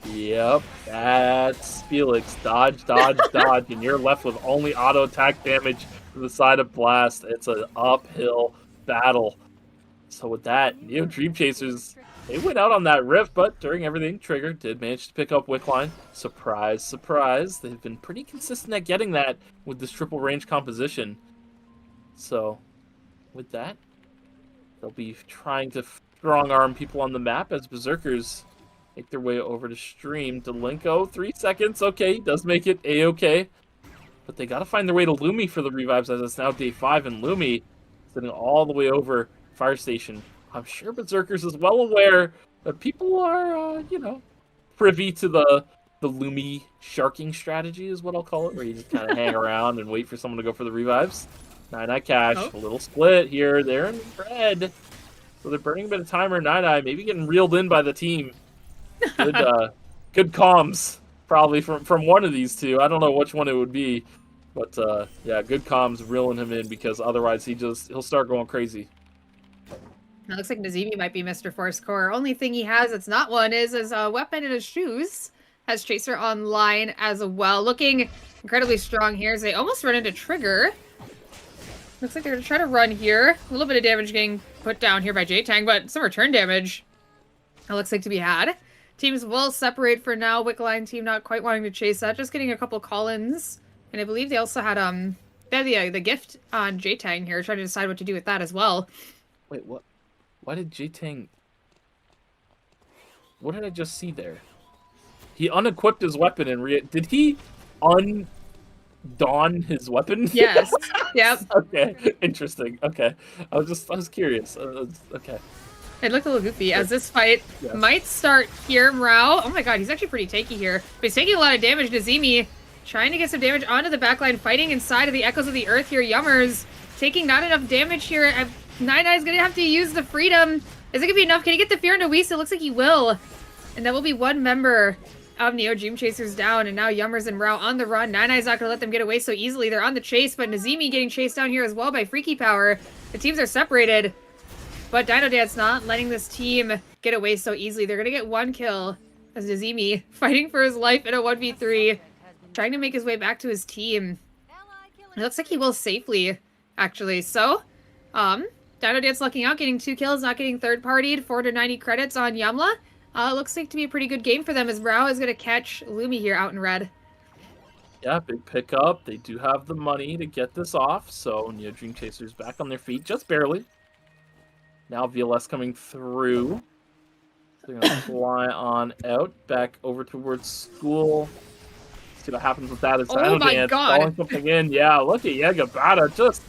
Yep, that's Felix. Dodge, dodge, dodge, and you're left with only auto attack damage to the side of Blast. It's an uphill battle. So with that, NeoDreamChasers, they went out on that Rift, but during everything, Trigger did manage to pick up Wickline. Surprise, surprise. They've been pretty consistent at getting that with this triple range composition. So with that, they'll be trying to strong arm people on the map as Berzerkers make their way over to stream. Delinko, 3 seconds. Okay, does make it A-okay. But they got to find their way to Lumi for the revives as it's now day 5, and Lumi sitting all the way over Fire Station. I'm sure Berzerkers is well aware that people are, you know, privy to the Lumi sharking strategy is what I'll call it, where you just kind of hang around and wait for someone to go for the revives. 9eye Cash, a little split here. They're in red. So they're burning a bit of timer. 9eye maybe getting reeled in by the team. Good comms, probably from one of these two. I don't know which one it would be, but yeah, good comms reeling him in because otherwise he'll start going crazy. It looks like Nazimi might be Mr. Force Core. Only thing he has that's not one is his weapon in his shoes. Has Chaser online as well. Looking incredibly strong here as they almost run into Trigger. Looks like they're going to try to run here. A little bit of damage getting put down here by J-Tang, but some return damage it looks like to be had. Teams will separate for now. Wickline team not quite wanting to chase that. Just getting a couple call-ins. And I believe they also had they had the gift on J-Tang here. Trying to decide what to do with that as well. Wait, what? Why did J-Tang... What did I just see there? He unequipped his weapon and did he don his weapon? Yes. Yep. Okay. Interesting. Okay. I was curious. Okay. It looked a little goofy as this fight might start here. Rao. Oh my god, he's actually pretty tanky here. But he's taking a lot of damage. Nazimi trying to get some damage onto the backline, fighting inside of the Echoes of the Earth here. Yummers taking not enough damage here. 9eye's gonna have to use the Freedom. Is it gonna be enough? Can he get the Fear into Whis? It looks like he will. And that will be one member of NeoDreamChasers down. And now Yummers and Rao on the run. 9eye's not gonna let them get away so easily. They're on the chase, but Nazimi getting chased down here as well by Freakypower. The teams are separated. But DinoDance not letting this team get away so easily. They're going to get one kill as Nazimi fighting for his life in a 1v3. Trying to make his way back to his team. It looks like he will safely, actually. So, DinoDance lucking out, getting 2 kills, not getting third-partied. 490 credits on Yamla. Looks like to be a pretty good game for them as Rao is going to catch Lumi here out in red. Yeah, big pickup. They do have the money to get this off. So, NeoDreamChasers back on their feet, just barely. Now VLS coming through. They're going to fly on out, back over towards school. See what happens with that as DinoDance falling something in. Yeah, look at Yagabata. Just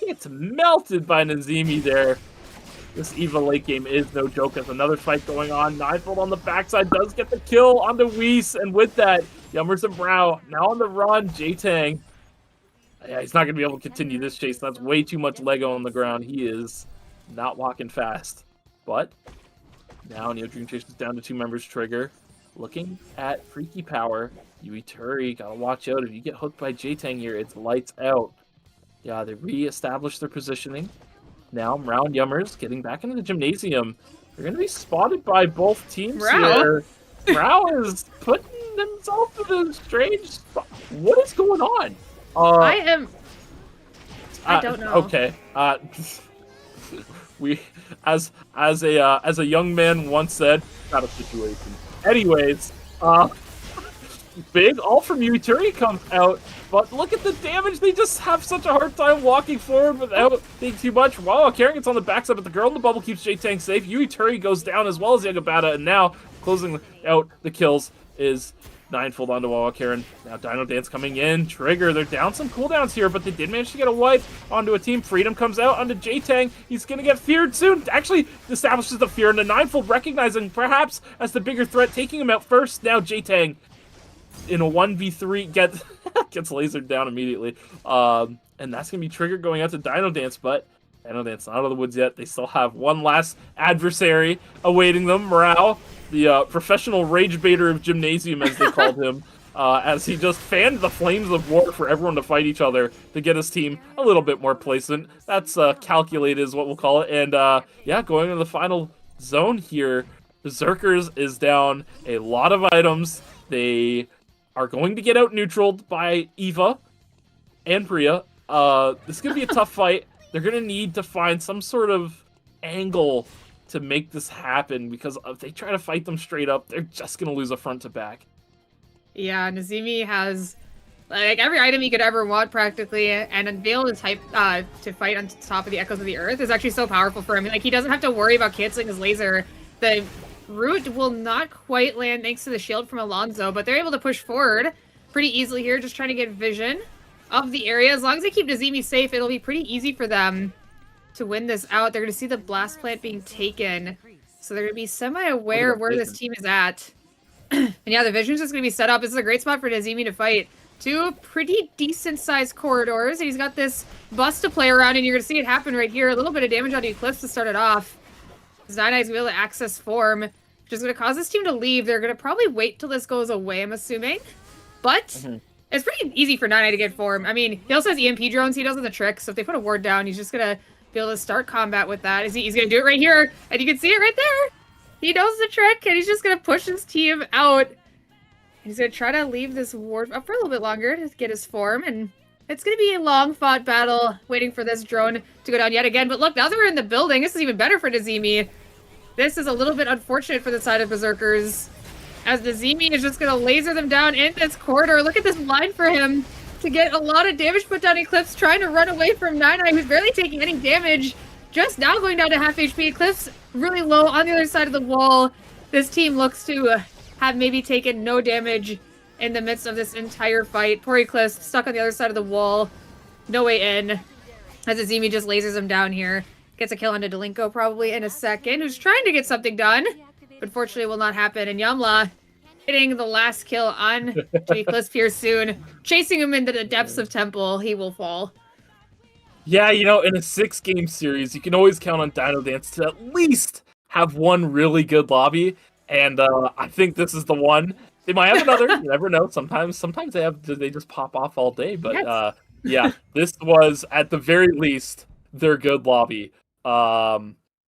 gets melted by Nazimi there. This EVA late game is no joke. There's another fight going on. Ninefold on the backside does get the kill onto Whis. And with that, Yummers and Brow now on the run. J-Tang. Yeah, he's not going to be able to continue this chase. That's way too much Lego on the ground. He is not walking fast. But now NeoDreamChasers down to 2 members. Trigger looking at Freakypower. Yui Turi, gotta watch out. If you get hooked by J-Tang here, it's lights out. Yeah, they re-established their positioning. Now round Yummers getting back into the gymnasium. They're gonna be spotted by both teams here. Rao is putting himself in a strange spot. What is going on? I don't know. Okay. We, as a young man once said, not a situation. Anyways, big ult from Yuturi comes out, But look at the damage. They just have such a hard time walking forward without being too much. Wow, Karen gets on the backside, but the girl in the bubble keeps J-Tank safe. Yui Turi goes down as well as Yagabata, and now closing out the kills is Ninefold onto Wawa Karen. Now DinoDance coming in. Trigger, they're down some cooldowns here, but they did manage to get a wipe onto a team. Freedom comes out onto J-Tang. He's going to get feared soon. Actually establishes the fear, and the Ninefold recognizing perhaps as the bigger threat, taking him out first. Now J-Tang in a 1v3 gets lasered down immediately. And that's going to be Trigger going out to DinoDance, but DinoDance not out of the woods yet. They still have one last adversary awaiting them. Morale, the professional rage baiter of Gymnasium, as they called him, as he just fanned the flames of war for everyone to fight each other to get his team a little bit more placement. That's calculated is what we'll call it. And yeah, going into the final zone here, Berzerkers is down a lot of items. They are going to get out neutraled by Eva and Priya. This is going to be a tough fight. They're going to need to find some sort of angle to make this happen, because if they try to fight them straight up, they're just going to lose a front to back. Yeah, Nazimi has like every item he could ever want practically, and Unveil is hyped to fight on top of the Echoes of the Earth is actually so powerful for him. Like, he doesn't have to worry about canceling his laser. The root will not quite land thanks to the shield from Alonso, but they're able to push forward pretty easily here, just trying to get vision of the area. As long as they keep Nazimi safe, it'll be pretty easy for them to win this out. They're going to see the blast plant being taken, so they're going to be semi-aware of where this team is at. And yeah, the vision's just going to be set up. This is a great spot for Nazimi to fight. Two pretty decent-sized corridors. He's got this bus to play around, and you're going to see it happen right here. A little bit of damage on Eclipse to start it off. Zynai's will to access form, which is going to cause this team to leave. They're going to probably wait till this goes away, I'm assuming. But it's pretty easy for Nine to get form. I mean, he also has EMP drones. He does the trick, so if they put a ward down, he's just going to be able to start combat with that. He's going to do it right here, and you can see it right there. He knows the trick, and he's just going to push his team out. He's going to try to leave this ward up for a little bit longer to get his form, and it's going to be a long-fought battle waiting for this drone to go down yet again. But look, now that we're in the building, this is even better for Nazimi. This is a little bit unfortunate for the side of Berzerkers, as Nazimi is just going to laser them down in this corridor. Look at this line for him to get a lot of damage put down. Eclipse trying to run away from Nine, who's barely taking any damage. Just now going down to half HP. Eclipse really low on the other side of the wall. This team looks to have maybe taken no damage in the midst of this entire fight. Poor Eclipse stuck on the other side of the wall. No way in. As Nazimi just lasers him down here. Gets a kill onto Delinko probably in a second, who's trying to get something done. But fortunately it will not happen. And Yamla hitting the last kill on to Eclipse here soon. Chasing him into the depths of Temple. He will fall. Yeah, you know, in a 6-game series, you can always count on DinoDance to at least have one really good lobby, and I think this is the one. They might have another. You never know. Sometimes they just pop off all day. But Yes. Yeah, this was at the very least their good lobby.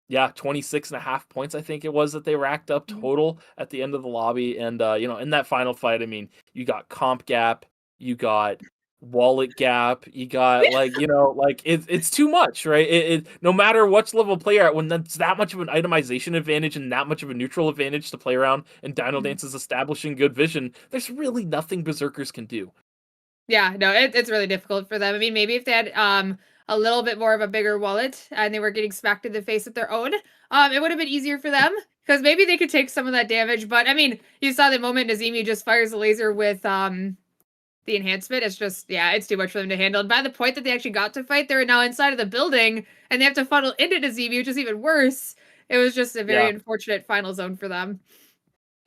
Yeah, 26.5 points I think it was that they racked up total at the end of the lobby, and you know, in that final fight, I mean, you got comp gap, you got wallet gap, you got like, you know, like it's too much, right? It no matter which level player at, when that's that much of an itemization advantage and that much of a neutral advantage to play around, and DinoDance is establishing good vision, there's really nothing Berzerkers can do. Yeah, no, it's really difficult for them. I mean, maybe if they had a little bit more of a bigger wallet and they were getting smacked in the face with their own, it would have been easier for them, because maybe they could take some of that damage. But I mean, you saw the moment Nazimi just fires a laser with the enhancement. It's just, yeah, it's too much for them to handle. And by the point that they actually got to fight, they're now inside of the building and they have to funnel into Nazimi, which is even worse. It was just a very unfortunate final zone for them.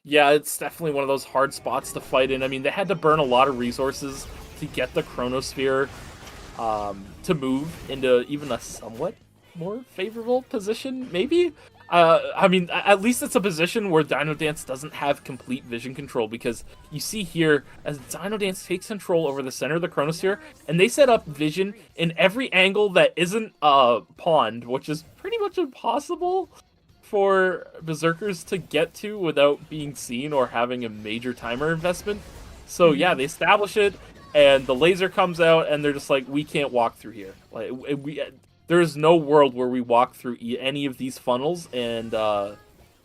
Yeah, it's definitely one of those hard spots to fight in. I mean, they had to burn a lot of resources to get the Chronosphere to move into even a somewhat more favorable position, maybe? I mean, at least it's a position where DinoDance doesn't have complete vision control, because you see here, as DinoDance takes control over the center of the Chronosphere, and they set up vision in every angle that isn't pond, which is pretty much impossible for Berzerkers to get to without being seen or having a major timer investment. So yeah, they establish it, and the laser comes out, and they're just like, we can't walk through here. Like, there is no world where we walk through any of these funnels and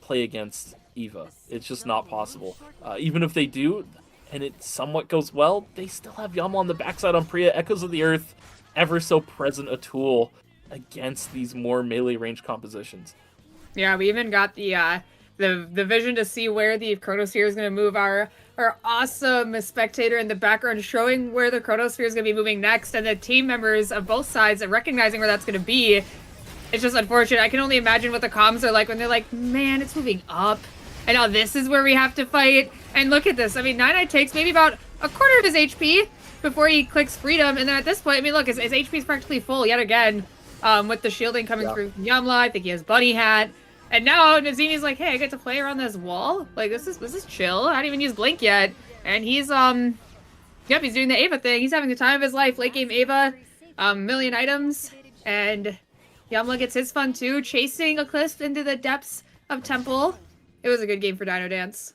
play against Eva. It's just not possible. Even if they do, and it somewhat goes well, they still have Yama on the backside on Priya. Echoes of the Earth, ever so present a tool against these more melee range compositions. Yeah, we even got the vision to see where the Chronosphere is going to move. Our awesome spectator in the background showing where the Chronosphere is going to be moving next, and the team members of both sides are recognizing where that's going to be. It's just unfortunate. I can only imagine what the comms are like when they're like, man, it's moving up. And now this is where we have to fight. And look at this. I mean, 9ㅅ takes maybe about a quarter of his HP before he clicks freedom. And then at this point, I mean, look, his HP is practically full yet again with the shielding coming through from Yamla. I think he has Bunny Hat. And now Nazimi's like, hey, I get to play around this wall? Like, this is chill. I haven't even used Blink yet. And he's, yep, he's doing the Ava thing. He's having the time of his life. Late game Ava, million items. And Yamla gets his fun too, chasing Eclipse into the depths of Temple. It was a good game for DinoDance.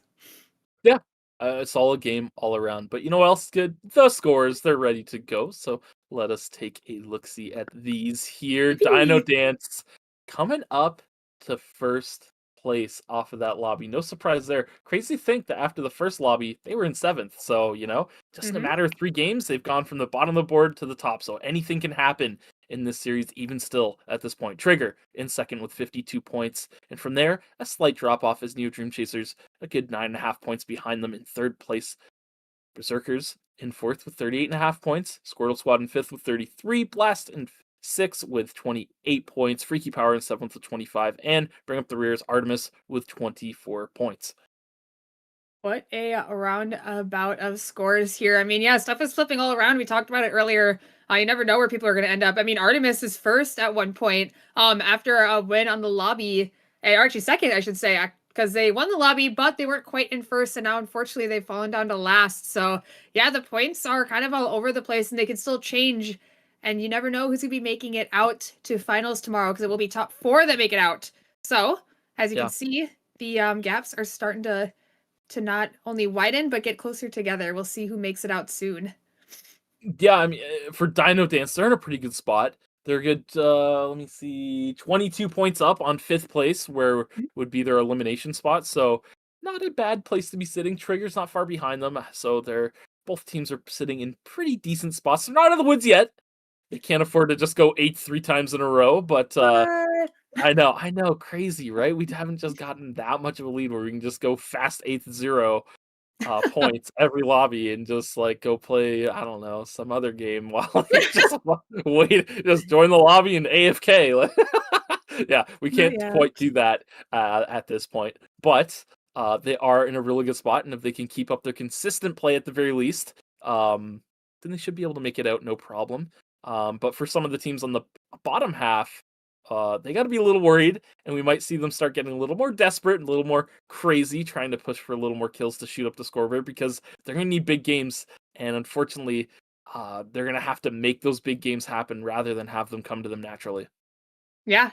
Yeah, a solid game all around. But you know what else is good? The scores, they're ready to go. So let us take a look-see at these here. DinoDance coming up to first place off of that lobby. No surprise there. Crazy to think that after the first lobby, they were in 7th. So, you know, just in a matter of 3 games, they've gone from the bottom of the board to the top. So anything can happen in this series, even still at this point. Trigger in 2nd with 52 points. And from there, a slight drop off as NeoDreamChasers, a good 9.5 points behind them in 3rd place. Berzerkers in 4th with 38.5 points. Squortle Squad in 5th with 33. Blast in 6th with 28 points. Freakypower in 7th with 25. And bring up the rears, Artemis with 24 points. What a roundabout of scores here. I mean, yeah, stuff is flipping all around. We talked about it earlier. You never know where people are going to end up. I mean, Artemis is first at one point after a win on the lobby. Or actually second, I should say, because they won the lobby, but they weren't quite in first. And now, unfortunately, they've fallen down to last. So, yeah, the points are kind of all over the place, and they can still change. And you never know who's going to be making it out to finals tomorrow, because it will be top 4 that make it out. So, as you can see, the gaps are starting to not only widen, but get closer together. We'll see who makes it out soon. Yeah, I mean, for DinoDance, they're in a pretty good spot. They're good, let me see, 22 points up on 5th place, where would be their elimination spot. So, not a bad place to be sitting. Trigger's not far behind them, so both teams are sitting in pretty decent spots. They're not out of the woods yet. They can't afford to just go 8th 3 times in a row, but I know, crazy, right? We haven't just gotten that much of a lead where we can just go fast 8th 0 points every lobby and just like go play, I don't know, some other game while just wait, just join the lobby and AFK. Yeah, we can't quite do that at this point, but they are in a really good spot, and if they can keep up their consistent play at the very least, then they should be able to make it out no problem. But for some of the teams on the bottom half, they got to be a little worried, and we might see them start getting a little more desperate and a little more crazy, trying to push for a little more kills to shoot up the scoreboard, because they're going to need big games, and unfortunately, they're going to have to make those big games happen rather than have them come to them naturally. Yeah,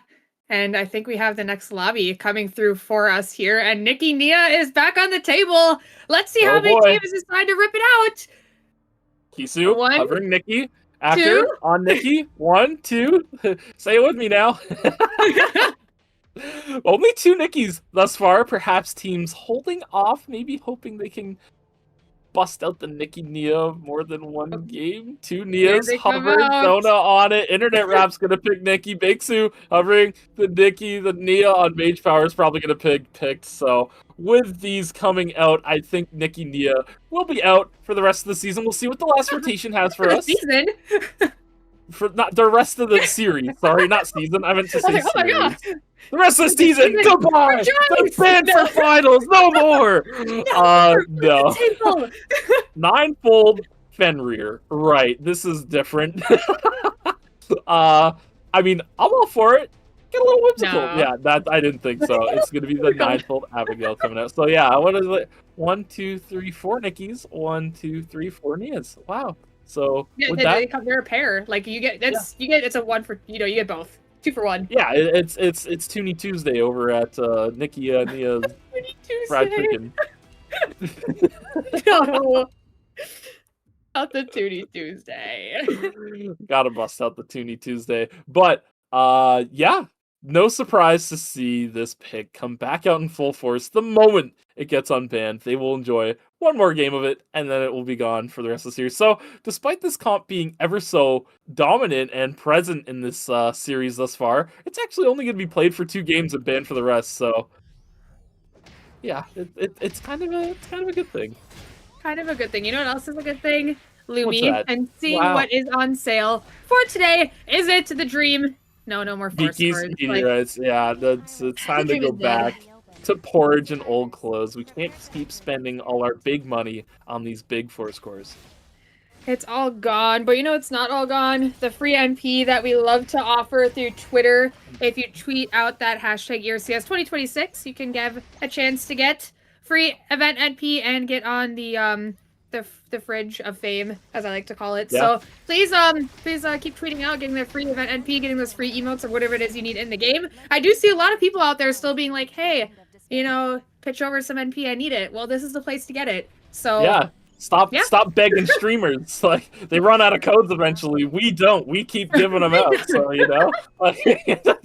and I think we have the next lobby coming through for us here, and Nikki Nia is back on the table. Let's see how many teams decide to rip it out. Kisu, hovering Nikki. After, on Nikki, 1, 2, say it with me now. Only 2 Nikki's thus far, perhaps teams holding off, maybe hoping they can bust out the Nikki Nia more than one game. 2 Nias hovering, Dona on it. Internet Rap's gonna pick Nikki. Bakesu hovering the Nikki. The Nia on Mage Power is probably gonna picked. So with these coming out, I think Nikki Nia will be out for the rest of the season. We'll see what the last rotation has for us. Season. For not the rest of the series. Sorry, not season. I meant to say series. Oh my God. The rest of the season, goodbye! They're banned for finals, no more! No. 9-fold Fenrir. Right, this is different. I mean, I'm all for it. Get a little whimsical. No. Yeah, that I didn't think so. It's gonna be the 9-fold Abigail coming out. So yeah, what is it? 1, 2, 3, 4 Nickies. 1, 2, 3, 4 Nias. Wow. So yeah, they're a pair. Like you get it's a 1 for you get both. 2 for 1. Yeah, it's Toonie Tuesday over at Nikki Nia's Fried Chicken. No. Not the Toonie Tuesday. Gotta bust out the Toonie Tuesday. But yeah, no surprise to see this pick come back out in full force the moment it gets unbanned. They will enjoy one more game of it, and then it will be gone for the rest of the series. So, despite this comp being ever so dominant and present in this series thus far, it's actually only going to be played for 2 games and banned for the rest. So, yeah, it's kind of a good thing. Kind of a good thing. You know what else is a good thing? What's Lumi that? and seeing Wow. what is on sale for today. Is it the dream? No more force Geekies, words. meteorites, yeah, it's time to dream go is dead. back to porridge and old clothes. We can't keep spending all our big money on these big force cores. It's all gone, but you know it's not all gone? The free NP that we love to offer through Twitter. If you tweet out that hashtag ERCS 2026, you can get a chance to get free event NP and get on the fridge of fame, as I like to call it. Yeah. So please keep tweeting out, getting the free event NP, getting those free emotes or whatever it is you need in the game. I do see a lot of people out there still being like, hey, you know, pitch over some NP, I need it. Well, this is the place to get it. So Yeah. Stop begging streamers. Like, they run out of codes eventually. We don't. We keep giving them out. So, you know,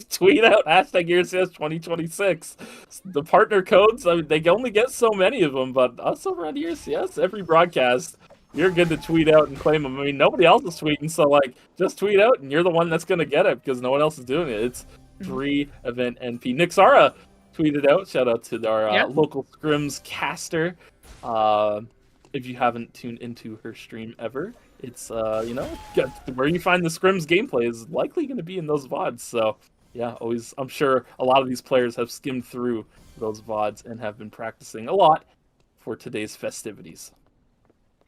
tweet out hashtag ERCS 2026. The partner codes, I mean, they only get so many of them, but us over at ERCS, every broadcast, you're good to tweet out and claim them. I mean, nobody else is tweeting, so, like, just tweet out and you're the one that's going to get it because no one else is doing it. It's free event NP. Nixara tweeted out. Shout out to our local scrims caster. If you haven't tuned into her stream ever, it's you know, where you find the scrims gameplay is likely going to be in those VODs. So yeah, always, I'm sure a lot of these players have skimmed through those VODs and have been practicing a lot for today's festivities.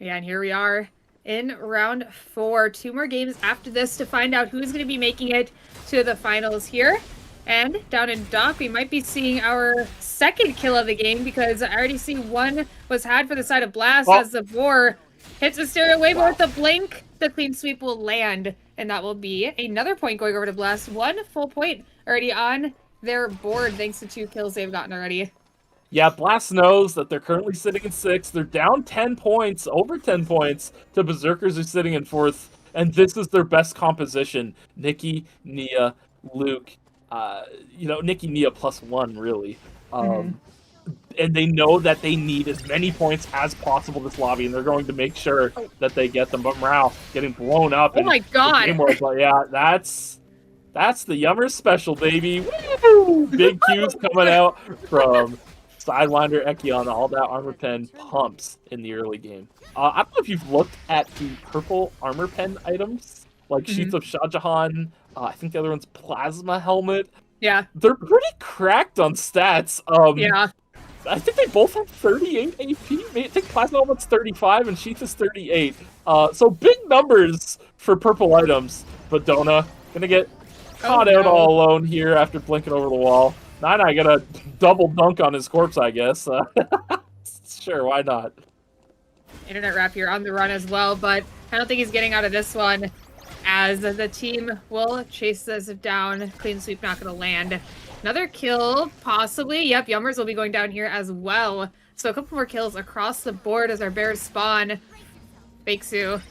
yeah, and here we are in round 4. 2 more games after this to find out who's going to be making it to the finals here. And down in Dock, we might be seeing our second kill of the game because I already see one was had for the side of Blast as the boar hits the stereo wave, but with the blink, the clean sweep will land. And that will be another point going over to Blast. 1 full point already on their board thanks to 2 kills they've gotten already. Yeah, Blast knows that they're currently sitting in 6th. They're down 10 points, over 10 points, to Berzerkers who's sitting in 4th. And this is their best composition. Nikki, Nia, Luke. You know, Nikki, Nia +1, really. And they know that they need as many points as possible this lobby, and they're going to make sure that they get them. But Morale getting blown up. Oh my god! But yeah, that's the Yummers special, baby. Woo! Big Q's coming out from Sidewinder, Ekion. All that armor pen pumps in the early game. I don't know if you've looked at the purple armor pen items, like Sheets of Shah Jahan. I think the other one's Plasma Helmet. Yeah. They're pretty cracked on stats. Yeah. I think they both have 38 AP. I think Plasma Helmet's 35 and Sheath is 38. So big numbers for purple items. But Dona gonna get caught out all alone here after blinking over the wall. Nine got a double dunk on his corpse, I guess. Sure, why not? Internet Rap here on the run as well, but I don't think he's getting out of this one, as the team will chase this down. Clean sweep not going to land. Another kill, possibly. Yep, Yummers will be going down here as well. So a couple more kills across the board as our bears spawn. Bakesu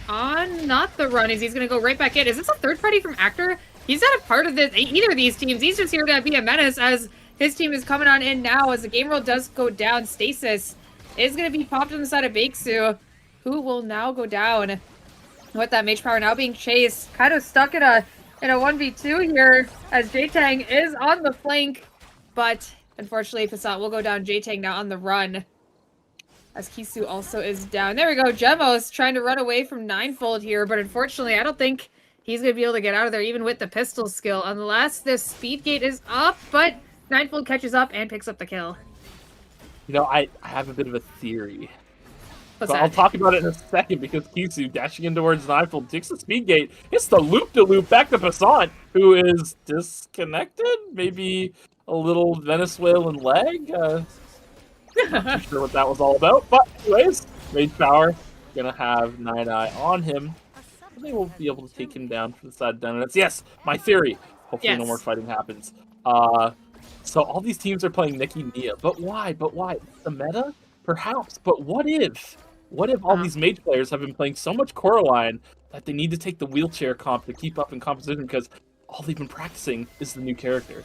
on not the run, as he's going to go right back in. Is this a third party from Actor? He's not a part of this, either of these teams. He's just here to be a menace as his team is coming on in now. As the game roll does go down, Stasis is going to be popped on the side of Bakesu, who will now go down. With that Mage Power now being chased, kind of stuck in a 1v2 here, as J-Tang is on the flank, but unfortunately Passat will go down. J-Tang now on the run, as Kisu also is down. There we go, Gemos trying to run away from Ninefold here, but unfortunately I don't think he's going to be able to get out of there, even with the pistol skill, unless this speed gate is up, but Ninefold catches up and picks up the kill. You know, I have a bit of a theory. What's But that? I'll talk about it in a second, because Kisu dashing in towards Ninefold takes the speed gate, hits the loop-de-loop back to Passant, who is disconnected? Maybe a little Venezuelan leg? Not too sure what that was all about. But anyways, Mage Power gonna have 9eye on him. They will be able to take him down from the side of DinoDance. Yes, my theory. Hopefully no more fighting happens. So all these teams are playing Nikki Nia. But why? The meta? Perhaps. But what if? What if all these mage players have been playing so much Coraline that they need to take the wheelchair comp to keep up in composition because all they've been practicing is the new character?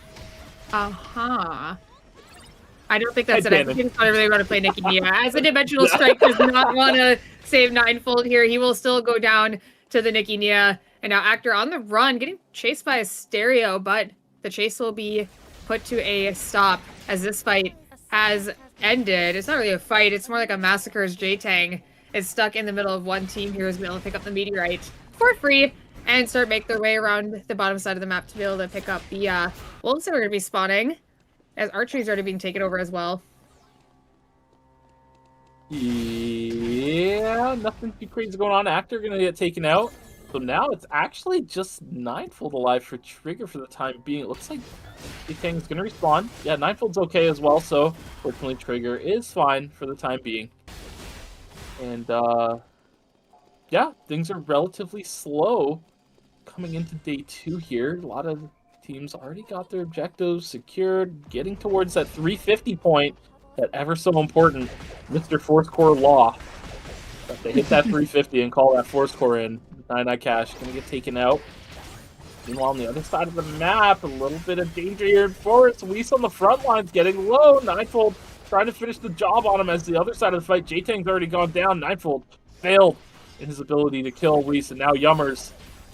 I don't think that's it. I think it's not really want to play Nikki Nia. As a Dimensional Strike does not want to save Ninefold here, he will still go down to the Nikki Nia. And now Actor on the run, getting chased by a Stereo, but the chase will be put to a stop as this fight has ended. It's not really a fight, it's more like a massacre as J-Tang is stuck in the middle of one team here who's been able to pick up the Meteorite for free and start make their way around the bottom side of the map to be able to pick up the wolves that are going to be spawning, as archery's already being taken over as well. Yeah, nothing too crazy going on. Actor going to get taken out. So now it's actually just Ninefold alive for Trigger for the time being. It looks like J-Tang's going to respawn. Yeah, Ninefold's okay as well, so fortunately Trigger is fine for the time being. And, yeah, things are relatively slow coming into day 2 here. A lot of teams already got their objectives secured, getting towards that 350 point, that ever so important Mr. Force Core law. If they hit that 350 and call that Force Core in, 9 Cash gonna get taken out. Meanwhile, on the other side of the map, a little bit of danger here in Forest. Weiss on the front line's getting low. Ninefold trying to finish the job on him as the other side of the fight. J-Tang's already gone down. Ninefold failed in his ability to kill Weiss, and now Yummers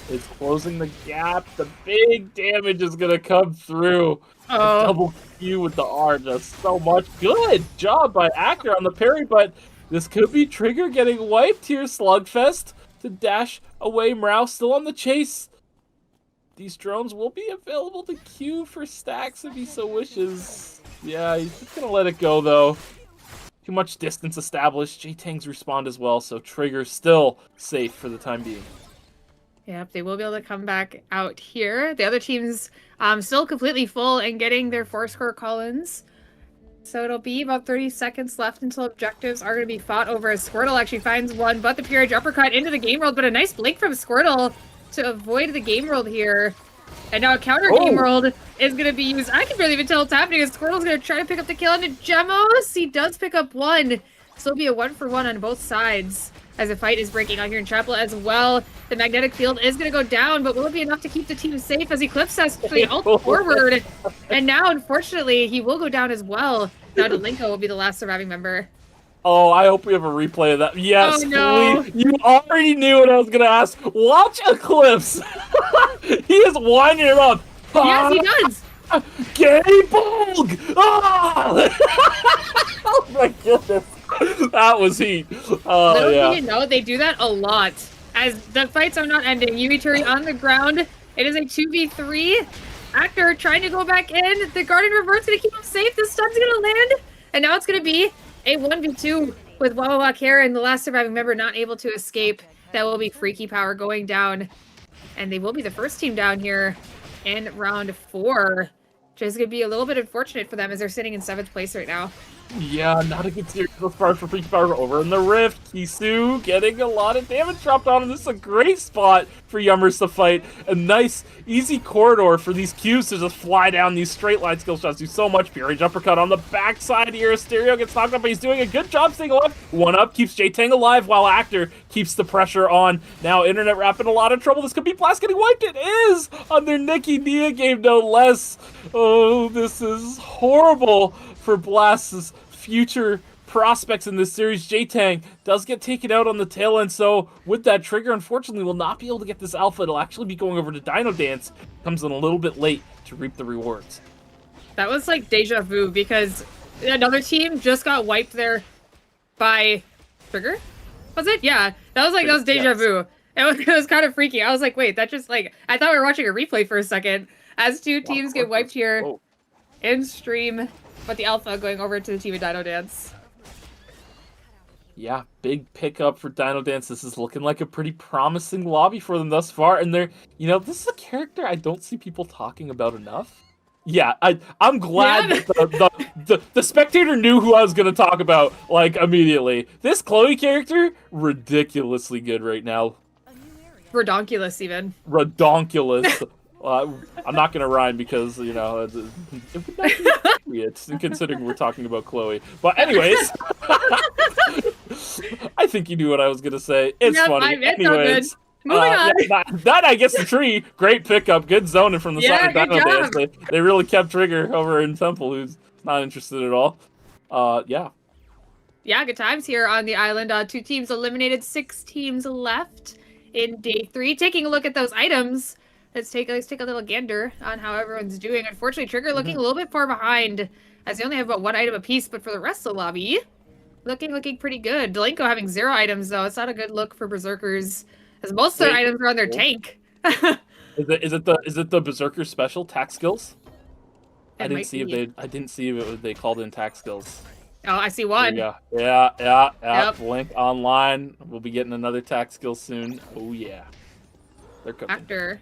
is closing the gap. The big damage is gonna come through. Double Q with the R does so much. Good job by Actor on the parry, but this could be Trigger getting wiped here. Slugfest to dash away. Mrao still on the chase. These drones will be available to queue for stacks if he so wishes. Yeah, he's just gonna let it go though. Too much distance established. J-Tang's respawned as well, so Trigger still safe for the time being. Yep, they will be able to come back out here. The other team's still completely full and getting their Force Core call-ins. So it'll be about 30 seconds left until objectives are going to be fought over as Squirtle actually finds one, but the Peerage Uppercut into the game world, but a nice blink from Squirtle to avoid the game world here. And now a counter game world is going to be used. I can barely even tell what's happening as Squirtle's going to try to pick up the kill into Gemos. He does pick up one. So it'll be a 1-for-1 on both sides as the fight is breaking out here in Chapel as well. The magnetic field is going to go down, but will it be enough to keep the team safe as Eclipse has to ult forward? And now, unfortunately, he will go down as well. Now Delinko will be the last surviving member. Oh, I hope we have a replay of that. Yes, oh, no. Please. You already knew what I was going to ask. Watch Eclipse. He is winding him up. Yes, he does. Gay Bulg! Ah! Oh my goodness. That was heat. Little yeah. do you know, they do that a lot. As the fights are not ending, Yumituri on the ground. It is a 2v3. Actor trying to go back in. The Guardian Revert's going to keep him safe. The stun's going to land. And now it's going to be a 1v2 with Wawa Karen, the last surviving member, not able to escape. That will be Freakypower going down. And they will be the first team down here in round 4. Which is going to be a little bit unfortunate for them as they're sitting in 7th place right now. Yeah, not a good series thus far for Freakypower over in the Rift. Kisu getting a lot of damage dropped on him. This is a great spot for Yummers to fight. A nice, easy corridor for these Qs to just fly down these straight line skill shots. Do so much. Peerage Uppercut on the backside here. Stereo gets knocked up, but he's doing a good job staying alive. 1-up keeps J-Tang alive while Actor keeps the pressure on. Now Internet Rap in a lot of trouble. This could be Blast getting wiped. It is on their Nikki Nia game, no less. Oh, this is horrible for Blast's future prospects in this series. J-Tang does get taken out on the tail end, so with that, Trigger unfortunately will not be able to get this alpha. It'll actually be going over to DinoDance. Comes in a little bit late to reap the rewards. That was like deja vu because another team just got wiped there by Trigger. Was it? Yeah, that was deja vu. It was kind of freaky. I was like, wait, that just like, I thought we were watching a replay for a second as two teams get wiped here in stream. But the alpha going over to the team of DinoDance. Yeah, big pickup for DinoDance. This is looking like a pretty promising lobby for them thus far. And they're, you know, this is a character I don't see people talking about enough. Yeah, I'm glad that the spectator knew who I was going to talk about, like, immediately. This Chloe character, ridiculously good right now. Redonkulous, even. Redonkulous. I'm not going to rhyme because, you know, it would not be appropriate considering we're talking about Chloe. But anyways, I think you knew what I was going to say. It's funny. Anyways, moving on. Yeah, that I guess the tree. Great pickup. Good zoning from the side of DinoDance. They really kept Trigger over in Temple, who's not interested at all. Yeah. Yeah, good times here on the island. 2 teams eliminated, 6 teams left in day 3. Taking a look at those items, let's take a little gander on how everyone's doing. Unfortunately, Trigger looking a little bit far behind, as they only have about 1 item apiece. But for the rest of the lobby, looking pretty good. Delanco having 0 items though. It's not a good look for Berserkers, as most of their items are on their tank. Is it the Berserker special tack skills? I didn't see if they called in tack skills. Oh, I see one. Yeah. Yep. Blink online. We'll be getting another tack skill soon. Oh yeah. They're cooking. After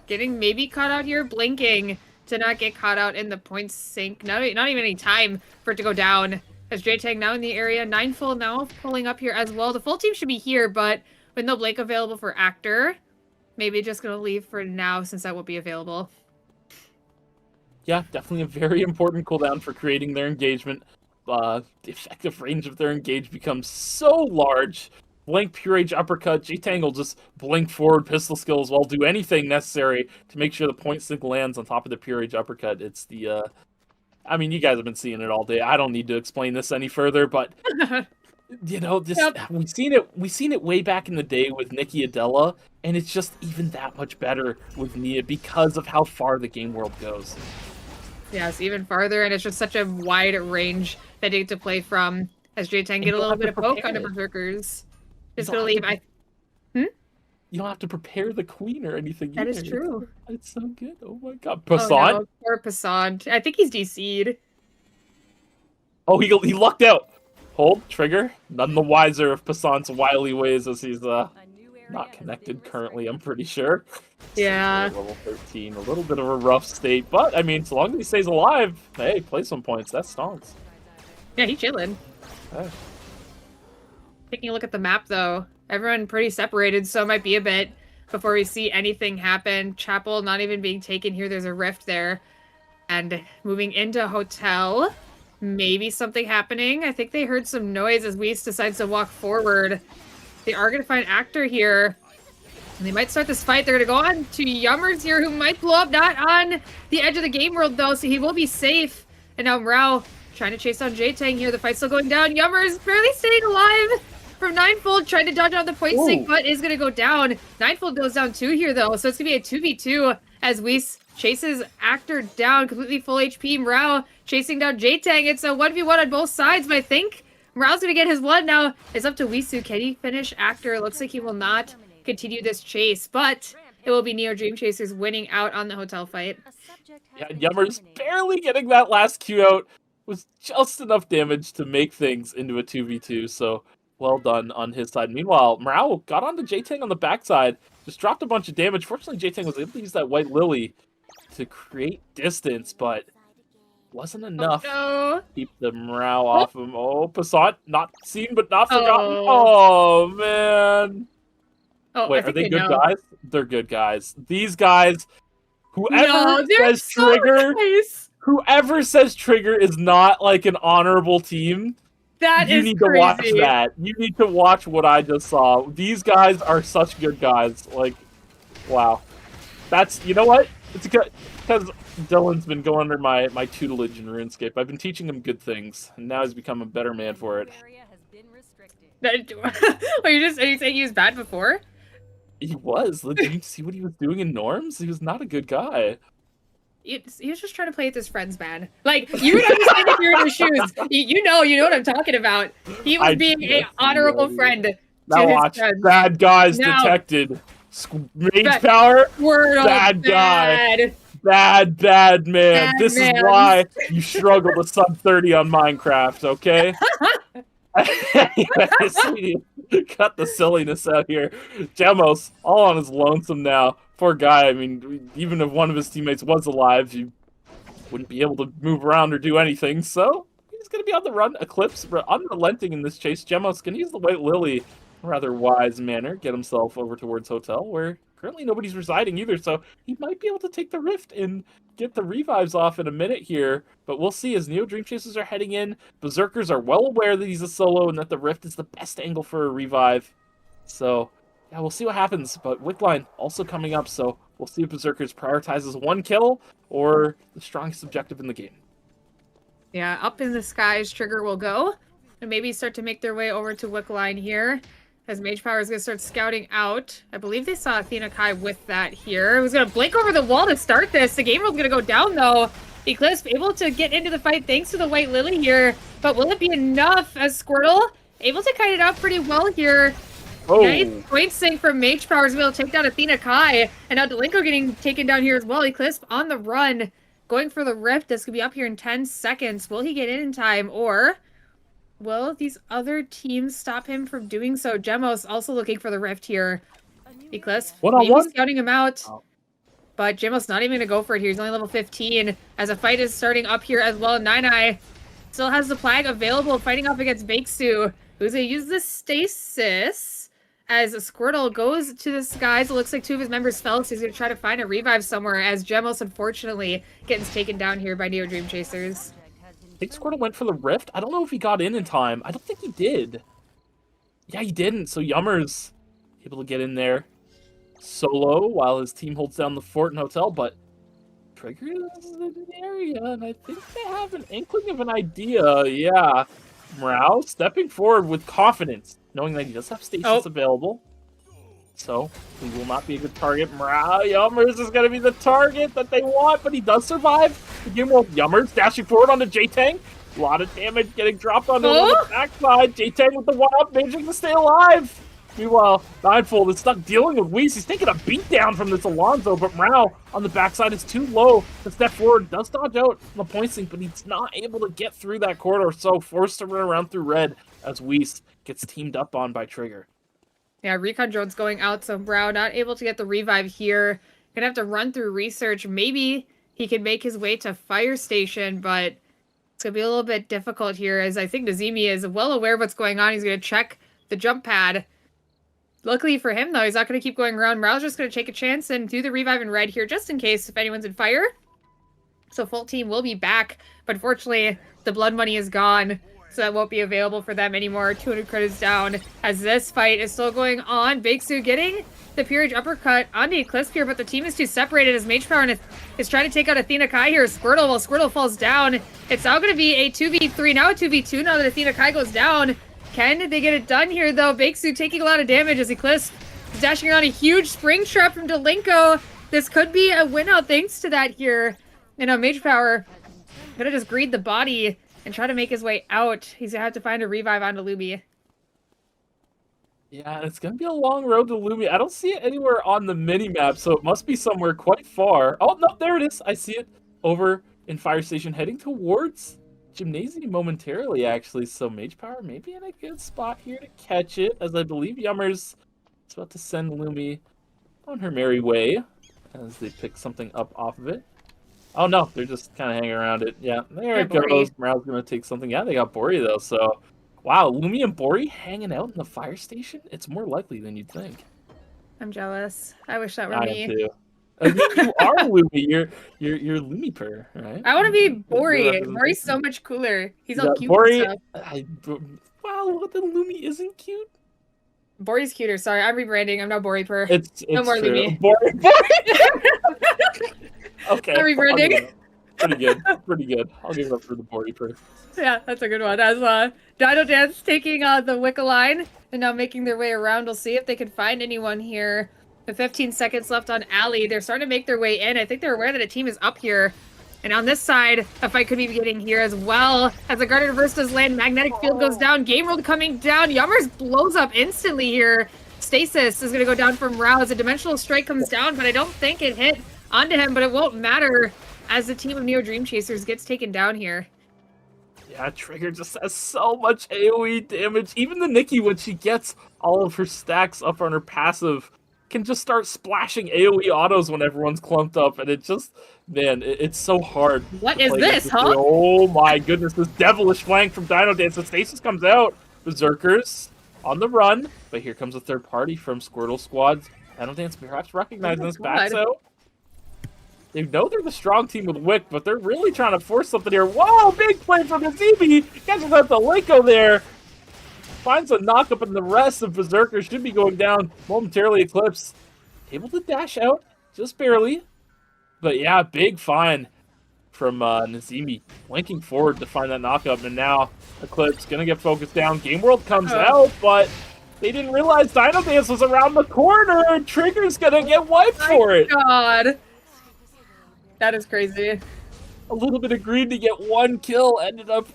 getting maybe caught out here, blinking to not get caught out in the points sink. Not even any time for it to go down. As J-Tang now in the area. 9-full now pulling up here as well. The full team should be here, but with no blink available for Actor, maybe just going to leave for now since that won't be available. Yeah, definitely a very important cooldown for creating their engagement. The effective range of their engage becomes so large. Blink, Pure Age, Uppercut, J-Tang will just blink forward pistol skills while do anything necessary to make sure the point sync lands on top of the Pure Age Uppercut. It's the, I mean, you guys have been seeing it all day. I don't need to explain this any further, but, you know, just we've seen it way back in the day with Nikki Adela, and it's just even that much better with Nia because of how far the game world goes. Yes, even farther, and it's just such a wide range that they get to play from. As J-Tang get a little bit of poke on the Berserkers. Just gonna leave. You don't have to prepare the queen or anything. That is true. It's so good. Oh my god, Passant. Oh, no. Poor Passant. I think he's DC'd. Oh, he lucked out. Hold trigger. None the wiser of Passant's wily ways as he's not connected currently. I'm pretty sure. Yeah. Level 13, a little bit of a rough state, but I mean, so long as he stays alive, hey, play some points. That stonks. Yeah, he's chilling. Hey. Taking a look at the map, though, everyone pretty separated, so it might be a bit before we see anything happen. Chapel not even being taken here. There's a rift there. And moving into hotel, maybe something happening. I think they heard some noise as Weiss decides to walk forward. They are going to find Actor here. And they might start this fight. They're going to go on to Yummers here, who might blow up. Not on the edge of the game world, though, so he will be safe. And now Mrao trying to chase down J-Tang here. The fight's still going down. Yummers barely staying alive from 9-fold, trying to dodge out the point sync, but is going to go down. 9-fold goes down 2 here, though, so it's going to be a 2v2 as Weiss chases Actor down, completely full HP. Mrao chasing down J-Tang. It's a 1v1 on both sides, but I think Mrao's going to get his one now. It's up to Wissu. Can he finish Actor? Looks like he will not continue this chase, but it will be NeoDreamChasers winning out on the hotel fight. Yeah, Yummers barely getting that last Q out was just enough damage to make things into a 2v2, so well done on his side. Meanwhile, Mrao got onto J-Tang on the backside, just dropped a bunch of damage. Fortunately, J-Tang was able to use that White Lily to create distance, but wasn't enough to keep the Mrao off him. Oh, Passant, not seen but not forgotten. Oh, man. Oh, wait, are they good guys? They're good guys. These guys, whoever says Trigger, whoever says Trigger is not like an honorable team, you need to watch that. You need to watch what I just saw. These guys are such good guys. Like, wow. That's, you know what? It's because Dylan's been going under my tutelage in RuneScape. I've been teaching him good things, and now he's become a better man for it. Are you saying he was bad before? He was. Did you see what he was doing in Norms? He was not a good guy. He was just trying to play with his friends, man. Like, you would understand if you're in his shoes. You know what I'm talking about. He was being an honorable friend to his friends. Bad guys detected. Mage power, bad guy. Bad man. This is why you struggle to sub 30 on Minecraft, okay? Cut the silliness out here. Gemos, all on his lonesome now. Poor guy. I mean, even if one of his teammates was alive, you wouldn't be able to move around or do anything. So he's going to be on the run. Eclipse, unrelenting in this chase. Gemos can use the White Lily in a rather wise manner. Get himself over towards Hotel, where currently nobody's residing either. So he might be able to take the Rift and get the revives off in a minute here. But we'll see as NeoDreamChasers are heading in. Berzerkers are well aware that he's a solo and that the Rift is the best angle for a revive. So yeah, we'll see what happens, but Wickline also coming up, so we'll see if Berzerkers prioritizes one kill or the strongest objective in the game. Yeah, up in the skies, Trigger will go. And maybe start to make their way over to Wick Line here. As Mage Power is going to start scouting out. I believe they saw Athena Kai with that here. Who's going to blink over the wall to start this. The game world's going to go down, though. Eclipse able to get into the fight thanks to the White Lily here. But will it be enough as Squirtle able to kite it out pretty well here? Oh. Nice point sync from Mage Power is able to take down Athena Kai. And now Delinko getting taken down here as well. Eclipse on the run. Going for the rift. This could be up here in 10 seconds. Will he get in time? Or will these other teams stop him from doing so? Gemos also looking for the rift here. Eclipse maybe scouting him out. Oh. But Gemos not even going to go for it here. He's only level 15 as a fight is starting up here as well. Nine still has the Plague available, fighting up against Bakesu, who's going to use the Stasis. As Squirtle goes to the skies, it looks like two of his members fell, so he's going to try to find a revive somewhere, as Gemos, unfortunately, getting taken down here by NeoDreamChasers. I think Squirtle went for the rift. I don't know if he got in time. I don't think he did. Yeah, he didn't, so Yummer's able to get in there solo while his team holds down the fort and hotel, but Trigger is in the area, and I think they have an inkling of an idea. Yeah, Morale stepping forward with confidence, knowing that he does have stations available. So, he will not be a good target. Morale, Yummers is going to be the target that they want, but he does survive. The game will Yummers dashing forward onto J-Tang. A lot of damage getting dropped on the backside. J-Tang with the one-up, managing to stay alive. Meanwhile, Ninefold is stuck dealing with Whis. He's taking a beatdown from this Alonzo, but Morale on the backside is too low to step forward. Does dodge out on the point sync, but he's not able to get through that corridor, so forced to run around through red as Whis gets teamed up on by Trigger. Yeah, Recon Drone's going out, so Brow not able to get the revive here. Gonna have to run through research. Maybe he can make his way to Fire Station, but it's gonna be a little bit difficult here, as I think Nazimi is well aware of what's going on. He's gonna check the jump pad. Luckily for him, though, he's not going to keep going around. Morale's just going to take a chance and do the revive in red here, just in case if anyone's in fire. So full team will be back, but unfortunately, the blood money is gone, so that won't be available for them anymore. 200 credits down, as this fight is still going on. Bakesu getting the Peerage uppercut on the Eclipse here, but the team is too separated as Mage Power is trying to take out Athena Kai here. Squirtle, while Squirtle falls down. It's now going to be a 2v3, now a 2v2, now that Athena Kai goes down. Can they get it done here, though? Bakesu taking a lot of damage as Eclipse is dashing around a huge spring trap from Delinko. This could be a win out thanks to that here. You know, Mage Power gonna just greed the body and try to make his way out. He's gonna have to find a revive onto Luby. Yeah, it's gonna be a long road to Luby. I don't see it anywhere on the mini-map, so it must be somewhere quite far. Oh, no, there it is. I see it over in Fire Station, heading towards Gymnasium momentarily, actually. So Mage Power may be in a good spot here to catch it, as I believe Yummers is about to send Lumi on her merry way as they pick something up off of it. Oh no, they're just kind of hanging around it. Yeah, there it goes. Morale's gonna take something. Yeah, they got Bori though, so wow, Lumi and Bori hanging out in the Fire Station? It's more likely than you'd think. I'm jealous. I wish that were me. I am too. You are Lumi. You're Lumi per, right? I want to be Bori. Bori's so much cooler. He's all cute Bori, and stuff. Wow, what the Lumi isn't cute? Bori's cuter. Sorry, I'm rebranding. I'm not Bori per. It's no more true. Lumi. Bori. Okay. I'm rebranding. Pretty good. Pretty good. I'll give it up for the Bori per. Yeah, that's a good one. As DinoDance taking the Wicca line and now making their way around. We'll see if they can find anyone here. The 15 seconds left on Alley. They're starting to make their way in. I think they're aware that a team is up here. And on this side, a fight could be beginning here as well. As the Guardian Reverse does land, Magnetic Field goes down. Game World coming down. Yummers blows up instantly here. Stasis is going to go down from Rouse. A Dimensional Strike comes down, but I don't think it hit onto him. But it won't matter as the team of NeoDreamChasers gets taken down here. Yeah, Trigger just has so much AoE damage. Even the Nikki, when she gets all of her stacks up on her passive, can just start splashing AoE autos when everyone's clumped up, and it just, man, it's so hard. What is this, huh? Oh my goodness, this devilish flank from DinoDance. The Stasis comes out. Berzerkers on the run, but here comes a third party from Squortle Squad. DinoDance perhaps recognizing this backs out. They know they're the strong team with Wick, but they're really trying to force something here. Whoa, big play from Nazimi. Catches out the Linko there. Finds a knockup, and the rest of Berzerkers should be going down momentarily. Eclipse able to dash out, just barely. But yeah, big fine from Nazimi, flanking forward to find that knockup, and now Eclipse gonna get focused down. Game World comes out, but they didn't realize DinoDance was around the corner, and Trigger's gonna get wiped for it. God. That is crazy. A little bit of greed to get one kill, ended up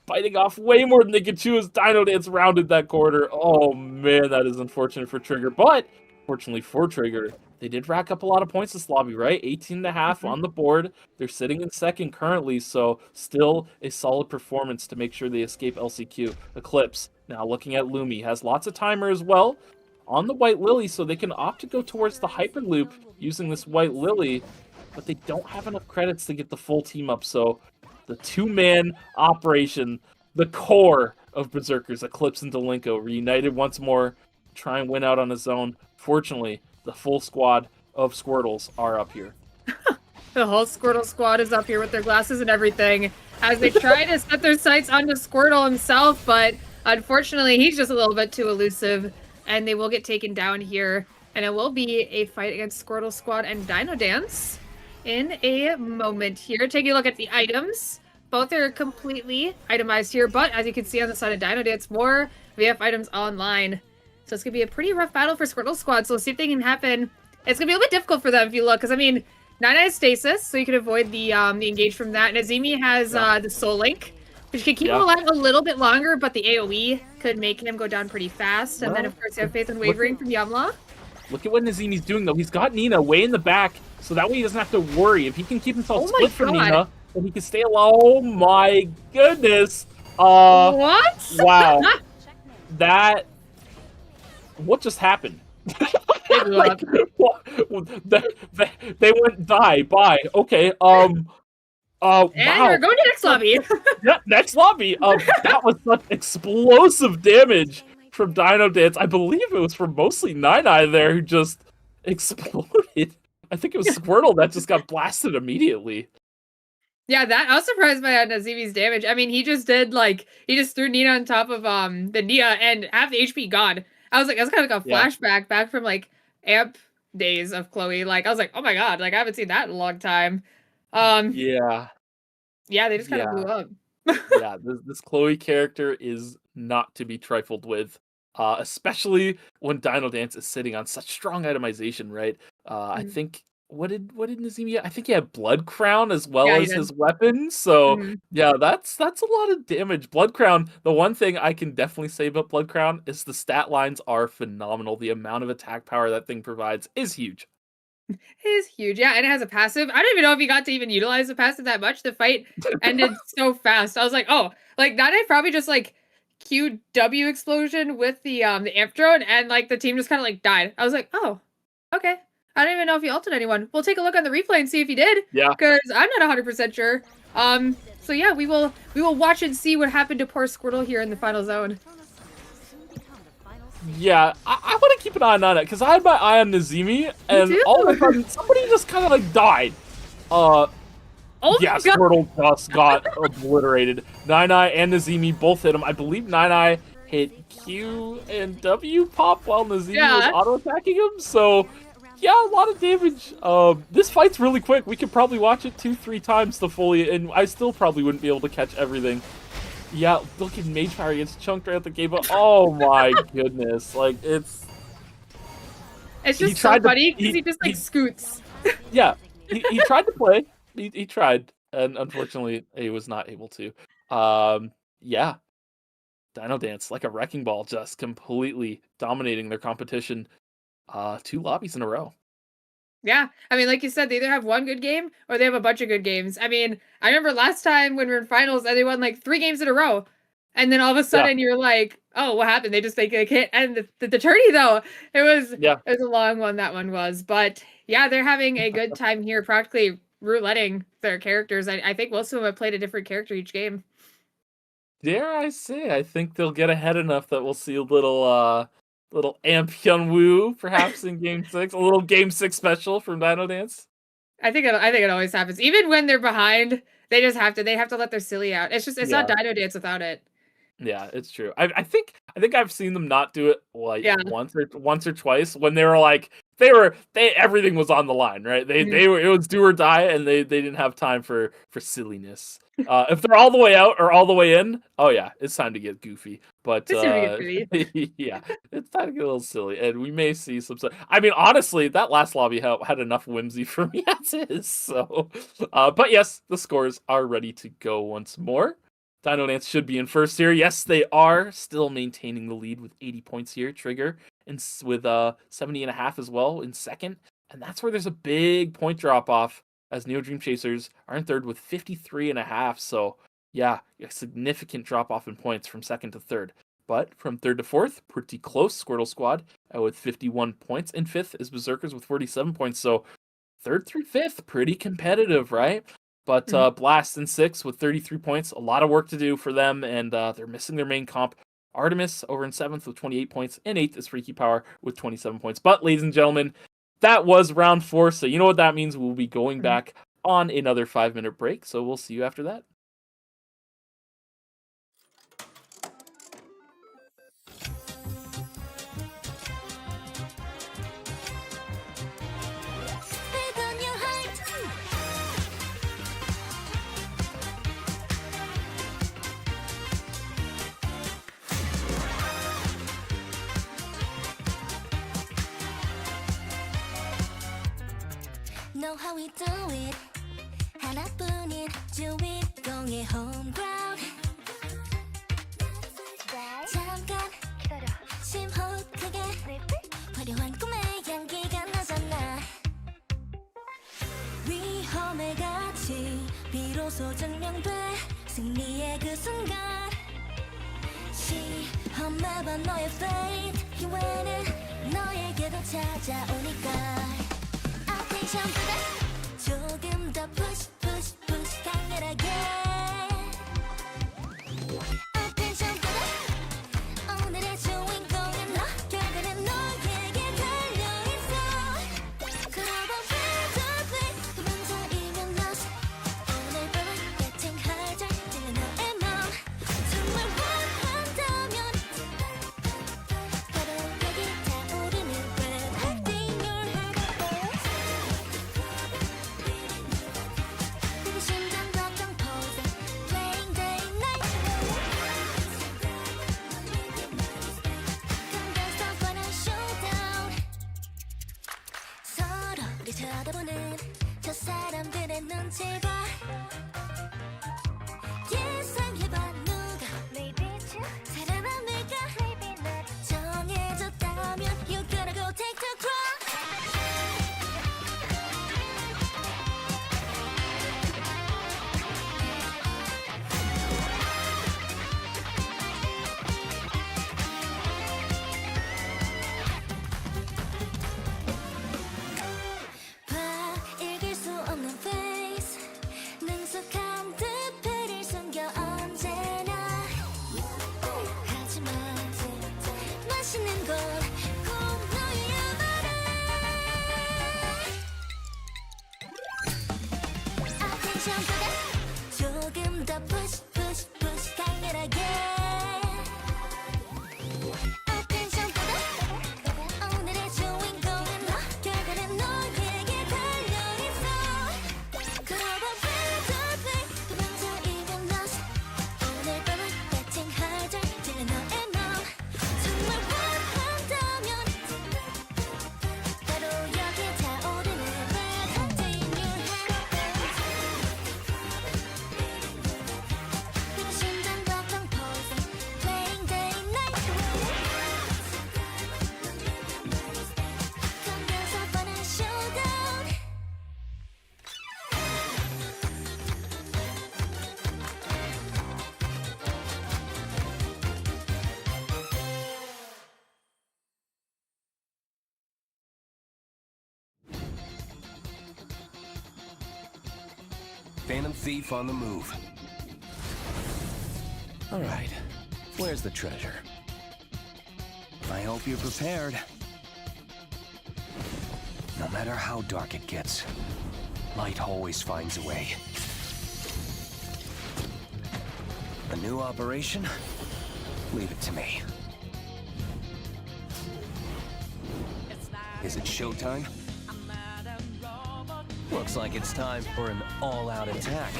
biting off way more than they could chew as DinoDance rounded that corner. Oh man, that is unfortunate for Trigger, but fortunately for Trigger, they did rack up a lot of points this lobby, right? 18.5 on the board. They're sitting in second currently, so still a solid performance to make sure they escape LCQ. Eclipse, now looking at Lumi, has lots of timer as well on the White Lily, so they can opt to go towards the Hyperloop using this White Lily, but they don't have enough credits to get the full team up, so the two-man operation, the core of Berzerkers, Eclipse and Delinko, reunited once more, try and win out on his own. Fortunately, the full squad of Squirtles are up here. The whole Squirtle Squad is up here with their glasses and everything as they try to set their sights onto Squirtle himself, but unfortunately he's just a little bit too elusive, and they will get taken down here, and it will be a fight against Squirtle Squad and DinoDance in a moment here. Taking a look at the items. Both are completely itemized here, but as you can see on the side of DinoDance, more VF items online. So it's going to be a pretty rough battle for Squirtle Squad, so we'll see if they can happen. It's going to be a little bit difficult for them if you look, because, I mean, Nana has Stasis, so you can avoid the engage from that. Nazimi has the Soul Link, which can keep him alive a little bit longer, but the AoE could make him go down pretty fast. And then, of course, you have Faith and Wavering from Yumla. Look at what Nazimi's doing, though. He's got Nina way in the back, so that way he doesn't have to worry. If he can keep himself split from Nina, then he can stay alive. Oh, my goodness. What? Wow. That... What just happened? Like, they went bye. Okay. And wow. we're going to next lobby. Yeah, next lobby. That was such explosive damage from DinoDance. I believe it was from mostly 9eye there who just exploded. I think it was Squirtle that just got blasted immediately. Yeah, I was surprised by Nazimi's damage. I mean, he just did, like, he just threw Nina on top of the Nia and half the HP gone. I was like, that's kind of like a flashback back from, like, AMP days of Chloe. Like, I was like, oh my god, like, I haven't seen that in a long time. Yeah, they just kind of blew up. Yeah, this Chloe character is not to be trifled with, especially when DinoDance is sitting on such strong itemization, right? I think what did Nazimi get? I think he had Blood Crown as well as his weapon. So yeah, that's a lot of damage. Blood Crown, the one thing I can definitely say about Blood Crown is the stat lines are phenomenal. The amount of attack power that thing provides is huge. It is huge, yeah, and it has a passive. I don't even know if he got to even utilize the passive that much. The fight ended so fast. I was like, oh, like that I probably just like QW explosion with the amp drone, and like the team just kind of like died. I was like, oh, okay. I don't even know if he ulted anyone. We'll take a look on the replay and see if he did. Yeah. Because I'm not 100% sure. So yeah, we will watch and see what happened to poor Squirtle here in the final zone. Yeah, I want to keep an eye on it because I had my eye on Nazimi, and all of a sudden somebody just kind of like died. Squirtle just got obliterated. 9eye and Nazimi both hit him. I believe 9eye hit Q and W pop while Nazimi was auto-attacking him, so yeah, a lot of damage. This fight's really quick. We could probably watch it 2-3 times to fully, and I still probably wouldn't be able to catch everything. Yeah, look at Mage Power gets chunked right at the game, but oh my goodness, like it's just so funny because he just like scoots. Yeah, he tried to play. He tried, and unfortunately, he was not able to. Yeah, DinoDance like a wrecking ball, just completely dominating their competition. 2 lobbies in a row. Yeah, I mean, like you said, they either have one good game or they have a bunch of good games. I mean, I remember last time when we were in finals, and they won like 3 games in a row, and then all of a sudden you're like, "Oh, what happened?" They just like hit. And the tourney though, it was a long one. That one was, but yeah, they're having a good time here, practically rouletting their characters. I think most of them have played a different character each game. Dare I say, I think they'll get ahead enough that we'll see a little Amp Hyunwoo perhaps in Game 6, a little Game 6 special from DinoDance. I think it always happens. Even when they're behind, they have to let their silly out. It's not DinoDance without it. Yeah, it's true. I think I've seen them not do it like once or twice when they were like everything was on the line, right? It was do or die, and they didn't have time for silliness. If they're all the way out or all the way in, oh yeah, it's time to get goofy. But It's time to get goofy. yeah, it's time to get a little silly, and we may see some. I mean, honestly, that last lobby had enough whimsy for me as is. So, but yes, the scores are ready to go once more. DinoDance should be in first here. Yes, they are still maintaining the lead with 80 points here. Trigger and with 70.5 as well in second, and that's where there's a big point drop off as NeoDreamChasers are in third with 53.5. So yeah, a significant drop off in points from second to third. But from third to fourth, pretty close. Squirtle Squad with 51 points. In fifth is Berzerkers with 47 points. So third through fifth, pretty competitive, right? But Blast in sixth with 33 points. A lot of work to do for them, and they're missing their main comp. Artemis over in seventh with 28 points. In eighth is Freakypower with 27 points. But ladies and gentlemen, that was round 4. So you know what that means. We'll be going back on another 5-minute break. So we'll see you after that. Speed on your height. Know how we do it. 하나뿐인 주인공의 home ground. 잠깐 기다려. 심호흡 크게. 화려한 꿈의 향기가 나잖아. 위험의 가치 비로소 증명돼. 승리의 그 순간. 시험해봐 너의 fate. 기회는 너에게도 찾아오니까. Attention보다 조금 더 push push push 강렬하게. Attention보다 오늘의 주인공은 너. 결과는 너에게 달려있어. 그러다 왜 도망자이면 lost. 오늘 밤은 getting harder. 찔러 너의 맘. 정말 원한다면 바로 여기 타오르는 red heart in your heart. 그 심장 걱정 pose. Playing day night. Come dance off on a showdown. 서로를 쳐다보는 저 사람들의 눈치 봐. 예상해봐 누가 내 빛을 살아남을까. 정해졌다면 you gotta go take the crown. 봐 읽을 수 없는 face. 능숙한 듯 배를 숨겨 언제나. 하지만 맛있는 건 꼭 너야만해. Attention보다 조금 더 push push push 강렬하게. Attention보다 오늘의 주인공은 너. 결과는 너에게 달려있어. 그러다 왜 도망자이면 lost. 오늘 밤은 getting harder. 찔러 너의 맘. 정말 원한다면 바로 여기 타오르는 red heart in your heart. 그 심장 걱정 pose. Playing day night. Come dance off on a showdown. Phantom Thief on the move. All right, where's the treasure? I hope you're prepared. No matter how dark it gets, light always finds a way. A new operation? Leave it to me. It's like Is it showtime? Looks like it's time for an all-out attack.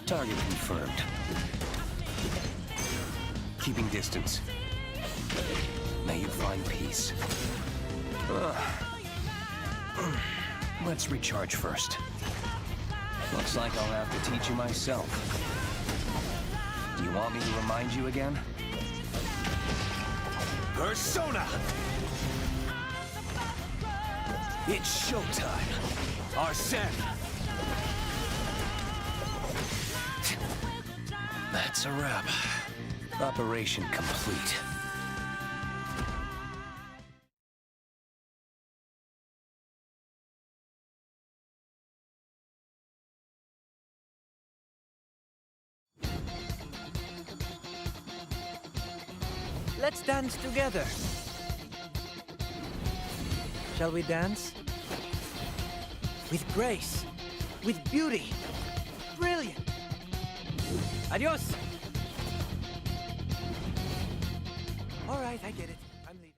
Target confirmed. Keeping distance. May you find peace. Let's recharge first. Looks like I'll have to teach you myself. Do you want me to remind you again? Persona! It's showtime! Arsene! That's a wrap. Operation complete. Let's dance together. Shall we dance? With grace, with beauty, brilliant. Adios. All right, I get it. I'm leaving.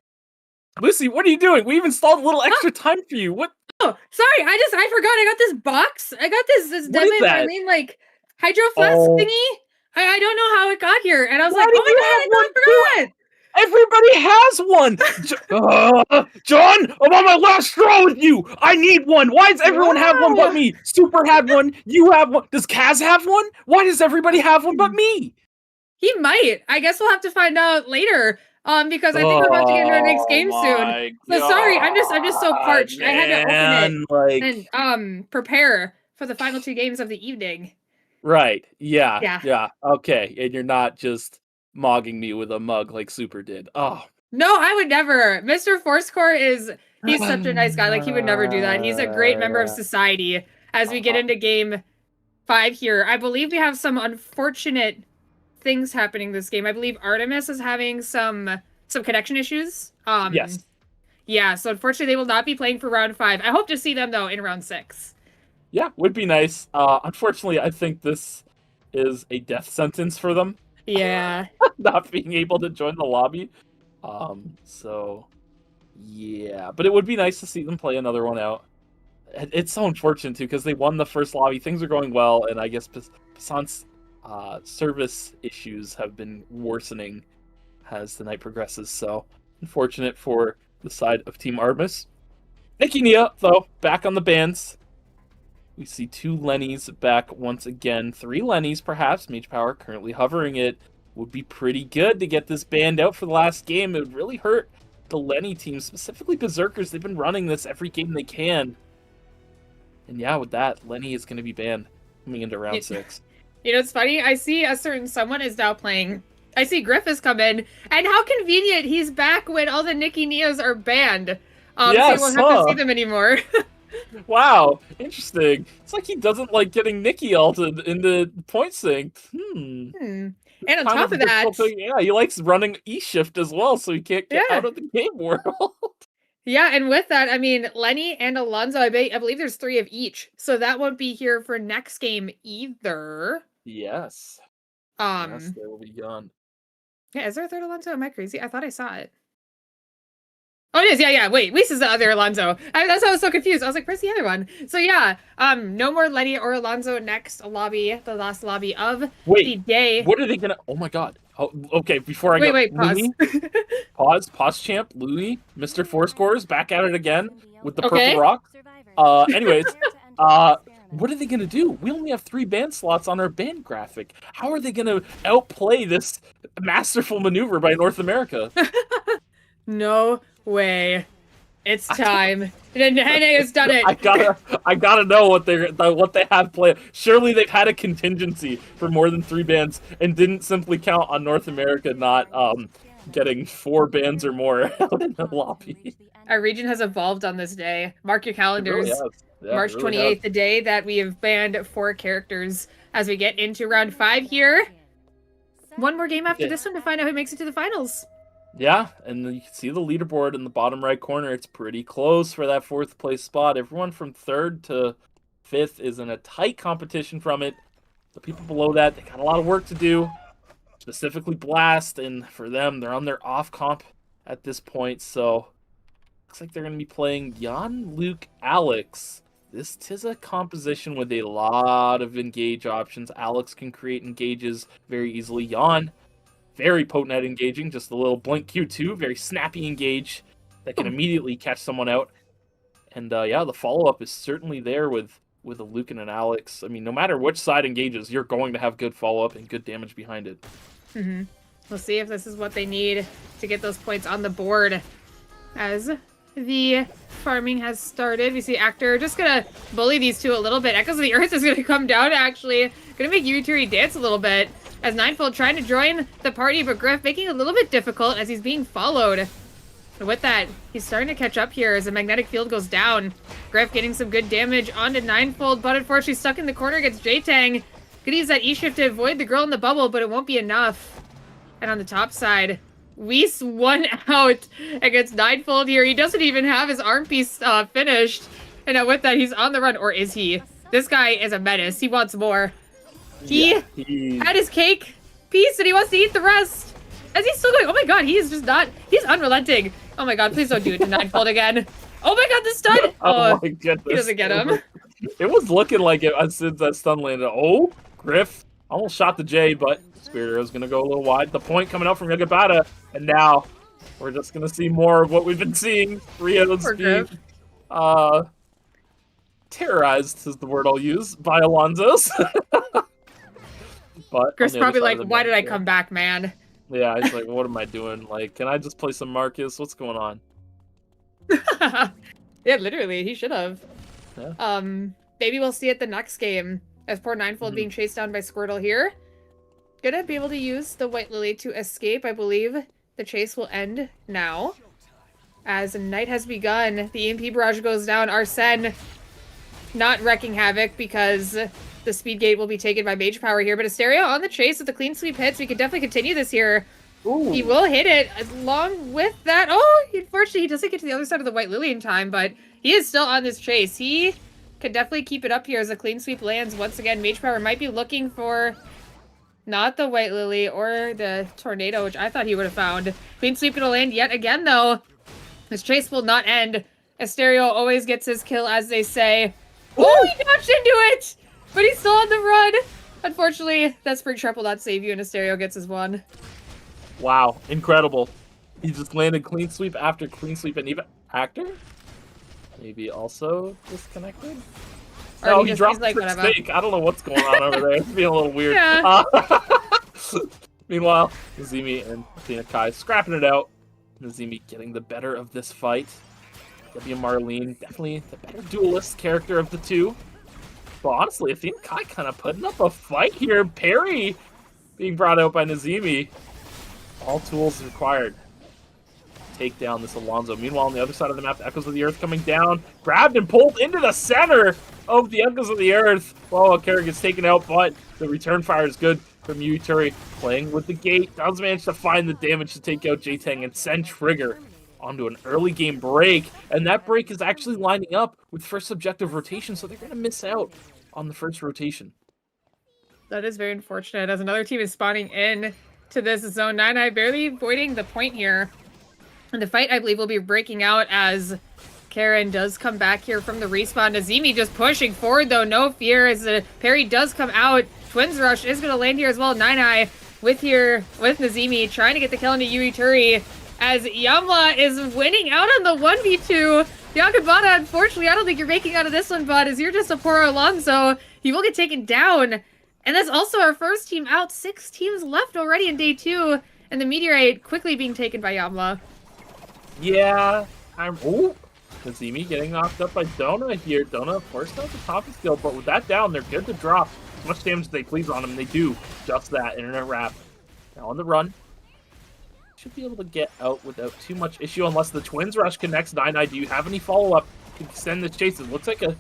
Lucy, what are you doing? We've installed a little extra time for you. What? Oh, sorry, I forgot I got this box. I got this What is that? Deadly Marlene, like, hydro flask Oh. thingy. I don't know how it got here. And I was Why like, do oh my you god, have I forgot. Everybody has one! John, I'm on my last straw with you! I need one! Why does everyone have one but me? Super had one, you have one. Does Kaz have one? Why does everybody have one but me? He might. I guess we'll have to find out later. Because I think we're about to get into our next game soon. So sorry, I'm just so parched. I had to open it and prepare for the final 2 games of the evening. Right, yeah. Yeah. Okay, and you're not just mogging me with a mug like Super did. Oh. No, I would never. Mr. Fourscore he's such a nice guy. Like, he would never do that. He's a great member of society. As we get into game 5 here, I believe we have some unfortunate things happening this game. I believe Artemis is having some connection issues. Yes. Yeah, so unfortunately they will not be playing for round 5. I hope to see them though in round 6. Yeah, would be nice. Unfortunately, I think this is a death sentence for them. Yeah. Not being able to join the lobby. So yeah, but it would be nice to see them play another one out. It's so unfortunate too, because they won the first lobby. Things are going well, and I guess Passant's service issues have been worsening as the night progresses. So unfortunate for the side of Team Artemis. Nikki Nia, though, back on the bans. We see 2 Lennys back once again. 3 Lennys, perhaps. Mage Power currently hovering it. Would be pretty good to get this banned out for the last game. It would really hurt the Lenny team, specifically Berzerkers. They've been running this every game they can. And yeah, with that, Lenny is going to be banned coming into round 6. You know, it's funny. I see a certain someone is now playing. I see Griff has come in. And how convenient he's back when all the Nikki Nias are banned. So you won't have to see them anymore. Wow, interesting. It's like he doesn't like getting Nikki ulted into point sync. And on top of that... Yeah, he likes running E-shift as well, so he can't get out of the game world. Yeah, and with that, I mean, Lenny and Alonso, I believe there's 3 of each. So that won't be here for next game either. Yes. Yes, they will be gone. Yeah, is there a 3rd Alonso? Am I crazy? I thought I saw it. Oh, it is. Yeah. Wait, Weiss is the other Alonso. That's why I was so confused. I was like, where's the other one? So yeah, no more Lenny or Alonso next lobby, the last lobby of the day. What are they gonna? Oh my god. Oh, okay, before I go. Wait, pause. Pause, champ. Louis, Mr. Fourscore is back at it again with the purple rock. Anyways, what are they gonna do? We only have 3 band slots on our band graphic. How are they gonna outplay this masterful maneuver by North America? No way. It's time. NA has done it. I gotta know what they have planned. Surely they've had a contingency for more than 3 bands and didn't simply count on North America not getting 4 bands or more out in the lobby. Our region has evolved on this day. Mark your calendars. Yeah, March 28th, the day that we have banned 4 characters as we get into round 5 here. 1 more game after this one to find out who makes it to the finals. Yeah, and you can see the leaderboard in the bottom right corner. It's pretty close for that 4th place spot. Everyone from 3rd to 5th is in a tight competition from it. The people below that, they got a lot of work to do, specifically Blast, and for them, they're on their off comp at this point, so Looks like they're going to be playing Jan, Luke, Alex. This is a composition with a lot of engage options. Alex can create engages very easily. Jan, very potent at engaging. Just a little blink Q2, very snappy engage that can immediately catch someone out. And yeah, the follow-up is certainly there with a Luke and an Alex. I mean, no matter which side engages, you're going to have good follow-up and good damage behind it. Mm-hmm. We'll see if this is what they need to get those points on the board. As the farming has started, we see Actor just gonna bully these two a little bit. Echoes of the Earth is gonna come down, actually. Gonna make Yuri dance a little bit. As Ninefold trying to join the party, but Griff making it a little bit difficult as he's being followed. And with that, he's starting to catch up here as the magnetic field goes down. Griff getting some good damage onto Ninefold, but unfortunately stuck in the corner against J-Tang. Could use that E-shift to avoid the girl in the bubble, but it won't be enough. And on the top side, Weiss won out against Ninefold here. He doesn't even have his arm piece finished. And with that, he's on the run. Or is he? This guy is a menace. He wants more. He had his cake piece and he wants to eat the rest. As he's still going, oh my god, he is just not, he's unrelenting. Oh my god, please don't do it to Ninefold again. Oh my god, the stun! Oh my goodness. He doesn't get him. It was looking like it since that stun landed. Oh, Griff almost shot the J, but Spirit Arrow's going to go a little wide. The point coming out from Yagabata, and now we're just going to see more of what we've been seeing. Rio's being terrorized is the word I'll use by Alonzo's. But Griff's probably like, why did I come back, man? Yeah, he's like, what am I doing? Like, can I just play some Marcus? What's going on? Yeah, literally, he should have. Yeah. Maybe we'll see it the next game. As poor Ninefold being chased down by Squirtle here. Gonna be able to use the White Lily to escape. I believe the chase will end now. As night has begun, the EMP barrage goes down. Arsene not wrecking havoc because the speed gate will be taken by Mage Power here. But Asteria on the chase with the clean sweep hits. We can definitely continue this here. Ooh. He will hit it along with that. Oh, unfortunately, he doesn't get to the other side of the White Lily in time, but he is still on this chase. He could definitely keep it up here as a clean sweep lands. Once again, Mage Power might be looking for not the White Lily or the Tornado, which I thought he would have found. Clean sweep gonna land yet again, though. This chase will not end. Asterio always gets his kill, as they say. Oh, he dodged into it! But he's still on the run. Unfortunately, that Spring Trap will not save you, and Asterio gets his one. Wow, incredible. He just landed clean sweep after clean sweep, and even Actor? Maybe also disconnected? No, he dropped the stake. I don't know what's going on over there. It's being a little weird. Yeah. Meanwhile, Nazimi and Athena Kai scrapping it out. Nazimi getting the better of this fight. W. Marlene, definitely the better duelist character of the two. But honestly, Athena Kai kind of putting up a fight here. Parry being brought out by Nazimi. All tools required. Take down this Alonzo. Meanwhile, on the other side of the map, the Echoes of the Earth coming down. Grabbed and pulled into the center of the Echoes of the Earth. Well, Kerr gets taken out, but the return fire is good from Yuturi. Playing with the gate. Does manage to find the damage to take out J-Tang and send Trigger onto an early game break. And that break is actually lining up with first objective rotation, so they're going to miss out on the first rotation. That is very unfortunate, as another team is spawning in to this zone. 9-Eye barely avoiding the point here. And the fight, I believe, will be breaking out as Karen does come back here from the respawn. Nazimi just pushing forward, though. No fear as the parry does come out. Twins Rush is going to land here as well. 9-Eye with Nazimi trying to get the kill into Yurituri as Yamla is winning out on the 1v2. Yakabata, unfortunately, I don't think you're making out of this one, bud, as you're just a poor Alonzo. He will get taken down. And that's also our first team out. 6 teams left already in day 2. And the Meteorite quickly being taken by Yamla. Yeah, Nazimi getting knocked up by Dona here. Dona, of course, not the top of skill, but with that down, they're good to drop as much damage as they please on him. They do just that. Internet Wrap. Now on the run. Should be able to get out without too much issue unless the Twins Rush connects. 9-Eye, do you have any follow-up to extend this chase? It looks like a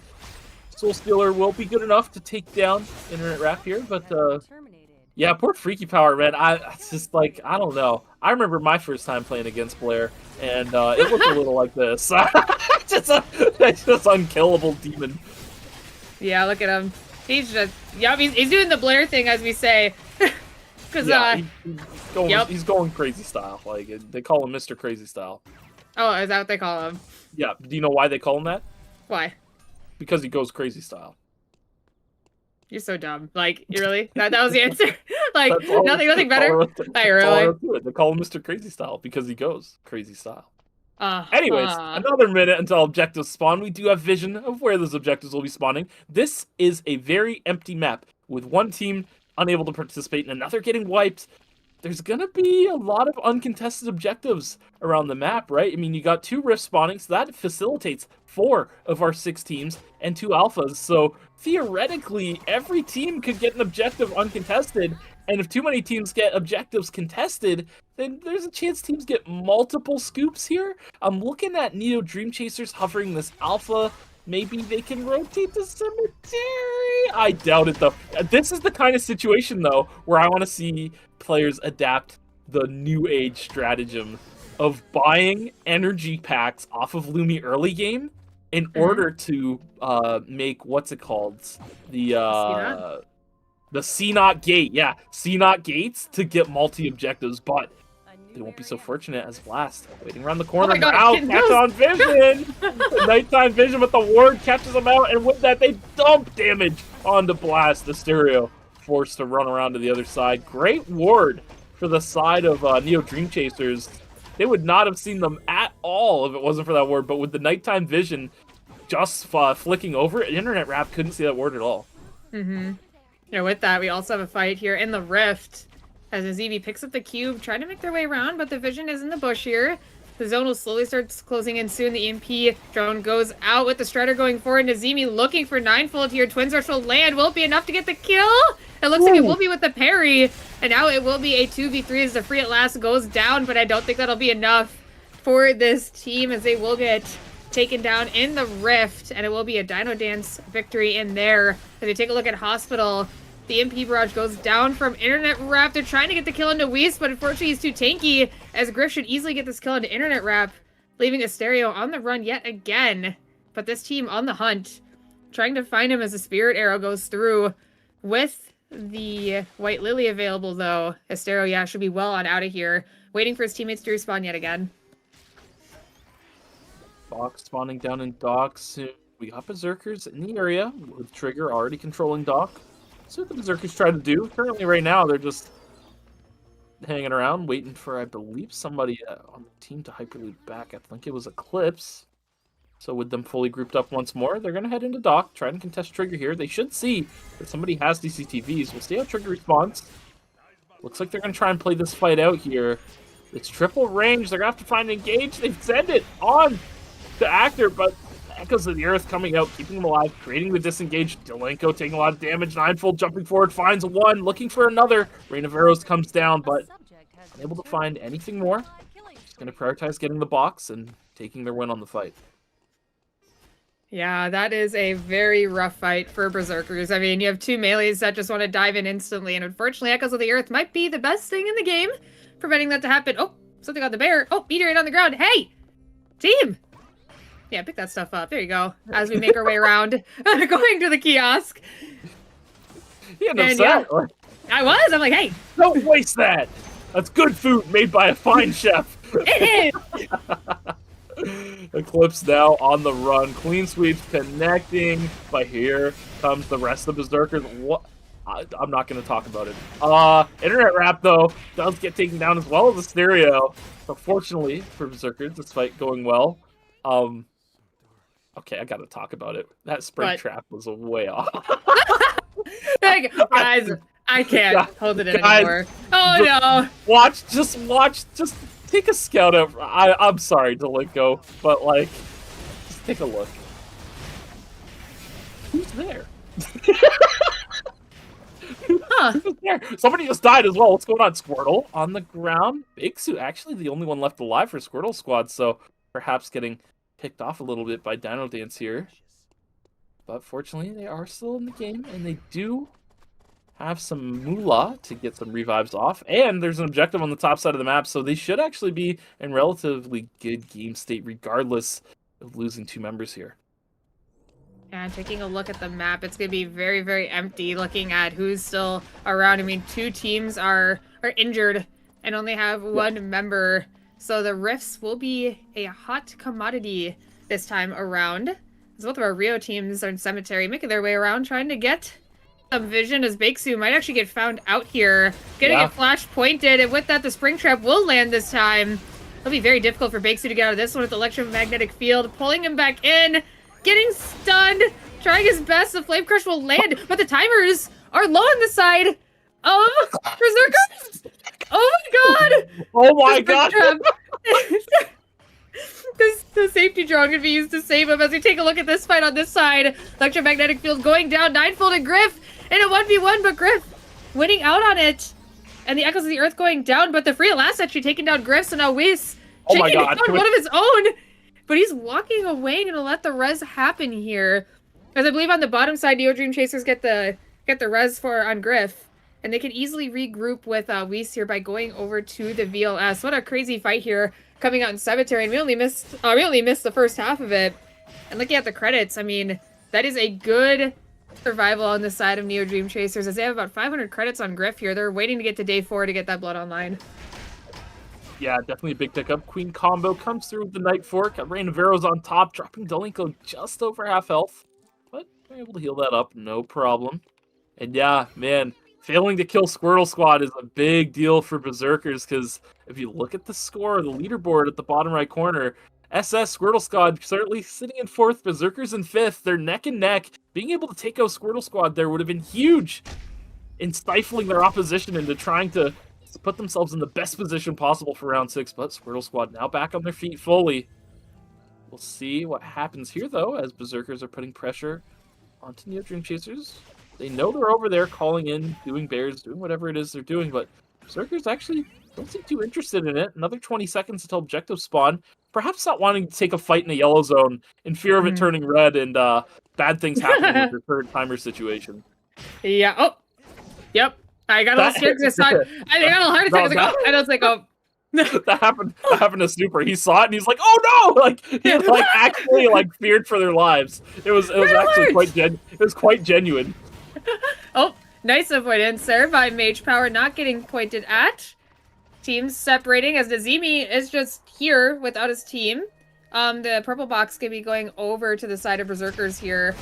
Soul Stealer will be good enough to take down Internet Wrap here, but yeah, poor Freakypower, man. It's just like, I don't know. I remember my first time playing against Blair, and it looked a little like this. It's just unkillable demon. Yeah, look at him. He's just, he's doing the Blair thing, as we say. Because yeah, he's going crazy style. Like, they call him Mr. Crazy Style. Oh, is that what they call him? Yeah, do you know why they call him that? Why? Because he goes crazy style. You're so dumb. Like, you really? That was the answer? Like, That's all- nothing that's better? all Like, that's all there really? is to it. They call him Mr. Crazy Style because he goes crazy style. Uh, Anyways, another minute until objectives spawn. We do have vision of where those objectives will be spawning. This is a very empty map with one team unable to participate and another getting wiped. There's gonna be a lot of uncontested objectives around the map, right? I mean, you got 2 rifts spawning, so that facilitates 4 of our 6 teams and 2 alphas. So theoretically, every team could get an objective uncontested, and if too many teams get objectives contested, then there's a chance teams get multiple scoops here. I'm looking at NeoDreamChasers hovering this alpha. Maybe they can rotate the cemetery. I doubt it, though. This is the kind of situation, though, where I want to see players adapt the new age stratagem of buying energy packs off of Lumi early game in order to make, what's it called? The C-Naught gate. Yeah, C-Naught gates to get multi-objectives, but they won't be so fortunate as Blast. Waiting around the corner. Oh my God, Now, it catch on vision! Nighttime vision, but the ward catches them out, and with that, they dump damage onto Blast. The stereo forced to run around to the other side. Great ward for the side of NeoDreamChasers. They would not have seen them at all if it wasn't for that ward, but with the nighttime vision just flicking over, Internet Wrap couldn't see that ward at all. Mm-hmm. Yeah, with that, we also have a fight here in the Rift. As Nazeemi picks up the cube, trying to make their way around, but the vision is in the bush here. The zone will slowly start closing in soon. The EMP drone goes out with the Strider going forward. Nazeemi looking for ninefold here. Twins Rush will land. Will it be enough to get the kill? It looks like it will be with the parry. And now it will be a 2v3 as the free at last goes down, but I don't think that'll be enough for this team as they will get taken down in the Rift. And it will be a DinoDance victory in there. As they take a look at Hospital, the MP barrage goes down from Internet Wrap. They're trying to get the kill into Whis, but unfortunately he's too tanky, as Griff should easily get this kill into Internet Wrap, leaving a stereo on the run yet again. But this team on the hunt, trying to find him as a Spirit Arrow goes through. With the White Lily available, though, Asterio, yeah, should be well on out of here, waiting for his teammates to respawn yet again. Box spawning down in Dock soon. We got Berzerkers in the area, with Trigger already controlling Dock. So what the Berzerkers try to do. Currently, right now, they're just hanging around, waiting for, I believe, somebody on the team to hyperloop back. I think it was Eclipse. So with them fully grouped up once more, they're going to head into Dock, try and contest Trigger here. They should see that somebody has DCTVs. We'll see how Trigger responds. Looks like they're going to try and play this fight out here. It's triple range. They're going to have to find an engage. They send it on to Actor, but Echoes of the Earth coming out, keeping him alive, creating the disengage. Delenko taking a lot of damage. Ninefold jumping forward, finds one, looking for another. Rain of Arrows comes down, but unable to find anything more. Just going to prioritize getting the box and taking their win on the fight. Yeah, that is a very rough fight for Berzerkers. I mean, you have 2 melees that just want to dive in instantly, and unfortunately, Echoes of the Earth might be the best thing in the game, preventing that to happen. Oh, something on the bear. Oh, meteorite on the ground. Hey, team! Yeah, pick that stuff up. There you go. As we make our way around, going to the kiosk. Yeah, no, Yeah, I was. I'm like, hey. Don't waste that. That's good food made by a fine chef. It is. Eclipse now on the run. Clean sweeps connecting, but here comes the rest of the Berzerkers. What? I'm not going to talk about it. Internet Wrap, though, does get taken down as well as the stereo. But fortunately for Berzerkers, this fight going well. Okay, I gotta talk about it. That spring trap was way off. Guys, I can't hold it in anymore. Oh no! Just take a scout out. I'm sorry, Delenko, but like, just take a look. Who's there? Who's there? Somebody just died as well. What's going on? Squirtle on the ground. Big Suit actually the only one left alive for Squirtle Squad, so perhaps getting picked off a little bit by DinoDance here. But fortunately, they are still in the game, and they do have some moolah to get some revives off. And there's an objective on the top side of the map, so they should actually be in relatively good game state, regardless of losing 2 members here. And taking a look at the map, it's going to be very, very empty looking at who's still around. I mean, 2 teams are injured and only have 1 member. So the rifts will be a hot commodity this time around. As both of our Rio teams are in Cemetery, making their way around, trying to get some vision as Bakesu might actually get found out here. Getting it flash pointed, and with that, the Spring Trap will land this time. It'll be very difficult for Bakesu to get out of this one with the electromagnetic field, pulling him back in, getting stunned, trying his best. The Flame Crush will land, but the timers are low on the side of Berzerkers. Oh my god! Oh my god! The safety drone can be used to save him as we take a look at this fight on this side. Electromagnetic field going down, ninefolded Griff in a 1v1, but Griff winning out on it. And the Echoes of the Earth going down, but the Free Last actually taking down Griff, so now Whis taking down one of his own. But he's walking away, gonna let the res happen here. As I believe on the bottom side, NeoDreamChasers get the res on Griff. And they can easily regroup with Whis here by going over to the VLS. What a crazy fight here coming out in Cemetery, and we only missed the first half of it. And looking at the credits, I mean, that is a good survival on the side of NeoDreamChasers, as they have about 500 credits on Griff here. They're waiting to get to day 4 to get that blood online. Yeah, definitely a big pickup. Queen combo comes through with the Night Fork. Rain of Arrows on top, dropping Dolinko just over half health. But they're able to heal that up, no problem. And yeah, man, failing to kill Squirtle Squad is a big deal for Berzerkers, because if you look at the score, the leaderboard at the bottom right corner, SS Squirtle Squad certainly sitting in 4th, Berzerkers in 5th. They're neck and neck. Being able to take out Squirtle Squad there would have been huge in stifling their opposition into trying to put themselves in the best position possible for round 6. But Squirtle Squad now back on their feet fully. We'll see what happens here, though, as Berzerkers are putting pressure onto NeoDreamChasers. They know they're over there calling in, doing bears, doing whatever it is they're doing, but Berzerkers actually don't seem too interested in it. Another 20 seconds until objective spawn. Perhaps not wanting to take a fight in a yellow zone in fear of it turning red and bad things happening with their current timer situation. Yeah. Oh. Yep. I got a little scared because I got a little heart attack. I was like, oh. that happened to Super. He saw it and he's like, "Oh no!" Like he actually feared for their lives. It was actually quite genuine. Oh, nice avoidance there by Mage Power, not getting pointed at. Teams separating as Nazimi is just here without his team. The purple box can be going over to the side of Berzerkers here.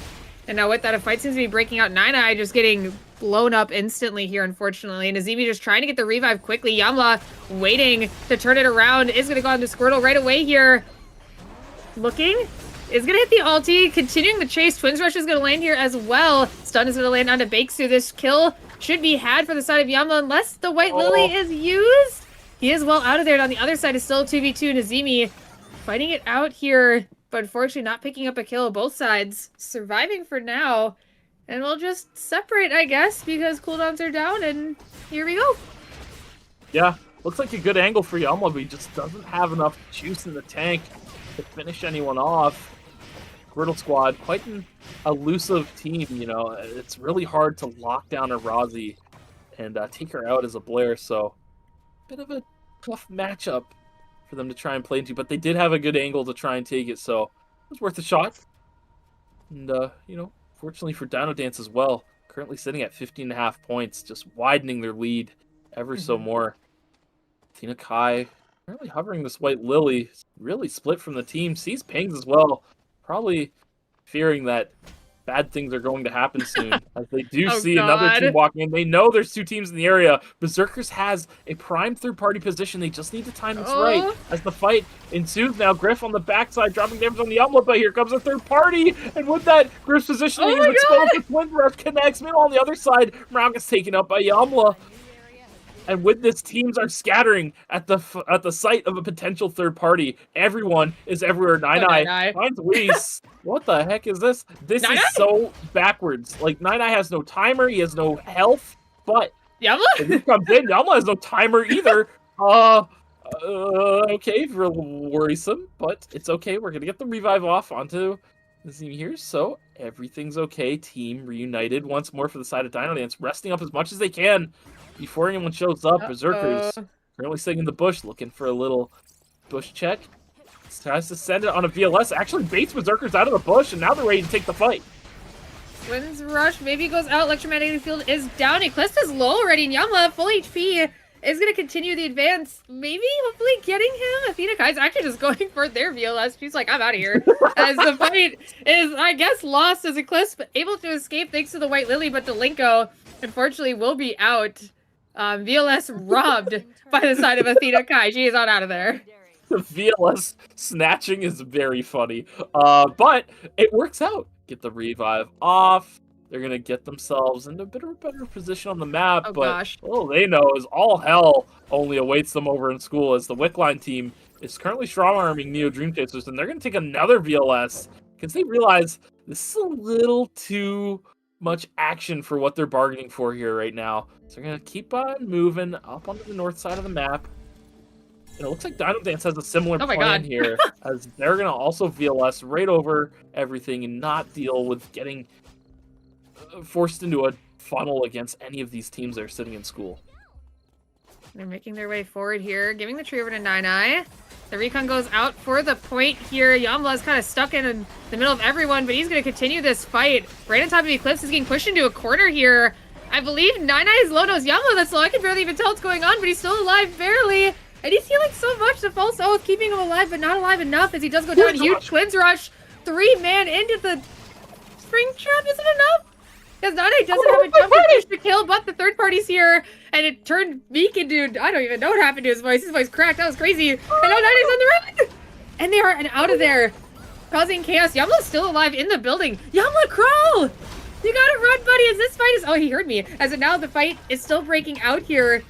And now with that, a fight seems to be breaking out. 9eye just getting blown up instantly here, unfortunately. Nazimi just trying to get the revive quickly. Yamla waiting to turn it around. Is going to go on to Squirtle right away here. Looking. Is going to hit the ulti. Continuing the chase. Twins Rush is going to land here as well. Stun is going to land onto Bakesu. This kill should be had for the side of Yamla unless the White Lily is used. He is well out of there. And on the other side is still 2v2. Nazimi fighting it out here, but unfortunately not picking up a kill. Both sides surviving for now. And we'll just separate, I guess, because cooldowns are down, and here we go. Yeah, looks like a good angle for Yamla, but he just doesn't have enough juice in the tank to finish anyone off. Squirtle Squad, quite an elusive team, you know. It's really hard to lock down a Razi and take her out as a Blair, so bit of a tough matchup for them to try and play into, but they did have a good angle to try and take it, so it was worth a shot. And, you know, fortunately for DinoDance as well, currently sitting at 15.5 points, just widening their lead ever so more. Tina Kai currently hovering this White Lily, really split from the team, sees pings as well, probably fearing that bad things are going to happen soon, as they do see another team walking in. They know there's 2 teams in the area. Berzerkers has a prime third-party position. They just need to time this right as the fight ensues now. Griff on the backside, dropping damage on the Yamla, but here comes a third party, and with that, Griff's positioning is exposed. The Twin Rush connects. Meanwhile, on the other side, Mrao gets taken up by Yamla. And with this, teams are scattering at the site of a potential third party. Everyone is everywhere. 9eye finds Whis. What the heck is this? This is so backwards. Like, 9eye has no timer. He has no health. But Yamla? If he comes in, Yamla has no timer either. Okay, real worrisome, but it's okay. We're gonna get the revive off onto the team here, so everything's okay. Team reunited once more for the side of DinoDance, resting up as much as they can before anyone shows up. Berzerkers currently sitting in the bush, looking for a little bush check. Tries to send it on a VLS. Actually baits Berzerkers out of the bush, and now they're ready to take the fight. Twins Rush maybe goes out. Electromagnetic field is down. Eclipse is low already, and Yamla full HP. is going to continue the advance. Maybe, hopefully, getting him. Athena Kai's actually just going for their VLS. She's like, I'm out of here. As the fight is, I guess, lost as Eclipse, but able to escape thanks to the White Lily, but Delinko, unfortunately, will be out. VLS robbed by the side of Athena Kai. She is on out of there. The VLS snatching is very funny. But it works out. Get the revive off. They're going to get themselves into a bit of a better position on the map. Oh, but gosh. all they know is all hell only awaits them over in school as the Wickline team is currently strong-arming NeoDreamChasers, and they're going to take another VLS because they realize this is a little too much action for what they're bargaining for here right now. So they're going to keep on moving up onto the north side of the map. And it looks like DinoDance has a similar plan here, as they're going to also VLS right over everything and not deal with getting forced into a funnel against any of these teams that are sitting in school. They're making their way forward here, giving the tree over to 9eye. The recon goes out for the point here. Yamla is kind of stuck in the middle of everyone, but he's going to continue this fight. Right on top of Eclipse is getting pushed into a corner here. I believe 9eye is low knows Yamla that's low. I can barely even tell what's going on, but he's still alive, barely. And he's healing so much. The false oath keeping him alive, but not alive enough as he does go down. Huge Twins Rush. 3-man into the spring trap. Is it enough? Because 9eye doesn't have a jump to kill, but the third party's here, and it turned Meek into, I don't even know what happened to his voice. His voice cracked. That was crazy. And now 9eye's on the run! And they are out of there, causing chaos. Yamla's still alive in the building. Yamla, crawl! You gotta run, buddy, as this fight is... Oh, he heard me. As of now, the fight is still breaking out here.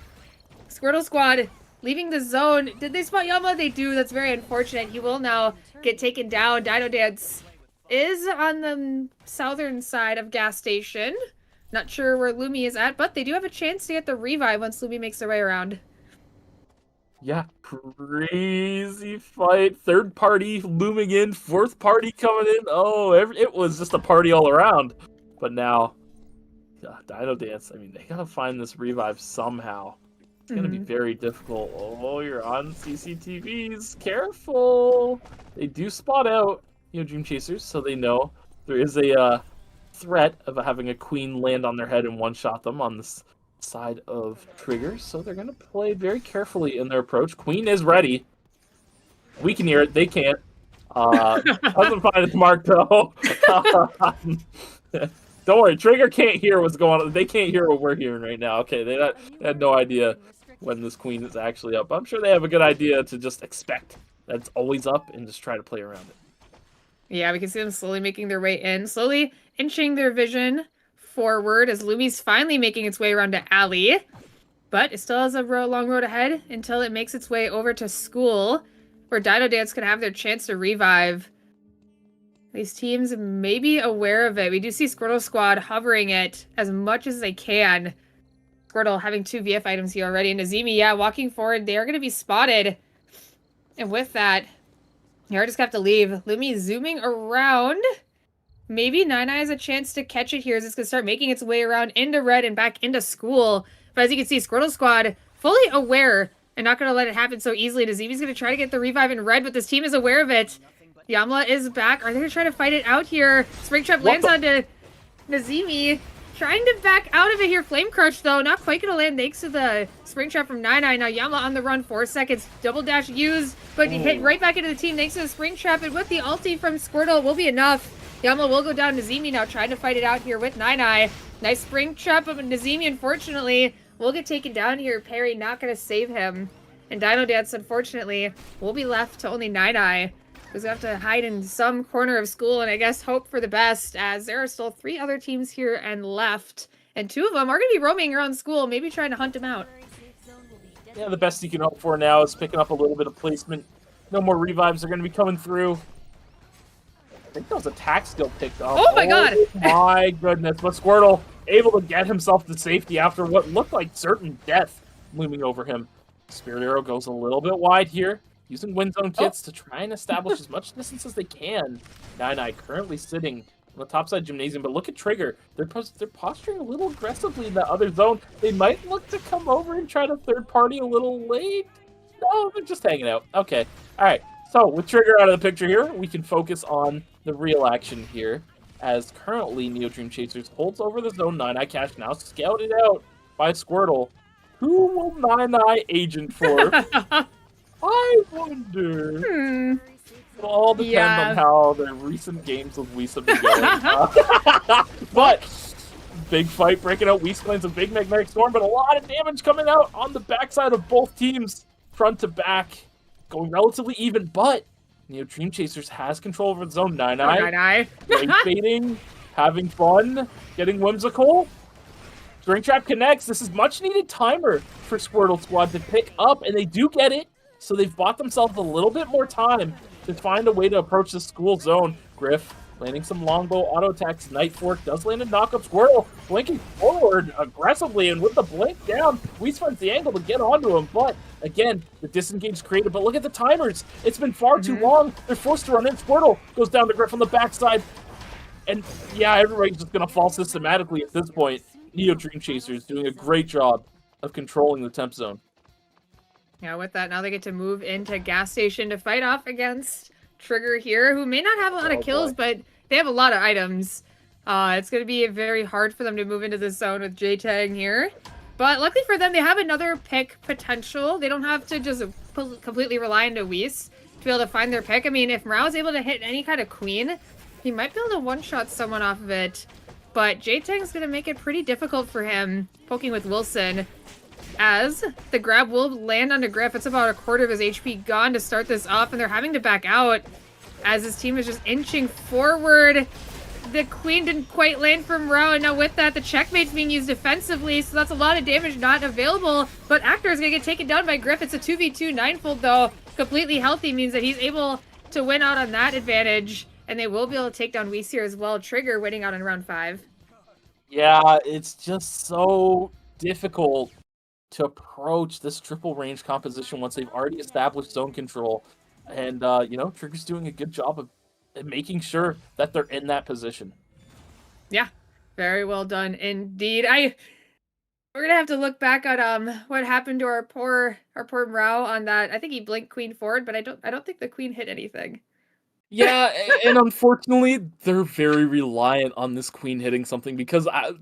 Squirtle Squad leaving the zone. Did they spot Yamla? They do. That's very unfortunate. He will now get taken down. DinoDance is on the southern side of gas station. Not sure where Lumi is at, but they do have a chance to get the revive once Lumi makes their way around. Yeah, crazy fight. Third party looming in, fourth party coming in. Oh, it was just a party all around. But now, DinoDance, I mean, they gotta find this revive somehow. It's gonna be very difficult. Oh, you're on CCTVs. Careful. They do spot out NeoDreamChasers, so they know there is a threat of having a queen land on their head and one-shot them on this side of Trigger. So they're going to play very carefully in their approach. Queen is ready. We can hear it. They can't. Doesn't find its mark, though. Don't worry. Trigger can't hear what's going on. They can't hear what we're hearing right now. Okay, they had no idea when this queen is actually up. I'm sure they have a good idea to just expect that it's always up and just try to play around it. Yeah, we can see them slowly making their way in, slowly inching their vision forward as Lumi's finally making its way around to Alley. But it still has a long road ahead until it makes its way over to school, where DinoDance can have their chance to revive. These teams may be aware of it. We do see Squirtle Squad hovering it as much as they can. Squirtle having 2 VF items here already. And Nazimi, yeah, walking forward, they are going to be spotted. And with that, you just have to leave. Lumi zooming around. Maybe 9eye has a chance to catch it here as it's going to start making its way around into red and back into school. But as you can see, Squirtle Squad fully aware and not going to let it happen so easily. Nazimi's going to try to get the revive in red, but this team is aware of it. Yamla is back. Are they going to try to fight it out here? Springtrap lands onto Nazimi. Trying to back out of it here. Flame Crush, though, not quite going to land thanks to the Springtrap from 9eye. Now Yamla on the run, 4 seconds. Double dash used, but hit right back into the team thanks to the Springtrap. And with the ulti from Squirtle, will be enough. Yamla will go down. Nazimi now trying to fight it out here with 9eye. Nice Springtrap, but Nazimi, unfortunately, will get taken down here. Parry not going to save him. And DinoDance, unfortunately, will be left to only 9eye. Who's going to have to hide in some corner of school and I guess hope for the best, as there are still 3 other teams here and left. And 2 of them are going to be roaming around school, maybe trying to hunt him out. Yeah, the best you can hope for now is picking up a little bit of placement. No more revives are going to be coming through. I think that was a attack skill picked up. Oh my god! My goodness, but Squirtle able to get himself to safety after what looked like certain death looming over him. Spirit Arrow goes a little bit wide here, using wind zone kits to try and establish as much distance as they can. 9eye currently sitting on the top side gymnasium, but look at Trigger. They're posturing a little aggressively in that other zone. They might look to come over and try to third party a little late. No, they're just hanging out. Okay, all right. So with Trigger out of the picture here, we can focus on the real action here, as currently NeoDreamChasers holds over the zone. 9eye cash now scouted out by Squirtle. Who will 9-9 agent for? I wonder. It'll all depend on how the recent games of Whis have been going. But big fight breaking out. Whis lands a big magnetic storm, but a lot of damage coming out on the backside of both teams, front to back, going relatively even. But NeoDreamChasers has control over the zone. 9-9, range baiting, having fun, getting whimsical. Drink Trap connects. This is much needed timer for Squortle Squad to pick up, and they do get it. So they've bought themselves a little bit more time to find a way to approach the school zone. Griff landing some longbow auto attacks. Night Fork does land a knock-up. Squirtle blinking forward aggressively, and with the blink down, Whis finds the angle to get onto him. But again, the disengage created. But look at the timers. It's been far too long. They're forced to run in. Squirtle goes down to Griff on the backside. And yeah, everybody's just going to fall systematically at this point. NeoDreamChasers doing a great job of controlling the temp zone. Yeah, with that, now they get to move into gas station to fight off against Trigger here, who may not have a lot of kills, but they have a lot of items. It's going to be very hard for them to move into this zone with J-Tang here. But luckily for them, they have another pick potential. They don't have to just completely rely on Whis to be able to find their pick. I mean, if Morale is able to hit any kind of queen, he might be able to one-shot someone off of it. But J-Tang's going to make it pretty difficult for him, poking with Wilson. As the grab will land onto Griff. It's about a quarter of his HP gone to start this off, and they're having to back out as his team is just inching forward. The queen didn't quite land from Rao, and now with that, the checkmate's being used defensively, so that's a lot of damage not available. But Actor is going to get taken down by Griff. It's a 2v2 ninefold, though. Completely healthy means that he's able to win out on that advantage, and they will be able to take down Whis here as well. Trigger winning out in round 5. Yeah, it's just so difficult to approach this triple range composition once they've already established zone control. And, Trigger's doing a good job of making sure that they're in that position. Yeah, very well done indeed. We're gonna have to look back at what happened to our poor Mrao on that. I think he blinked queen forward, but I don't think the queen hit anything. Yeah, and unfortunately, they're very reliant on this queen hitting something, because I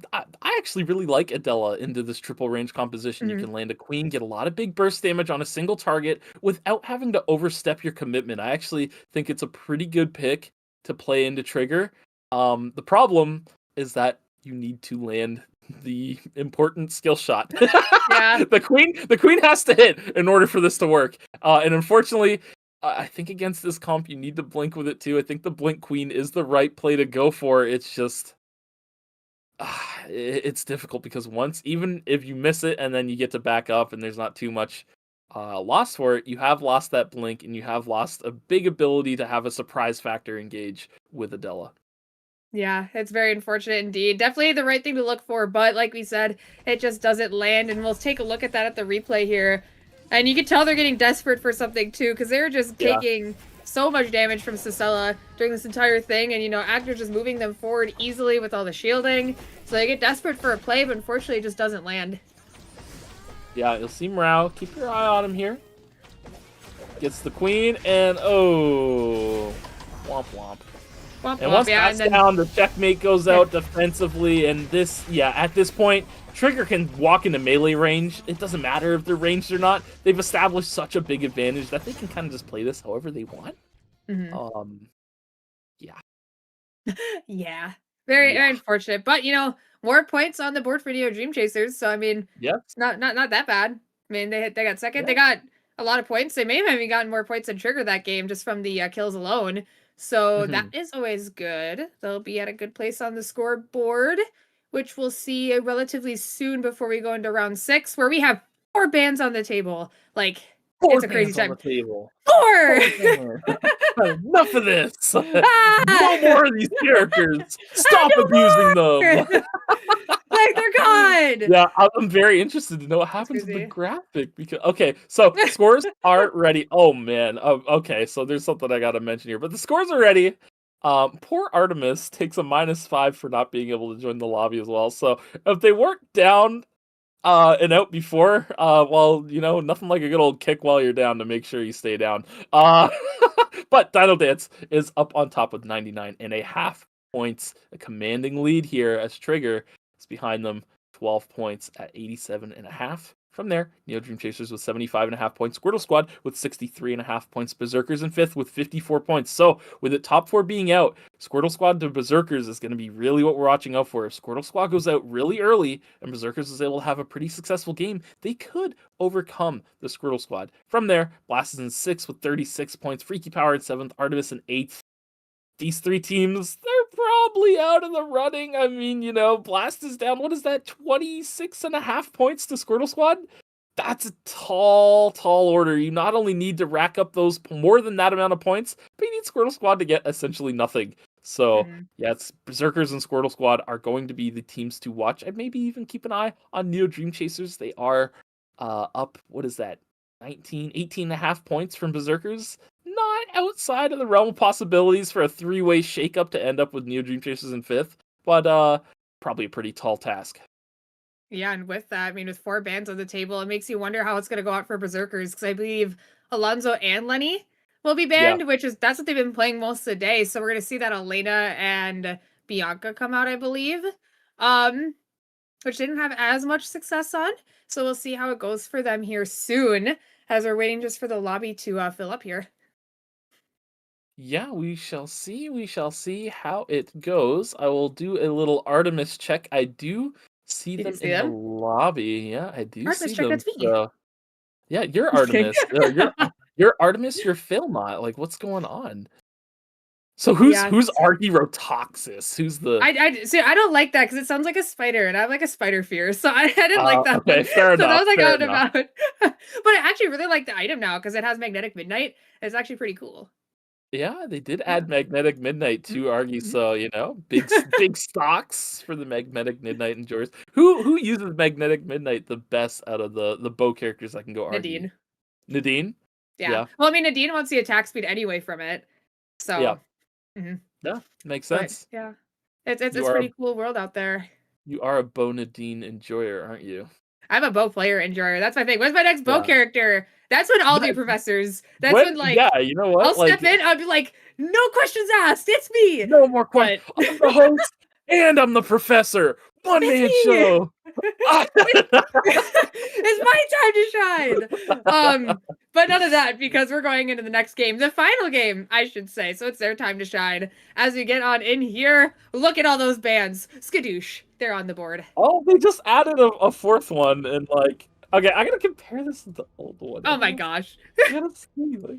actually really like Adela into this triple range composition. You can land a queen, get a lot of big burst damage on a single target without having to overstep your commitment. I actually think it's a pretty good pick to play into Trigger. The problem is that you need to land the important skill shot. Yeah. The queen has to hit in order for this to work. And unfortunately, I think against this comp, you need to blink with it too. I think the blink queen is the right play to go for. It's just, it's difficult because even if you miss it and then you get to back up and there's not too much loss for it, you have lost that blink and you have lost a big ability to have a surprise factor engage with Adela. Yeah, it's very unfortunate indeed. Definitely the right thing to look for, but like we said, it just doesn't land, and we'll take a look at that at the replay here. And you can tell they're getting desperate for something too, because they're just taking so much damage from Sisela during this entire thing, and Actor's just moving them forward easily with all the shielding. So they get desperate for a play, but unfortunately it just doesn't land. Yeah, you'll see Morale. Keep your eye on him here. Gets the queen, and womp womp. And once that's down, the checkmate goes out defensively, and at this point, Trigger can walk into melee range. It doesn't matter if they're ranged or not. They've established such a big advantage that they can kind of just play this however they want. Yeah. Very unfortunate. But, more points on the board for NeoDreamChasers. So, I mean, it's not that bad. I mean, they got second. Yeah. They got a lot of points. They may have even gotten more points than Trigger that game just from the kills alone. So that is always good. They'll be at a good place on the scoreboard, which we'll see relatively soon before we go into round 6, where we have 4 bans on the table. Like, it's a crazy time. 4! Enough of this! No more of these characters! Stop abusing them! Like, they're gone! Yeah, I'm very interested to know what happens with the graphic. Okay, so scores are ready. Oh, man. Okay, so there's something I gotta mention here. But the scores are ready. Poor Artemis takes a -5 for not being able to join the lobby as well. So if they weren't down and out before, nothing like a good old kick while you're down to make sure you stay down. But DinoDance is up on top with 99.5 points, a commanding lead here as Trigger is behind them 12 points at 87.5 From there, NeoDreamChasers with 75.5 points, Squirtle Squad with 63.5 points, Berzerkers in 5th with 54 points. So, with the top 4 being out, Squirtle Squad to Berzerkers is going to be really what we're watching out for. If Squirtle Squad goes out really early and Berzerkers is able to have a pretty successful game, they could overcome the Squirtle Squad. From there, Blast is in 6th with 36 points, Freakypower in 7th, Artemis in 8th. These 3 teams, they're probably out of the running. I mean, Blast is down, what is that, 26.5 points to Squirtle Squad? That's a tall order. You not only need to rack up those more than that amount of points, but you need Squirtle Squad to get essentially nothing. So, yeah, it's Berzerkers and Squirtle Squad are going to be the teams to watch. And maybe even keep an eye on NeoDreamChasers. They are up, what is that, 18.5 points from Berzerkers. Not outside of the realm of possibilities for a 3-way shakeup to end up with NeoDreamChasers in 5th, but probably a pretty tall task. Yeah, and with that, I mean, with 4 bans on the table, it makes you wonder how it's going to go out for Berzerkers, because I believe Alonso and Lenny will be banned, that's what they've been playing most of the day. So we're going to see that Elena and Bianca come out, I believe, which didn't have as much success on. So we'll see how it goes for them here soon, as we're waiting just for the lobby to fill up here. Yeah, we shall see. We shall see how it goes. I will do a little Artemis check. I do see them in the lobby. Yeah, I do Artemis see check, them. that's me. So, yeah, you're Artemis. You're Artemis. You're Philmont. Like, what's going on? So who's Argyrotoxis? Who's the? I don't like that because it sounds like a spider, and I have like a spider fear, so I didn't like that. Okay, fair enough. So that was like out enough. about. But I actually really like the item now because it has magnetic midnight. It's actually pretty cool. Yeah, they did add magnetic midnight to Argy, so big stocks for the magnetic midnight enjoyers. Who uses magnetic midnight the best out of the bow characters that can go Argy? Nadine? Yeah. Well, I mean, Nadine wants the attack speed anyway from it, so yeah. Yeah, makes sense. But, yeah, it's pretty cool world out there. You are a bow Nadine enjoyer, aren't you? I'm a bow player enjoyer. That's my thing. What's my next bow character? That's when I'll do professors. That's when yeah, you know what? I'll step in. I'll be like, no questions asked. It's me. No more questions. I'm the host and I'm the professor. One man show. It's my time to shine. But none of that because we're going into the next game, the final game, I should say. So it's their time to shine. As we get on in here, look at all those bands. Skadoosh, they're on the board. Oh, they just added a 4th one, and like, okay, I gotta compare this to the old one. Oh my gosh! I gotta see, like,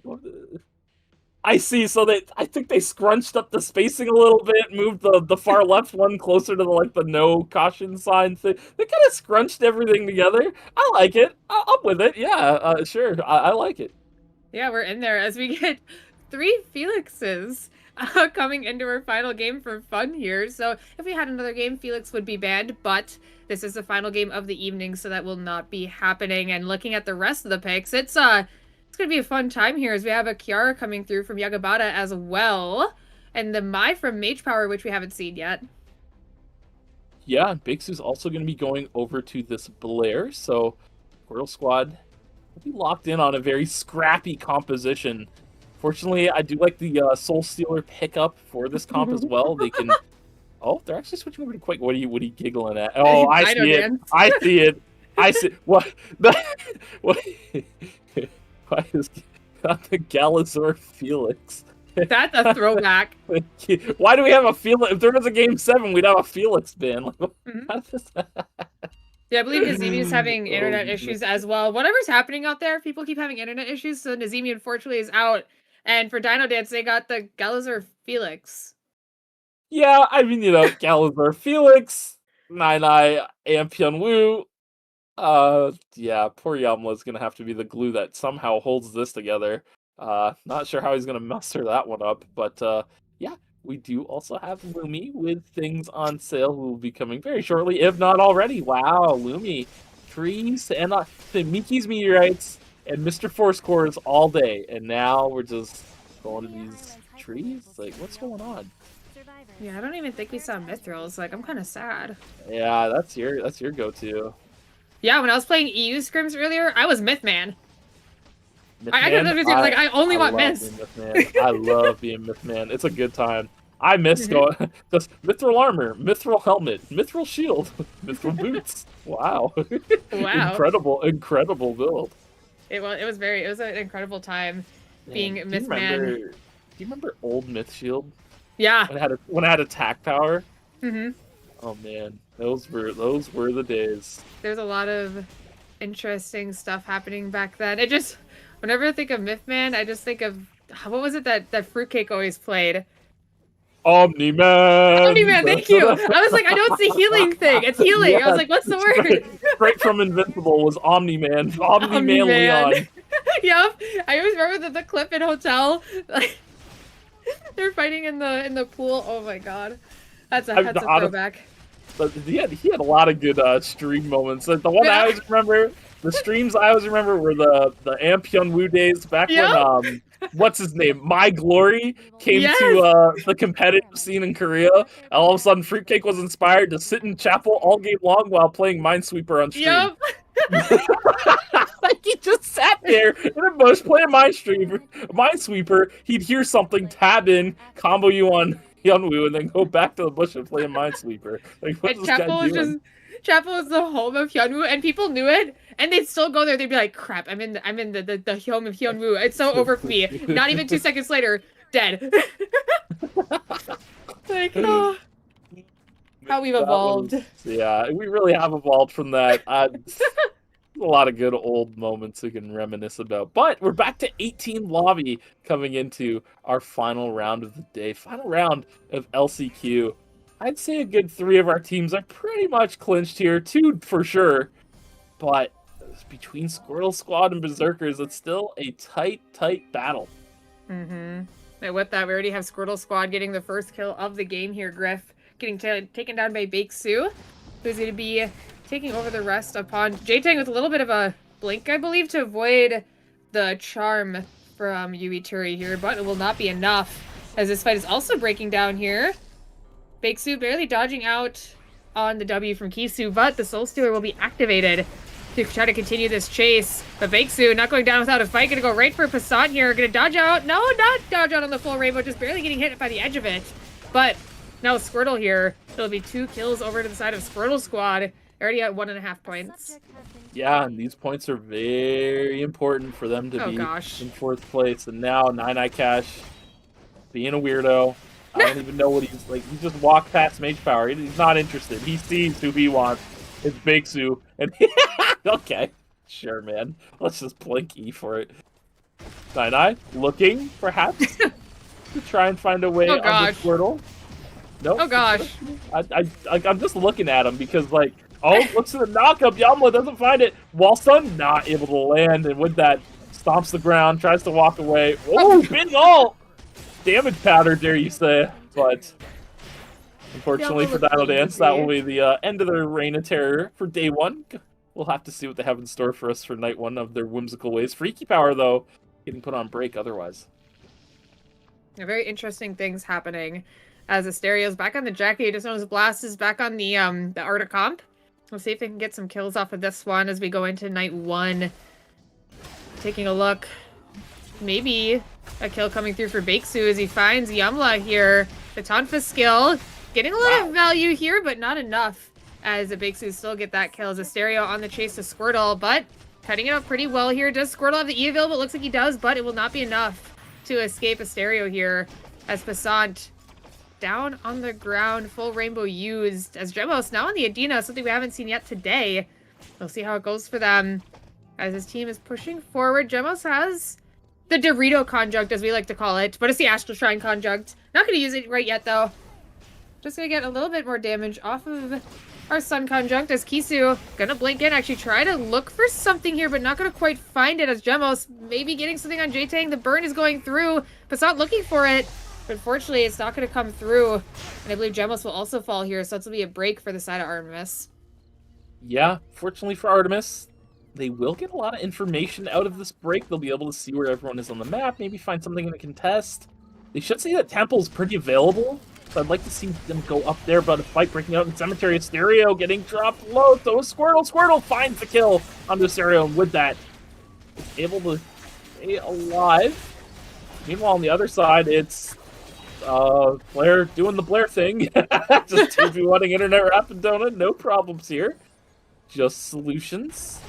I see. So I think they scrunched up the spacing a little bit, moved the far left one closer to the no caution sign thing. They kind of scrunched everything together. I like it. I'm with it. Yeah, sure. I like it. Yeah, we're in there as we get 3 Felixes coming into our final game for fun here. So if we had another game, Felix would be banned, but this is the final game of the evening, so that will not be happening. And looking at the rest of the picks, it's going to be a fun time here as we have a Kiara coming through from Yagabata as well. And the Mai from Mage Power, which we haven't seen yet. Yeah, Bixu's also going to be going over to this Blair. So Squirtle Squad will be locked in on a very scrappy composition. Fortunately, I do like the Soul Stealer pickup for this comp as well. They can... Oh, they're actually switching over to Quake. What are you giggling at? Oh, I see it. I see it. I see... What? What? Why is got the Galazor Felix? That's a throwback. Why do we have a Felix? If there was a Game 7, we'd have a Felix ban. Like, Yeah, I believe Nazemi is having internet issues as well. Whatever's happening out there, people keep having internet issues, so Nazemi unfortunately is out. And for DinoDance, they got the Galazor Felix. Yeah, I mean, Galazor Felix, Nine and Pyonwoo. Yeah, poor Yamla's gonna have to be the glue that somehow holds this together. Not sure how he's gonna muster that one up, but yeah, we do also have Lumi with things on sale who will be coming very shortly, if not already. Wow, Lumi, trees and the Mickey's meteorites and Mr. Force Cores all day, and now we're just going to these trees. Like, what's going on? Yeah, I don't even think we saw Mithrils. Like, I'm kind of sad. Yeah, that's your go-to. Yeah, when I was playing EU scrims earlier, I was Mythman. I only want Myths. I love being Mythman. It's a good time. I miss going just mithril armor, mithril helmet, mithril shield, mithril boots. Wow. Wow. incredible build. It was an incredible time being Man, Mythman. Do you remember old Myth Shield? Yeah. When it had attack power? Mm-hmm. Oh man, those were the days. There's a lot of interesting stuff happening back then. It just, whenever I think of Mythman, I just think of, what was it that Fruitcake always played? Omni-Man! Omni-Man, thank you! I was like, I know it's the healing thing. It's healing. I was like, what's the word? Straight from Invincible was Omni-Man. Omni-Man Leon. Yep. I always remember the clip in Hotel. Like, they're fighting in the pool. Oh my god. That's a throwback. But he had a lot of good stream moments. The one I always remember, the streams I always remember were the Amp Hyunwoo days back when what's his name, My Glory came to the competitive scene in Korea. And all of a sudden, Fruitcake was inspired to sit in chapel all game long while playing Minesweeper on stream. Yep. Like he just sat there in a bush playing Minesweeper. He'd hear something, tab in, combo you on Hyunwoo, and then go back to the bush and play a Minesweeper. Like, what's this guy doing? Chapel was the home of Hyunwoo, and people knew it, and they'd still go there. They'd be like, "Crap, I'm in the home of Hyunwoo. It's so over for me." Not even 2 seconds later, dead. Like, oh, how we've evolved. Yeah, we really have evolved from that. A lot of good old moments we can reminisce about. But we're back to 18 lobby coming into our final round of the day. Final round of LCQ. I'd say a good 3 of our teams are pretty much clinched here. 2 for sure. But between Squortle Squad and Berzerkers, it's still a tight battle. Mm-hmm. And with that, we already have Squirtle Squad getting the first kill of the game here, Griff. Getting taken down by Bakesu, who's going to be taking over the rest upon J-Tang with a little bit of a blink, I believe, to avoid the charm from Yui Turi here, but it will not be enough, as this fight is also breaking down here. Bakesu barely dodging out on the W from Kisu, but the Soul Stealer will be activated to try to continue this chase. But Bakesu not going down without a fight, gonna go right for Passant here, gonna dodge out. No, not dodge out on the full rainbow, just barely getting hit by the edge of it. But now with Squirtle here, it'll be 2 kills over to the side of Squirtle Squad. Already at 1.5 points. Yeah, and these points are very important for them to be in 4th place. And now 9eye Cash being a weirdo. I don't even know what he's like. He just walked past Mage Power. He's not interested. He sees who he wants. It's Bakesu. And okay, sure, man. Let's just blink E for it. 9eye looking, perhaps, to try and find a way on the Squirtle. Nope. Oh gosh. I'm just looking at him because, like, oh, looks at the knockup. Yamla doesn't find it. Wallstun not able to land, and with that, stomps the ground, tries to walk away. Oh, big ult! Damage powder, dare you say? But unfortunately for DinoDance, that will be the end of their reign of terror for day 1. We'll have to see what they have in store for us for night 1 of their whimsical ways. Freakypower, though, getting put on break otherwise. Very interesting things happening. As Asterios back on the Jackie, just noticed Blast is back on the Arta comp. We'll see if they can get some kills off of this one as we go into night 1. Taking a look. Maybe a kill coming through for Bakesu as he finds Yumla here. The Tonfa skill. Getting a lot of value here, but not enough. As the Bakesu still get that kill as Asterio on the chase to Squirtle, but cutting it up pretty well here. Does Squirtle have the E available? It looks like he does, but it will not be enough to escape Asterio here as Passant down on the ground, full rainbow used as Gemos now on the Adina, something we haven't seen yet today. We'll see how it goes for them as his team is pushing forward. Gemos has the Dorito conjunct, as we like to call it, but it's the Astral Shrine conjunct. Not going to use it right yet, though. Just going to get a little bit more damage off of our Sun conjunct as Kisu going to blink in, actually try to look for something here, but not going to quite find it as Gemos maybe getting something on J-Tang. The burn is going through, but not looking for it. But unfortunately, it's not going to come through. And I believe Gemos will also fall here, so that's going to be a break for the side of Artemis. Yeah, fortunately for Artemis, they will get a lot of information out of this break. They'll be able to see where everyone is on the map, maybe find something in a contest. They should say that Temple's pretty available, so I'd like to see them go up there, but a fight breaking out in Cemetery. Asterio getting dropped low, so Squirtle. Squirtle finds the kill on the Asterio, and with that, is able to stay alive. Meanwhile, on the other side, it's Blair doing the Blair thing. Just 2v1ing internet rapid donut, no problems here. Just solutions.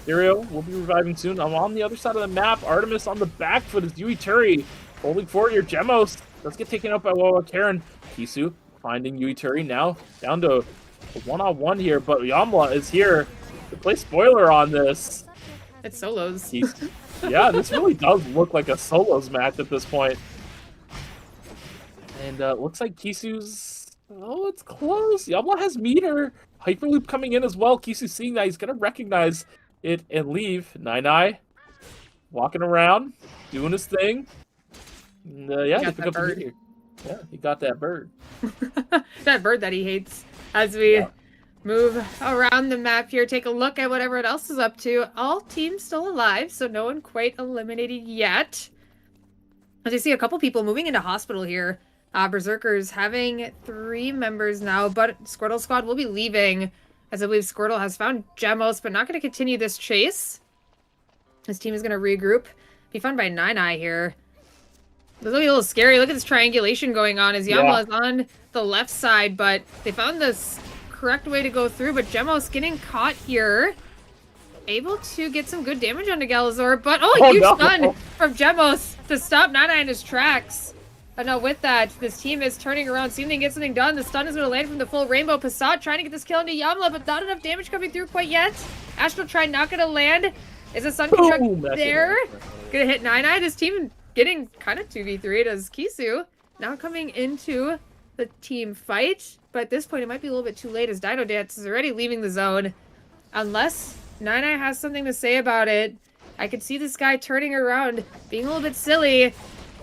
Ethereal will be reviving soon. I'm on the other side of the map. Artemis on the back foot is Yui Turi. Holding forward here. Gemos. Let's get taken out by Wawa Karen. Kisu finding Yui Turi now. Down to a one-on-one here, but Yamla is here to play spoiler on this. It's solos. Yeah, this really does look like a solos match at this point. And looks like Kisu's... Oh, it's close. Yamla has meter. Hyperloop coming in as well. Kisu seeing that. He's going to recognize it and leave. 9eye walking around, doing his thing. And, yeah, he picked up the meter. Yeah, he got that bird. That bird that he hates. As we move around the map here, take a look at what everyone else is up to. All teams still alive, so no one quite eliminated yet. As you see a couple people moving into hospital here. Berzerkers having 3 members now, but Squortle Squad will be leaving, as I believe Squirtle has found Gemos, but not going to continue this chase. His team is going to regroup. Be found by 9eye here. This will be a little scary. Look at this triangulation going on as Yamla is on the left side, but they found this correct way to go through, but Gemos getting caught here. Able to get some good damage onto Galazor, but huge stun from Gemos to stop 9eye in his tracks. But no, with that, this team is turning around, seeing they can get something done. The stun is going to land from the full Rainbow. Passat trying to get this kill into Yamla, but not enough damage coming through quite yet. Astral Try not going to land. Is the Sun Construct there? Going to hit 9eye. This team getting kind of 2v3 as Kisu now coming into the team fight. But at this point, it might be a little bit too late as DinoDance is already leaving the zone. Unless 9eye has something to say about it. I could see this guy turning around, being a little bit silly.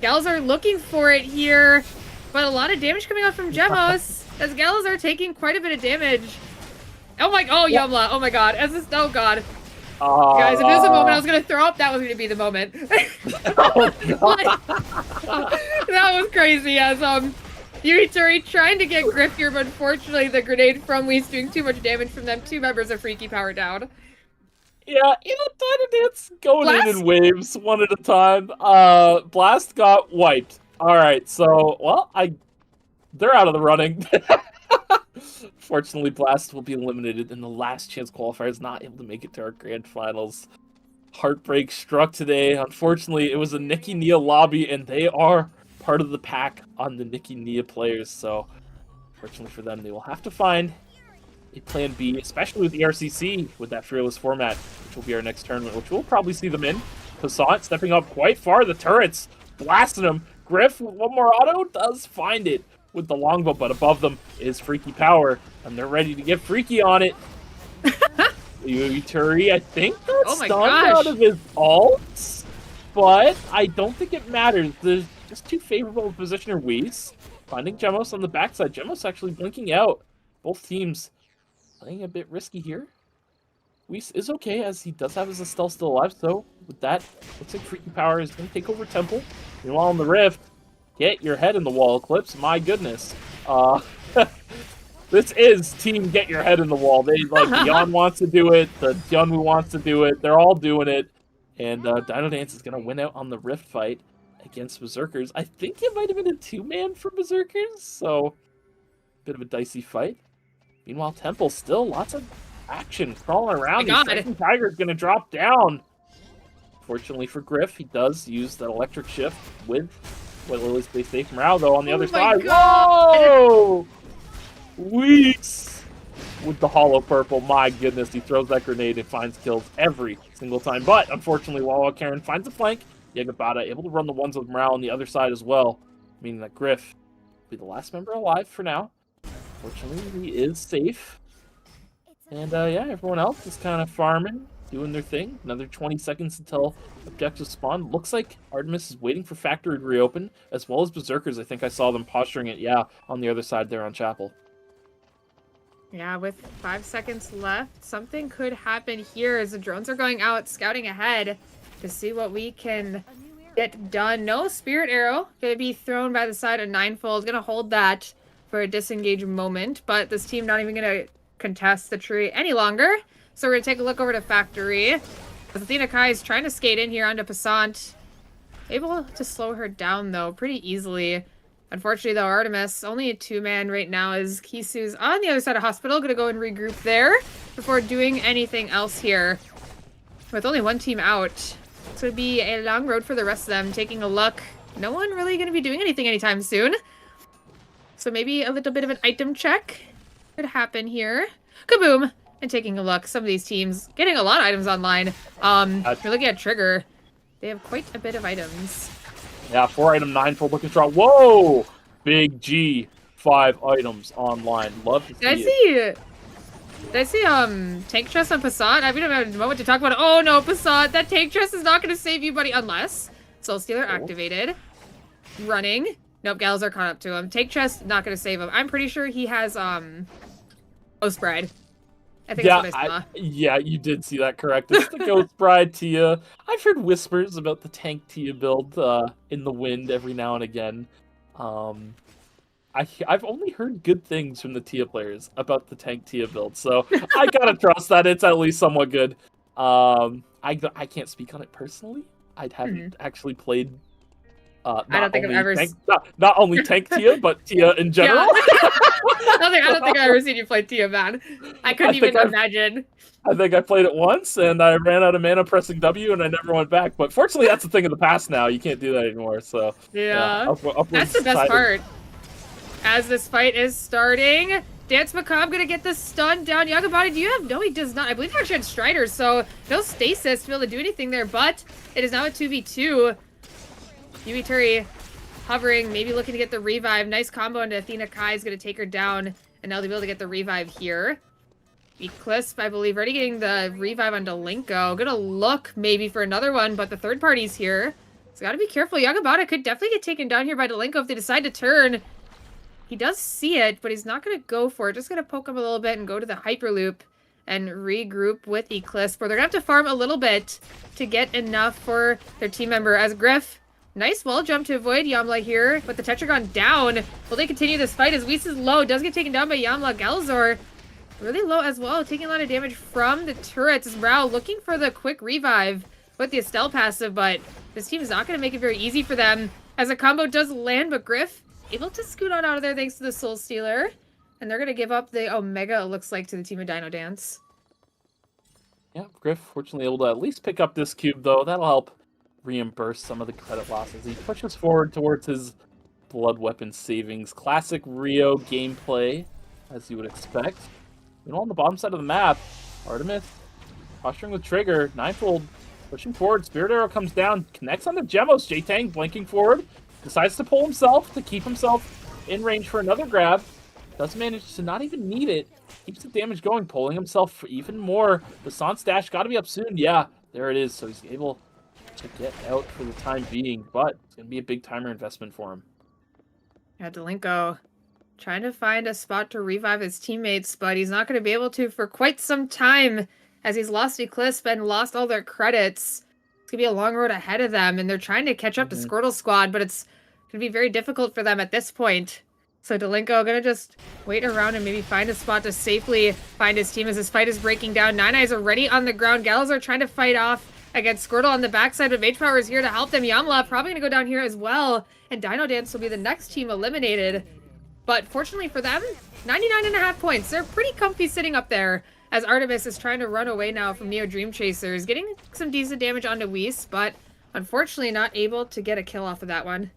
Galazor looking for it here, but a lot of damage coming out from Gemos as Galazor taking quite a bit of damage. Yamla, oh my god, oh god. Guys, if there's a moment I was gonna throw up, that was gonna be the moment. That was crazy as Yui Turi trying to get grip here, but unfortunately the grenade from Lee's doing too much damage from them. 2 members of Freakypower down. Yeah, DinoDance going in waves, one at a time. Blast got wiped. Alright, so, well, they're out of the running. Fortunately, Blast will be eliminated in the last chance qualifiers, not able to make it to our grand finals. Heartbreak struck today. Unfortunately, it was a Nikki Nia lobby, and they are part of the pack on the Nikki Nia players, so fortunately for them, they will have to find a plan B, especially with the ERCC, with that Fearless format, which will be our next tournament, which we'll probably see them in. Passat stepping up quite far, the turrets blasting them. Griff with one more auto does find it with the longbow, but above them is Freakypower, and they're ready to get freaky on it. Yui Turi, I think got stunned out of his ult, but I don't think it matters. There's just too favorable a positioner. Whis finding Gemos on the backside. Gemos actually blinking out. Both teams playing a bit risky here. Whis is okay, as he does have his Estelle still alive, so with that, looks like Freakypower is going to take over Temple. Meanwhile, on the Rift, get your head in the wall, Eclipse. My goodness. This is team get your head in the wall. They, Yon wants to do it, the Yeonwoo wants to do it, they're all doing it. And DinoDance is going to win out on the Rift fight against Berzerkers. I think it might have been a 2-man for Berzerkers, so bit of a dicey fight. Meanwhile, Temple still lots of action crawling around. The second Tiger's going to drop down. Fortunately for Griff, he does use that electric shift with Lily's Space Station Morale, though, on the other side. Whoa! Whis with the hollow purple. My goodness, he throws that grenade and finds kills every single time. But unfortunately, Wawa Karen finds a flank. Yagabata able to run the ones with Morale on the other side as well, meaning that Griff will be the last member alive for now. Fortunately, he is safe. And yeah, everyone else is kind of farming, doing their thing. Another 20 seconds until objectives spawn. Looks like Artemis is waiting for Factory to reopen, as well as Berzerkers. I think I saw them posturing it, on the other side there on Chapel. Yeah, with 5 seconds left, something could happen here as the drones are going out, scouting ahead to see what we can get done. No Spirit Arrow going to be thrown by the side of Ninefold. Going to hold that for a disengage moment, but this team not even going to contest the tree any longer. So we're going to take a look over to Factory. Athena Kai is trying to skate in here onto Passant. Able to slow her down, though, pretty easily. Unfortunately, though, Artemis, only a 2-man right now as Kisu's on the other side of hospital. Gonna go and regroup there before doing anything else here. With only one team out, it's gonna be a long road for the rest of them. Taking a look, no one really gonna be doing anything anytime soon. So maybe a little bit of an item check could happen here. Kaboom! And taking a look, some of these teams getting a lot of items online. If you're looking at Trigger, they have quite a bit of items. Yeah, 4 item, 9-fold looking strong. Whoa! Big G, 5 items online. Love to see it. Did I see tank chest on Passat? I haven't had a moment to talk about it. Oh no, Passat, that tank chest is not going to save you, buddy, unless Soul Stealer activated. Running. Nope, gals are caught up to him. Tank chest, not going to save him. I'm pretty sure he has Ghost Bride. I think that's what I saw. Yeah, you did see that, correct. It's the Ghost Bride Tia. I've heard whispers about the tank Tia build in the wind every now and again. I've only heard good things from the Tia players about the tank Tia build, so I gotta trust that it's at least somewhat good. I can't speak on it personally. I haven't actually played. I don't think I've ever not only tank Tia, but Tia in general. Yeah. I don't think I've ever seen you play Tia, man. I couldn't even imagine. I think I played it once, and I ran out of mana pressing W, and I never went back. But fortunately, that's a thing of the past now. You can't do that anymore. So yeah, that's the best part. As this fight is starting, Dance Macabre gonna get the stun down. Yagabadi, do you have? No, he does not. I believe he actually had Striders, so no stasis to be able to do anything there. But it is now a 2v2. Yuituri hovering, maybe looking to get the revive. Nice combo into Athena Kai is going to take her down, and now they'll be able to get the revive here. Eclipse, I believe, already getting the revive on Delinko. Gonna look maybe for another one, but the third party's here. So gotta be careful. Yagabata could definitely get taken down here by Delinko if they decide to turn. He does see it, but he's not going to go for it. Just going to poke him a little bit and go to the Hyperloop and regroup with Eclipse. But they're going to have to farm a little bit to get enough for their team member. As Griff, nice wall jump to avoid Yamla here, but the Tetragon down. Will they continue this fight as Whis is low? Does get taken down by Yamla. Galzor really low as well, taking a lot of damage from the turrets. As Rao looking for the quick revive with the Estelle passive, but this team is not going to make it very easy for them as a combo does land, but Griff able to scoot on out of there thanks to the Soul Stealer. And they're going to give up the Omega, it looks like, to the team of DinoDance. Yeah, Griff fortunately able to at least pick up this cube, though. That'll help reimburse some of the credit losses. He pushes forward towards his blood weapon savings. Classic Rio gameplay, as you would expect. And on the bottom side of the map, Artemis posturing with Trigger. Ninefold pushing forward. Spirit Arrow comes down, connects on the Gemos. J-Tang blinking forward. Decides to pull himself to keep himself in range for another grab. Does manage to not even need it. Keeps the damage going, pulling himself for even more. The Sans dash got to be up soon. Yeah, there it is. So he's able to get out for the time being, but it's going to be a big timer investment for him. Yeah, Delinko trying to find a spot to revive his teammates, but he's not going to be able to for quite some time as he's lost Eclipse and lost all their credits. It's going to be a long road ahead of them, and they're trying to catch up to Squirtle Squad, but it's going to be very difficult for them at this point. So Delinko going to just wait around and maybe find a spot to safely find his team as this fight is breaking down. Nine Eyes already on the ground. Gals are trying to fight off against Squirtle on the backside, but Mage Power is here to help them. Yamla probably going to go down here as well, and DinoDance will be the next team eliminated. But fortunately for them, 99.5 points. They're pretty comfy sitting up there, as Artemis is trying to run away now from NeoDreamChasers, getting some decent damage onto Whis, but unfortunately not able to get a kill off of that one.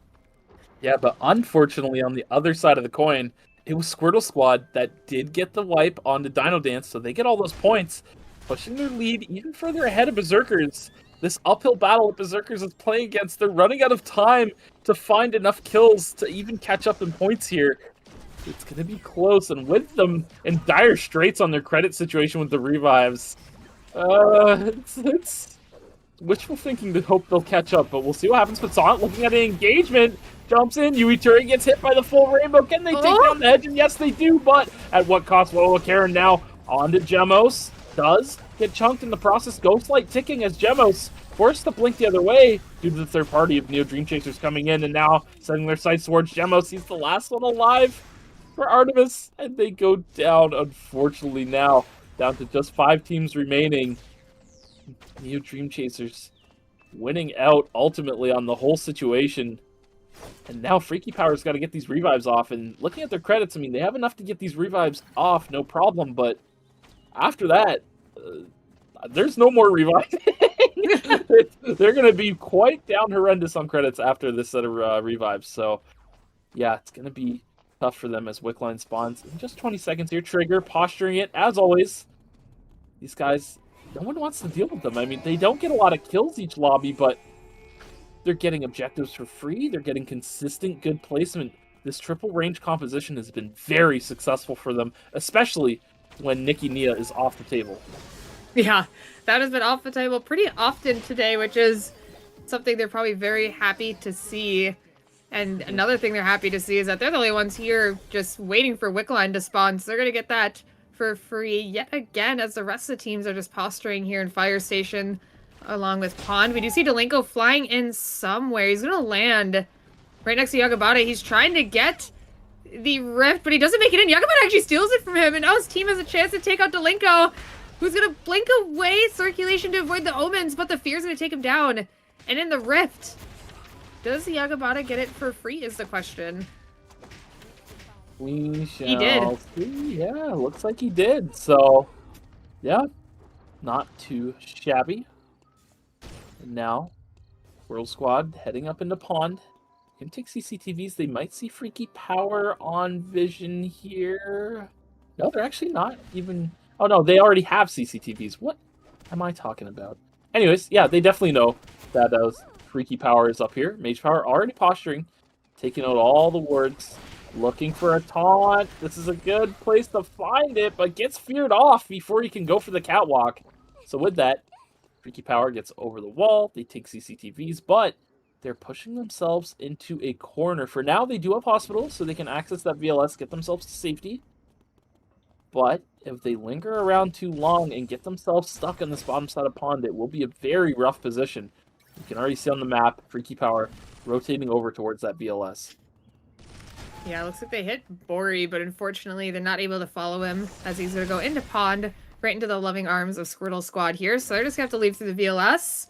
Yeah, but unfortunately on the other side of the coin, it was Squirtle Squad that did get the wipe onto DinoDance, so they get all those points, pushing their lead even further ahead of Berzerkers. This uphill battle that Berzerkers is playing against, they're running out of time to find enough kills to even catch up in points here. It's going to be close, and with them in dire straits on their credit situation with the revives, it's wishful thinking to hope they'll catch up, but we'll see what happens. Passat looking at an engagement, jumps in, Yuituri gets hit by the full rainbow. Can they take down the edge? And yes, they do, but at what cost? Well, Karen now on to Gemos. Does get chunked in the process. Ghostlight ticking as Gemos forced to blink the other way due to the third party of NeoDreamChasers coming in and now setting their sights towards Gemos. He's the last one alive for Artemis, and they go down, unfortunately, now down to just 5 teams remaining. NeoDreamChasers winning out ultimately on the whole situation. And now Freakypower's got to get these revives off. And looking at their credits, I mean, they have enough to get these revives off, no problem. But after that, there's no more reviving. They're going to be quite down horrendous on credits after this set of revives. So, yeah, it's going to be tough for them as Wickline spawns. In just 20 seconds here, Trigger posturing it, as always. These guys, no one wants to deal with them. I mean, they don't get a lot of kills each lobby, but they're getting objectives for free. They're getting consistent good placement. This triple range composition has been very successful for them, especially when Nikki Nia is off the table. Yeah, that has been off the table pretty often today, which is something they're probably very happy to see. And another thing they're happy to see is that they're the only ones here just waiting for Wickline to spawn, so they're going to get that for free yet again, as the rest of the teams are just posturing here in Fire Station along with Pond. We do see Delenko flying in somewhere. He's going to land right next to Yagabata. He's trying to get the rift, but he doesn't make it in. Yagabata actually steals it from him, and now his team has a chance to take out Delenko, who's going to blink away circulation to avoid the omens, but the fear's going to take him down. And in the rift, does the Yagabata get it for free is the question. We shall He did. see. Yeah, looks like he did. So, yeah, not too shabby. And now, Squortle Squad heading up into Pond. Can take CCTVs. They might see Freakypower on vision here. No, they're actually not even... Oh, no, they already have CCTVs. What am I talking about? Anyways, yeah, they definitely know that Freakypower is up here. Mage Power already posturing, taking out all the wards, looking for a taunt. This is a good place to find it, but gets feared off before he can go for the catwalk. So with that, Freakypower gets over the wall. They take CCTVs, but they're pushing themselves into a corner. For now, they do have hospital, so they can access that VLS, get themselves to safety. But if they linger around too long and get themselves stuck on this bottom side of Pond, it will be a very rough position. You can already see on the map, Freakypower rotating over towards that BLS. Yeah, it looks like they hit Bori, but unfortunately they're not able to follow him, as he's going to go into Pond, right into the loving arms of Squirtle Squad here. So they're just going to have to leave through the VLS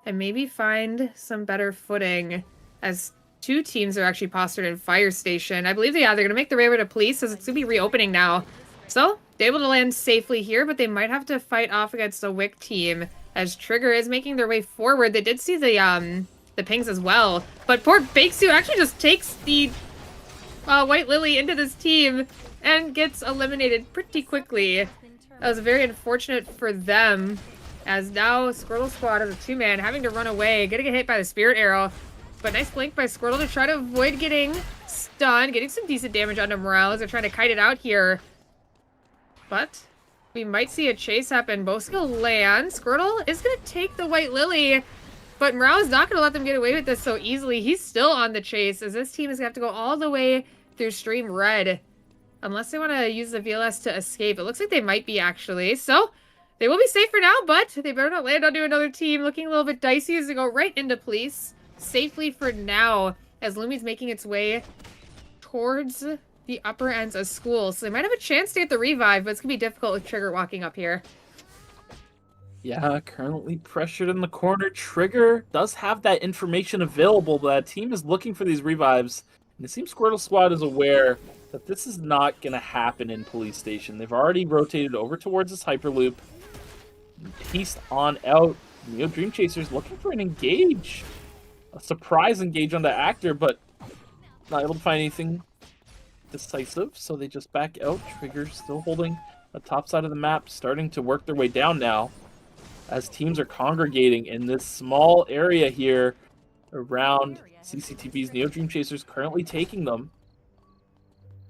and maybe find some better footing, as two teams are actually postured in Fire Station. I believe, yeah, they're going to make their way over to Police, as it's going to be reopening now. So they're able to land safely here, but they might have to fight off against the Wick team, as Trigger is making their way forward. They did see the pings as well, but poor Bakesu actually just takes the White Lily into this team and gets eliminated pretty quickly. That was very unfortunate for them, as now Squirtle Squad as a two-man having to run away, gonna get hit by the Spirit Arrow, but nice blink by Squirtle to try to avoid getting stunned, getting some decent damage onto Morales. They're trying to kite it out here, but we might see a chase happen. Both skill land. Squirtle is going to take the White Lily, but Morale is not going to let them get away with this so easily. He's still on the chase, as this team is going to have to go all the way through Stream Red, unless they want to use the VLS to escape. It looks like they might be, actually. So they will be safe for now, but they better not land onto another team. Looking a little bit dicey as they go right into Police. Safely for now, as Lumi's making its way towards the upper ends of school. So they might have a chance to get the revive, but it's going to be difficult with Trigger walking up here. Yeah, currently pressured in the corner. Trigger does have that information available, but that team is looking for these revives. And it seems Squirtle Squad is aware that this is not going to happen in Police Station. They've already rotated over towards this Hyperloop. Pieced on out. NeoDreamChasers looking for an engage. A surprise engage on the actor, but not able to find anything decisive, so they just back out. Trigger still holding the top side of the map, starting to work their way down now, as teams are congregating in this small area here around CCTV's. NeoDreamChasers currently taking them.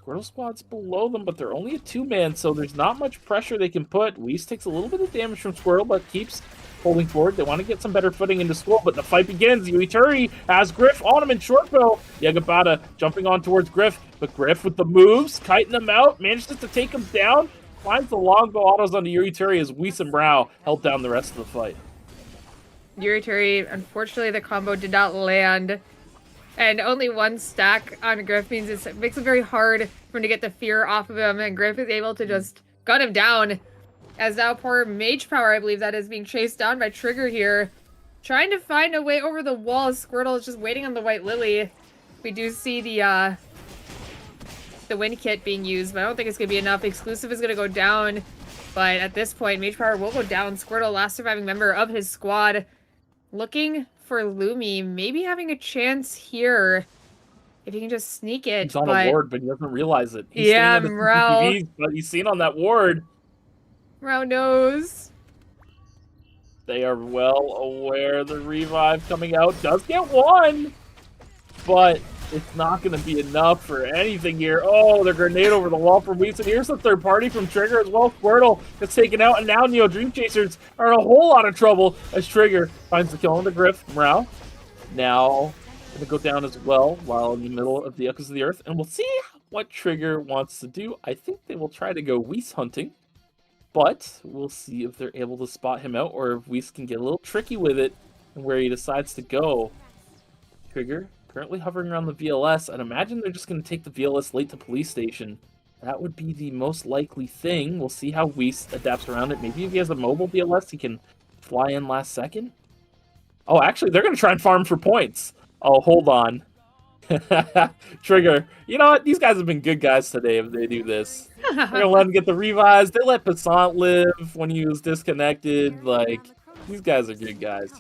Squirtle Squad's below them, but they're only a two-man, so there's not much pressure they can put. Weiss takes a little bit of damage from Squirtle, but keeps holding forward. They want to get some better footing into school, but the fight begins. Yuituri has Griff on him in short bow. Yagabata jumping on towards Griff, but Griff with the moves, kiting them out, manages to take him down, finds the longbow autos onto Yuituri as Weiss and Rao held down the rest of the fight. Yuituri, unfortunately, the combo did not land, and only one stack on Griff means it makes it very hard for him to get the fear off of him, and Griff is able to just gun him down. As now poor Mage Power, I believe that is being chased down by Trigger here, trying to find a way over the wall. Squirtle is just waiting on the White Lily. We do see the wind kit being used, but I don't think it's going to be enough. Exclusive is going to go down, but at this point, Mage Power will go down. Squirtle, last surviving member of his squad, looking for Lumi, maybe having a chance here if he can just sneak it. He's on a ward, but he doesn't realize it. He's yeah, staying in the Mrao. CCTVs, but he's seen on that ward. Mrao knows. They are well aware the revive coming out does get one, but it's not going to be enough for anything here. Oh, the grenade over the wall from Weeds, and here's the third party from Trigger as well. Squirtle gets taken out, and now NeoDreamChasers are in a whole lot of trouble as Trigger finds the kill on the Griff. Mrao now going to go down as well while in the middle of the Echoes of the Earth, and we'll see what Trigger wants to do. I think they will try to go Weiss hunting, but we'll see if they're able to spot him out or if Weiss can get a little tricky with it and where he decides to go. Trigger currently hovering around the VLS. I'd imagine they're just going to take the VLS late to police station. That would be the most likely thing. We'll see how Weiss adapts around it. Maybe if he has a mobile VLS, he can fly in last second. Oh, actually, they're going to try and farm for points. Oh, hold on. Trigger. You know what? These guys have been good guys today if they do this. They're going to let him get the revives. They let Passant live when he was disconnected. Like, these guys are good guys.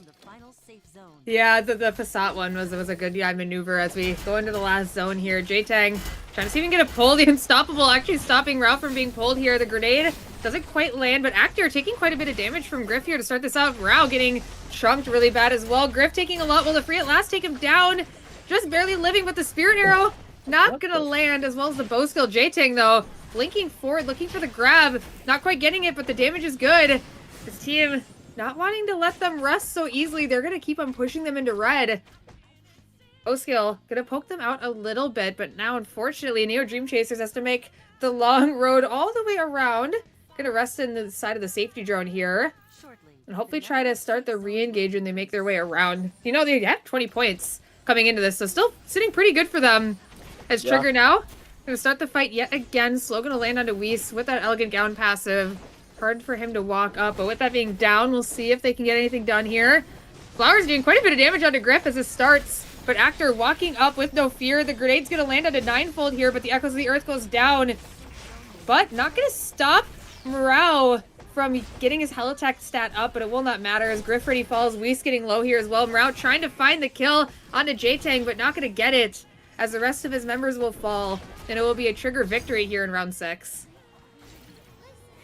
Yeah, the Passat one was a good guy maneuver as we go into the last zone here. J-Tang trying to see if he can get a pull. The Unstoppable actually stopping Ralph from being pulled here. The grenade doesn't quite land, but Actor taking quite a bit of damage from Griff here to start this out. Rao getting chunked really bad as well. Griff taking a lot. Will the free at last take him down? Just barely living, but the Spirit Arrow not gonna land, as well as the bow skill. J-Tang, though, blinking forward, looking for the grab. Not quite getting it, but the damage is good. His team not wanting to let them rest so easily. They're gonna keep on pushing them into red. Bow skill gonna poke them out a little bit, but now, unfortunately, NeoDreamChasers has to make the long road all the way around. Gonna rest in the side of the safety drone here. And hopefully try to start the re-engage when they make their way around. You know, they have 20 points coming into this, so still sitting pretty good for them. As Trigger now gonna start the fight yet again. Slow gonna land onto Weiss with that Elegant Gown passive. Hard for him to walk up, but with that being down, we'll see if they can get anything done here. Flowers doing quite a bit of damage onto Griff as this starts, but Actor walking up with no fear. The grenade's gonna land onto Ninefold here, but the Echoes of the Earth goes down. But not gonna stop Mrao from getting his hell attack stat up, but it will not matter as Griff already falls. Weiss getting low here as well. Mrao trying to find the kill onto J-Tang, but not gonna get it, as the rest of his members will fall, and it will be a Trigger victory here in round 6.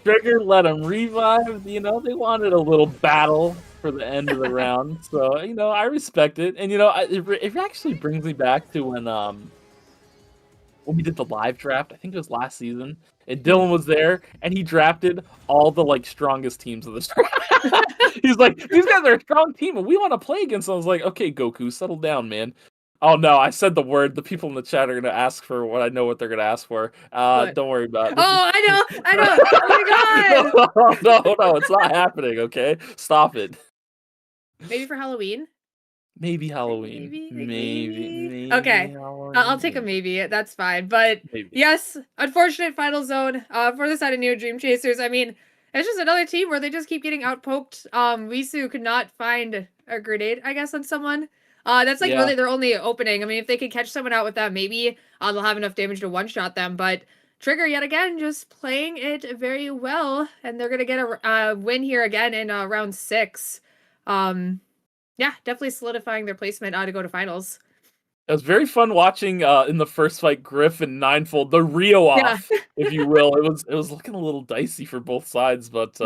Trigger let him revive. You know, they wanted a little battle for the end of the round. So, you know, I respect it. And, you know, it actually brings me back to when we did the live draft. I think it was last season. And Dylan was there, and he drafted all the, like, strongest teams of this draft. He's like, these guys are a strong team, and we want to play against them. I was like, okay, Goku, settle down, man. Oh, no, I said the word. The people in the chat are going to ask for what I know what they're going to ask for. Don't worry about it. Oh, I know. Oh, my God. No, it's not happening, okay? Stop it. Maybe for Halloween? Maybe Halloween. Maybe. Okay, Halloween. I'll take a maybe. That's fine. But Maybe. Yes, unfortunate final zone for the side of NeoDreamChasers. I mean, it's just another team where they just keep getting outpoked. Wisu could not find a grenade, I guess, on someone. That's like really their only opening. I mean, if they could catch someone out with that, maybe they'll have enough damage to one-shot them. But Trigger, yet again, just playing it very well. And they're going to get a win here again in round 6. Yeah, definitely solidifying their placement to go to finals. It was very fun watching in the first fight Griff and Ninefold, the Rio off, if you will. It was looking a little dicey for both sides, but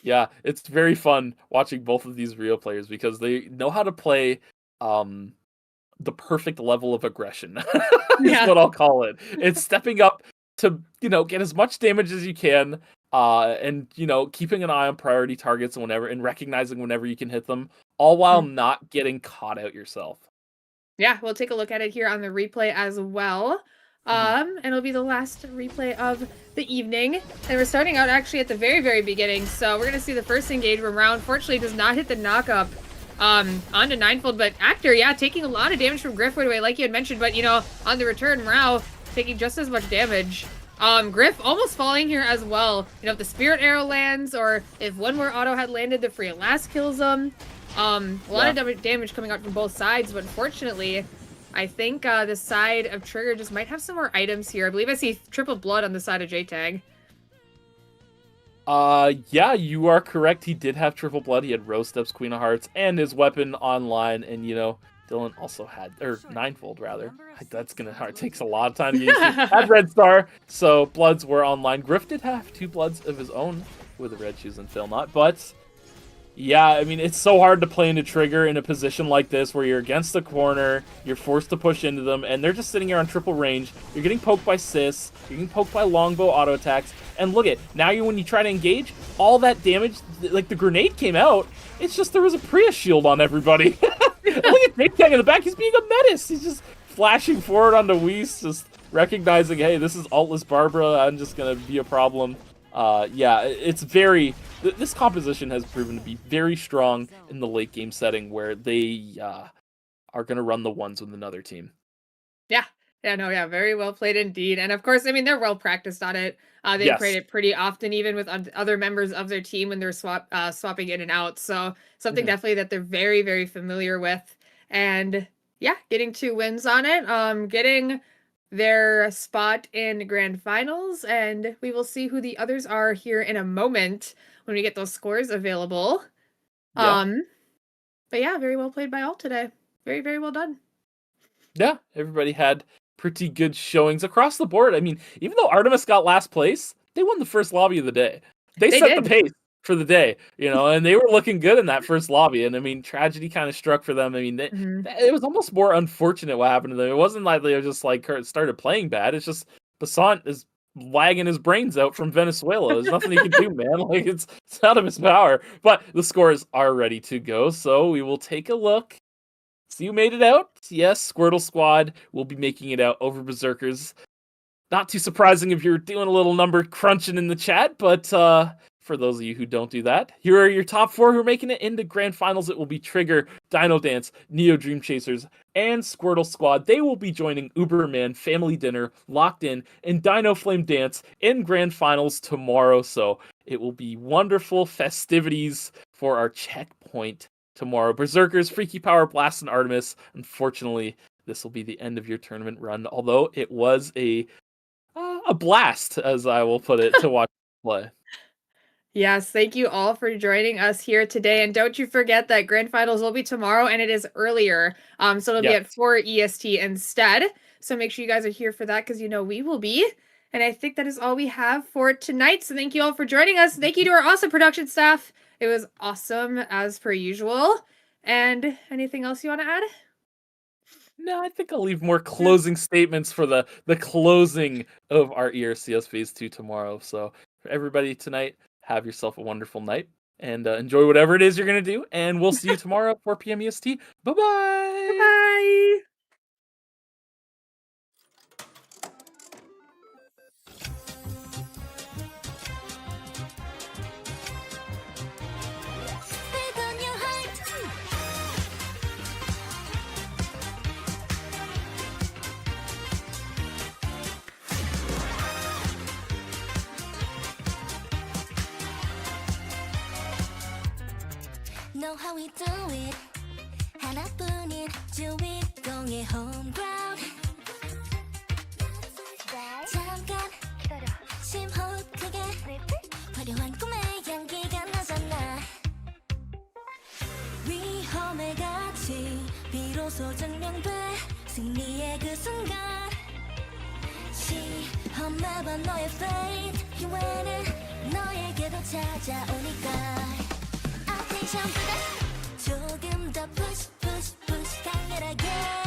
yeah, it's very fun watching both of these Rio players because they know how to play the perfect level of aggression. Is what I'll call it. It's stepping up to, you know, get as much damage as you can, and, you know, keeping an eye on priority targets and recognizing whenever you can hit them, all while not getting caught out yourself. Yeah, we'll take a look at it here on the replay as well. And it'll be the last replay of the evening. And we're starting out actually at the very, very beginning. So we're going to see the first engage from Rao. Unfortunately, does not hit the knock-up onto Ninefold. But Actor, taking a lot of damage from Griff right away, like you had mentioned. But, you know, on the return, Rao taking just as much damage. Griff almost falling here as well. You know, if the Spirit Arrow lands or if one more auto had landed, the free at last kills him. A lot of damage coming out from both sides, but unfortunately, I think the side of Trigger just might have some more items here. I believe I see triple blood on the side of J-Tag. Yeah, you are correct. He did have triple blood. He had Rose Steps, Queen of Hearts, and his weapon online. And, you know, Dylan also had, or Ninefold rather. That's gonna hard. Takes a lot of time to get used to. Had Red Star, so bloods were online. Griff did have 2 bloods of his own with the red shoes and Phil not, but yeah, I mean, it's so hard to play into Trigger in a position like this where you're against the corner, you're forced to push into them, and they're just sitting here on triple range. You're getting poked by Sis, you're getting poked by longbow auto attacks, and look at, now when you try to engage, all that damage, like the grenade came out, it's just there was a Prius shield on everybody. Look at J-Tag in the back, he's being a menace, he's just flashing forward onto Whis, just recognizing, hey, this is altless Barbara, I'm just gonna be a problem. Yeah, it's very... This composition has proven to be very strong in the late game setting where they are going to run the ones with another team. Yeah. Yeah, no, yeah, very well played indeed. And of course, I mean, they're well practiced on it. They played it pretty often, even with other members of their team when they're swapping in and out. So something definitely that they're very, very familiar with. And yeah, getting 2 wins on it. Getting their spot in grand finals, and we will see who the others are here in a moment when we get those scores available. But yeah, very well played by all today. Very, very well done. Yeah, everybody had pretty good showings across the board. I mean, even though Artemis got last place, they won the first lobby of the day. They set the pace for the day, you know, and they were looking good in that first lobby. And I mean, tragedy kind of struck for them. I mean, it was almost more unfortunate what happened to them. It wasn't like they just like started playing bad. It's just Basant is lagging his brains out from Venezuela. There's nothing he can do, man. Like it's out of his power. But the scores are ready to go, so we will take a look. See who made it out. Yes, Squirtle Squad will be making it out over Berzerkers. Not too surprising if you're doing a little number crunching in the chat, but for those of you who don't do that, here are your top 4 who are making it into grand finals. It will be Trigger, DinoDance, NeoDreamChasers, and Squirtle Squad. They will be joining Uberman, Family Dinner, Locked In, and Dino Flame Dance in grand finals tomorrow. So it will be wonderful festivities for our checkpoint tomorrow. Berzerkers, Freakypower, Blast, and Artemis. Unfortunately, this will be the end of your tournament run, although it was a blast, as I will put it, to watch play. Yes, thank you all for joining us here today. And don't you forget that grand finals will be tomorrow, and it is earlier. So it'll be at 4 EST instead. So make sure you guys are here for that, because you know we will be. And I think that is all we have for tonight. So thank you all for joining us. Thank you to our awesome production staff. It was awesome as per usual. And anything else you want to add? No, I think I'll leave more closing statements for the closing of our ERCS Phase 2 tomorrow. So for everybody tonight, have yourself a wonderful night and enjoy whatever it is you're going to do. And we'll see you tomorrow at 4 p.m. EST. Bye-bye. Bye. Speak on your heart. Know how we do it. 하나뿐인 주인공의 home ground. 잠깐 심호흡 크게 화려한 꿈의 향기가 나잖아. 위험의 가치 비로소 증명돼 승리의 그 순간. 시험해봐 너의 fate 기회는 너에게도 찾아오니까. Attention for that. 조금 더 push push push 강렬하게